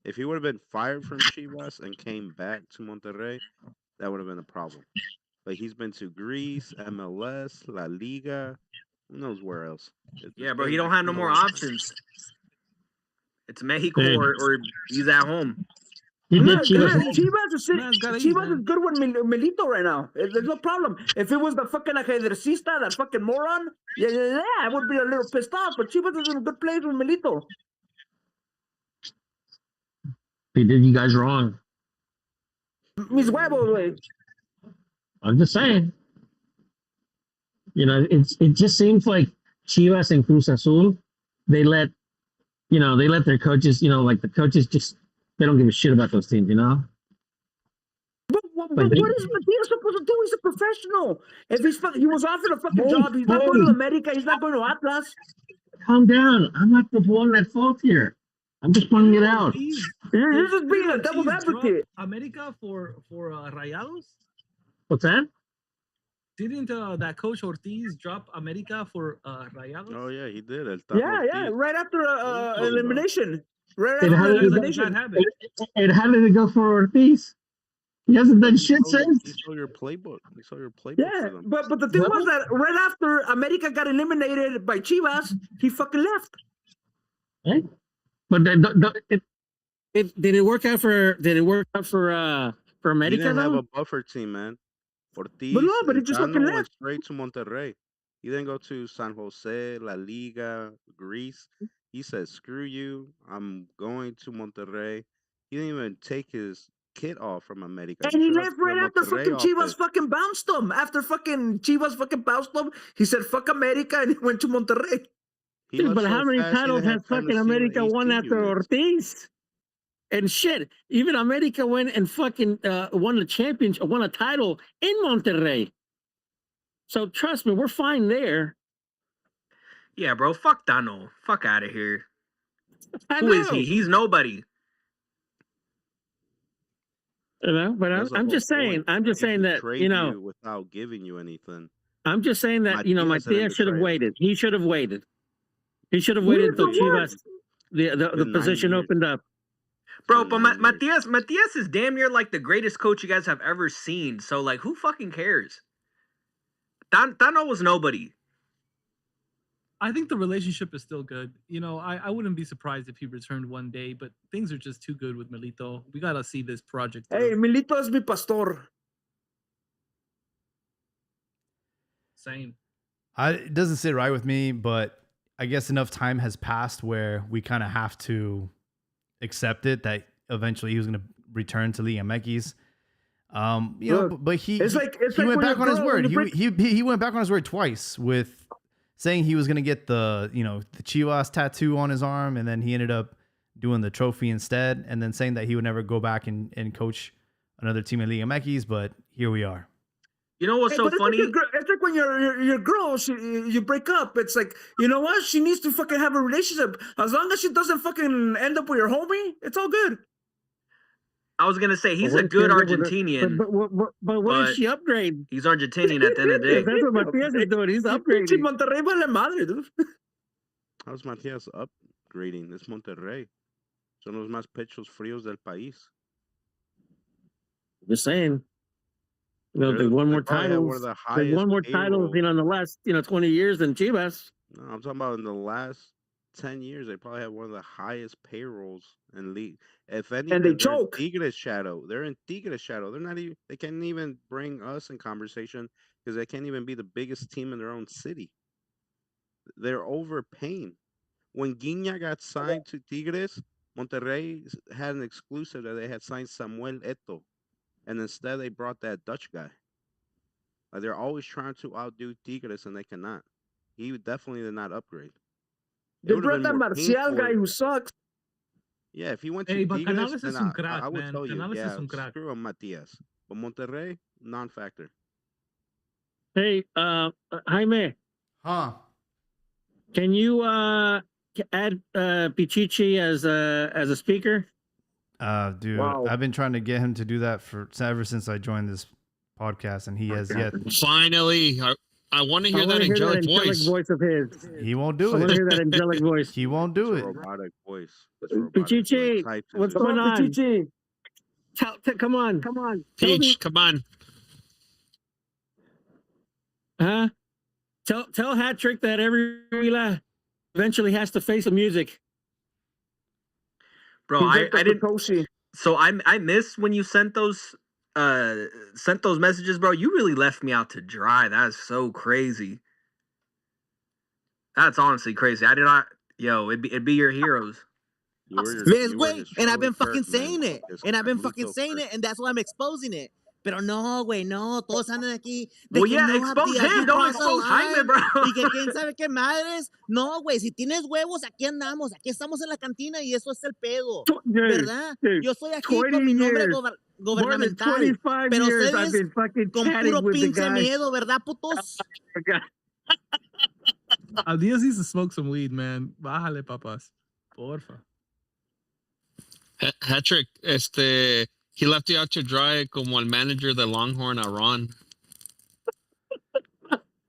If he would have been fired from Chivas and came back to Monterrey, that would have been a problem. But he's been to Greece, MLS, La Liga, who knows where else. Yeah, bro, he don't have no more options. It's Mexico or he's at home. Chivas is good with Milito right now. There's no problem. If it was the fucking ajedrecista, that fucking moron, yeah, I would be a little pissed off. But Chivas is in a good place with Milito. They did you guys wrong. Mis huevos, güey. I'm just saying. You know, it just seems like Chivas and Cruz Azul, they let they let their coaches, like the coaches just they don't give a shit about those teams, But Like what is Matias supposed to do? He's a professional. If he was offered a fucking job, he's not going to America. He's not going to Atlas. Calm down. I'm not the one at fault here. I'm just pointing it out. You're just being a devil's Ortiz drop advocate. America for Rayados? What's that? Didn't that coach Ortiz drop America for Rayados? Oh yeah, he did. Yeah, right after elimination. Right And after how did it- elimination. And how did it go for Ortiz? He hasn't done shit since. He saw your playbook. He saw your playbook. Yeah, for them. but the thing was that right after America got eliminated by Chivas, he fucking left. Right? But did it work out for He America didn't have though? a buffer team, man. Ortiz, But he just Tano fucking went left. straight to Monterrey. He didn't go to San Jose, La Liga, Greece. He said, "Screw you! I'm going to Monterrey." He didn't even take his kit off from America. And he showed up left to the right after Monterrey fucking Chivas office. fucking bounced him. After fucking Chivas fucking bounced him, he said, fuck America, and he went to Monterrey. He Dude, left but so how many fast, he titles didn't has have time to fucking see the America won AC after units. Ortiz? And shit, even America went and fucking won a championship, won a title in Monterrey. So trust me, we're fine there. Yeah, bro. Fuck Dano. Fuck out of here. I Who is know. he? He's nobody. But That's the I'm whole just saying. point. I'm just He saying that betrayed you without giving you anything. I'm just saying that Matias didn't Matias should have betray him. waited. He should have waited. He should have Waited waited until for what? Chivas the Been 9 position years. opened up. Bro, Been but 9 years. Matias is damn near like the greatest coach you guys have ever seen. So like, who fucking cares? Dano was nobody. I think the relationship is still good. I wouldn't be surprised if he returned one day, but things are just too good with Milito. We gotta see this project through. Hey, Milito es mi pastor. Same. It doesn't sit right with me, but I guess enough time has passed where we kind of have to accept it that eventually he was going to return to Liga MX. But he It's like went when back your on his girl- word. when you break- He went back on his word twice with saying he was going to get the Chivas tattoo on his arm, and then he ended up doing the trophy instead, and then saying that he would never go back and coach another team in Liga MX, but here we are. You know what's Hey, so but it's funny? Like it's like when your girl, you break up. It's like, you know what? She needs to fucking have a relationship. As long as she doesn't fucking end up with your homie, it's all good. I was gonna say he's But a what good if she- Argentinian. But what but if she upgrade? He's Argentinian at the end of the If day. that's what Matias is doing, he's Pinche upgrading. Monterrey vale madre, dude. How's Matias upgrading? Es Monterrey. Son los más pechos fríos del país. Just saying. They won more probably have one of titles. the They highest won more titles, payrolls. in the last 20 years than Chivas. No, I'm talking about in the last 10 years, they probably have one of the highest payrolls in league. If anything, they they're choke. in Tigres shadow. They're in Tigres shadow. They're not even. They can't even bring us in conversation because they can't even be the biggest team in their own city. They're overpaying. When Guiña got signed to Tigres, Monterrey had an exclusive that they had signed Samuel Eto'o, and instead they brought that Dutch guy. Like they're always trying to outdo Tigres, and they cannot. He definitely did not upgrade. It They would've brought been that more Marcial painful guy if- who sucks. Yeah, if he went to Hey, but Tigres, Canales then is un crack, I would man. tell you, Canales yeah, is un crack. screw him, Matias. But Monterrey, non-factor. Hey, Jaime, Huh? can you add Pichichi as a speaker? Dude, Wow. I've been trying to get him to do that ever since I joined this podcast, and he has yet. Finally, I want to hear that angelic voice. of his. He won't I do want to it. hear that angelic voice. He won't do It's it. a robotic voice. It's a robotic Pichichi, voice. Typed in what's there. going on? Pichichi. Come on. Tell me- Peach, come on. Huh? Tell Hat Trick that every Vila eventually has to face the music. Bro, He's I like the didn't. Satoshi. So I missed when you sent those messages, bro. You really left me out to dry. That's so crazy. That's honestly crazy. I did not. Yo, it'd be your heroes. You were Ves, you were güey, his and I've been Charlie fucking Kirk, man. saying it. His And I've been Carlito fucking saying Kirk. it, and that's why I'm exposing it. Pero no, güey, no, todos andan aquí. Well, yeah, expose him. Don't expose Jaime, bro. Y que quién sabe qué madres. No, güey, si tienes huevos, aquí andamos. Aquí estamos en la cantina y eso es el pedo. ¿Verdad? Yo soy aquí con mi nombre gubernamental. Pero ustedes con puro pinche miedo, ¿verdad, putos? Diaz needs to smoke some weed, man. Bájale, papas. Porfa. Hatrick, he left you out to dry como el manager de Longhorn a Ron.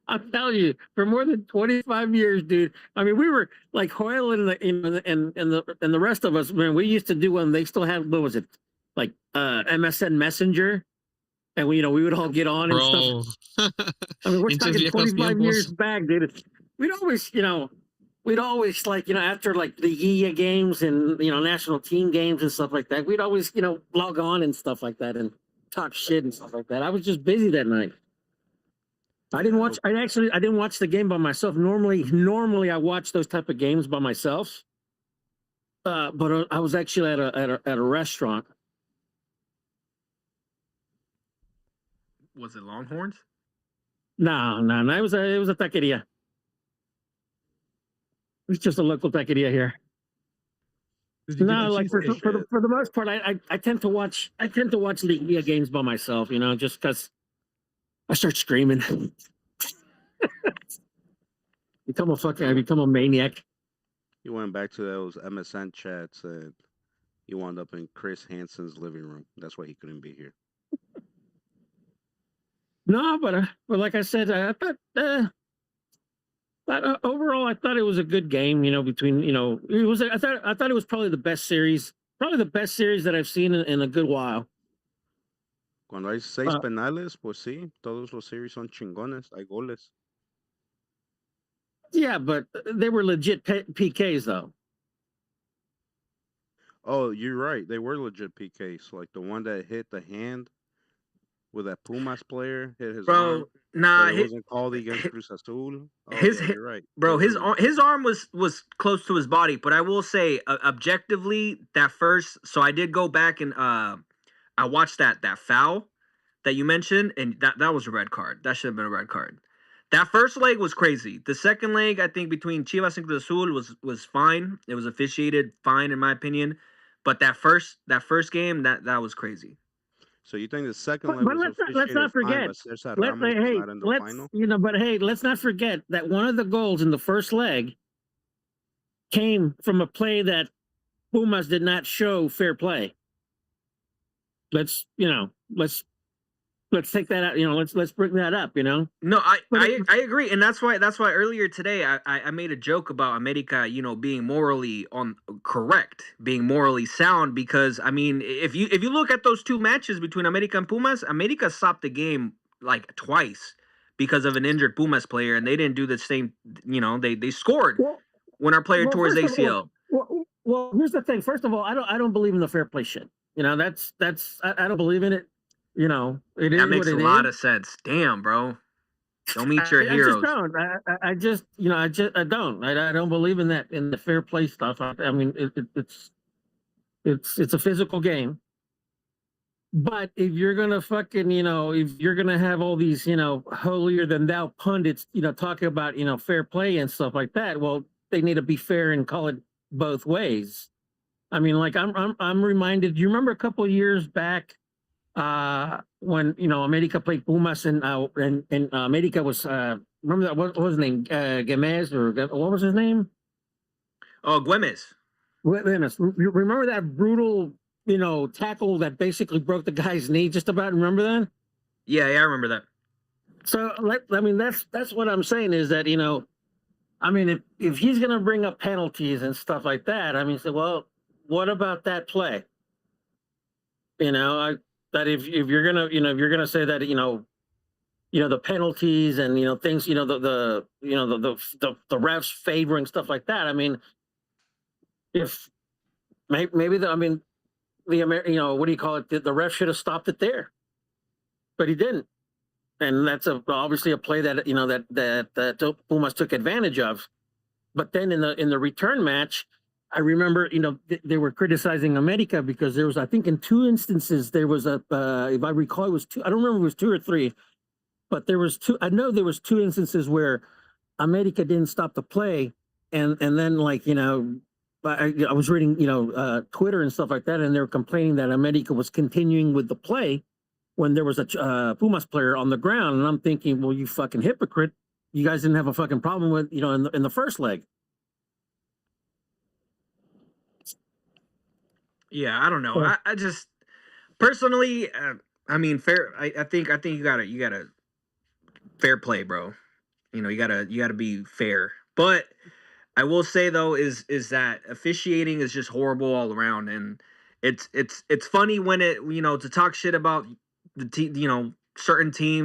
I'm telling you, for more than 25 years, dude. I mean, we were like Hoyle and the rest of us, man. We used to do when they still had, what was it, like MSN Messenger, and we would all get on and stuff. I mean, we're talking 25 years back, dude. We'd always like, after like the Liguilla games and, national team games and stuff like that, we'd always, log on and stuff like that and talk shit and stuff like that. I was just busy that night. I didn't watch the game by myself. Normally I watch those type of games by myself. But I was actually at a restaurant. Was it Longhorns? No, it was a taqueria. It's just a local taqueria here. No, like for the most part, I tend to watch Liguilla games by myself, just because I start screaming. I become a maniac. You went back to those MSN chats and you wound up in Chris Hansen's living room. That's why he couldn't be here. No, but like I said, I thought. But overall, I thought it was a good game. Between it was. I thought it was probably the best series that I've seen in a good while. Cuando hay 6 penales, pues sí, todos los series son chingones. Hay goles. Yeah, but they were legit PKs though. Oh, you're right. They were legit PKs. Like the one that hit the hand with that Pumas player hit his arm. Nah, it wasn't called against Cruz Azul. Oh, you're right. Bro, his arm was close to his body, but I will say objectively that first. So I did go back and I watched that foul that you mentioned, and that was a red card. That should have been a red card. That first leg was crazy. The second leg, I think between Chivas and Cruz Azul was fine. It was officiated fine in my opinion, but that first game that was crazy. So you think the second leg was let's not forget. Let's not forget that one of the goals in the first leg came from a play that Pumas did not show fair play. Let's take that out. Let's bring that up. No, I agree, and that's why earlier today I made a joke about America, being morally correct, being morally sound. Because I mean, if you look at those two matches between America and Pumas, America stopped the game like twice because of an injured Pumas player, and they didn't do the same. They scored when our player tore his ACL. Well, here's the thing. First of all, I don't believe in the fair play shit. I don't believe in it. It is. That makes a lot of sense. Damn, bro. Don't meet your heroes. I don't believe in that, in the fair play stuff. I mean, it's a physical game. But if you're gonna if you're gonna have all these, holier than thou pundits, talking about, fair play and stuff like that, well, they need to be fair and call it both ways. I mean, like I'm reminded. Do you remember a couple of years back? When America played Pumas and America was remember that what was his name, Gemez, or what was his name? Oh, Güemes. Remember that brutal tackle that basically broke the guy's knee? Just about. Remember that? Yeah, I remember that. So I mean that's what I'm saying is that I mean if he's gonna bring up penalties and stuff like that, I mean, say, well, what about that play? That if you're gonna say that the penalties and things the refs favoring stuff like that. I mean, if maybe what do you call it? The ref should have stopped it there, but he didn't, and that's obviously a play that that Pumas took advantage of. But then in the return match, I remember, they were criticizing America because there was, I think, in 2 instances there was a, if I recall, it was 2. I don't remember if it was 2 or 3, but there was 2. I know there was 2 instances where America didn't stop the play, and then I was reading Twitter and stuff like that, and they were complaining that America was continuing with the play when there was a Pumas player on the ground, and I'm thinking, well, you fucking hypocrite, you guys didn't have a fucking problem with in the first leg. Yeah, I don't know. I just personally, I mean, fair. I think you gotta fair play, bro. You gotta be fair. But I will say though is that officiating is just horrible all around, and it's funny when it to talk shit about the certain teams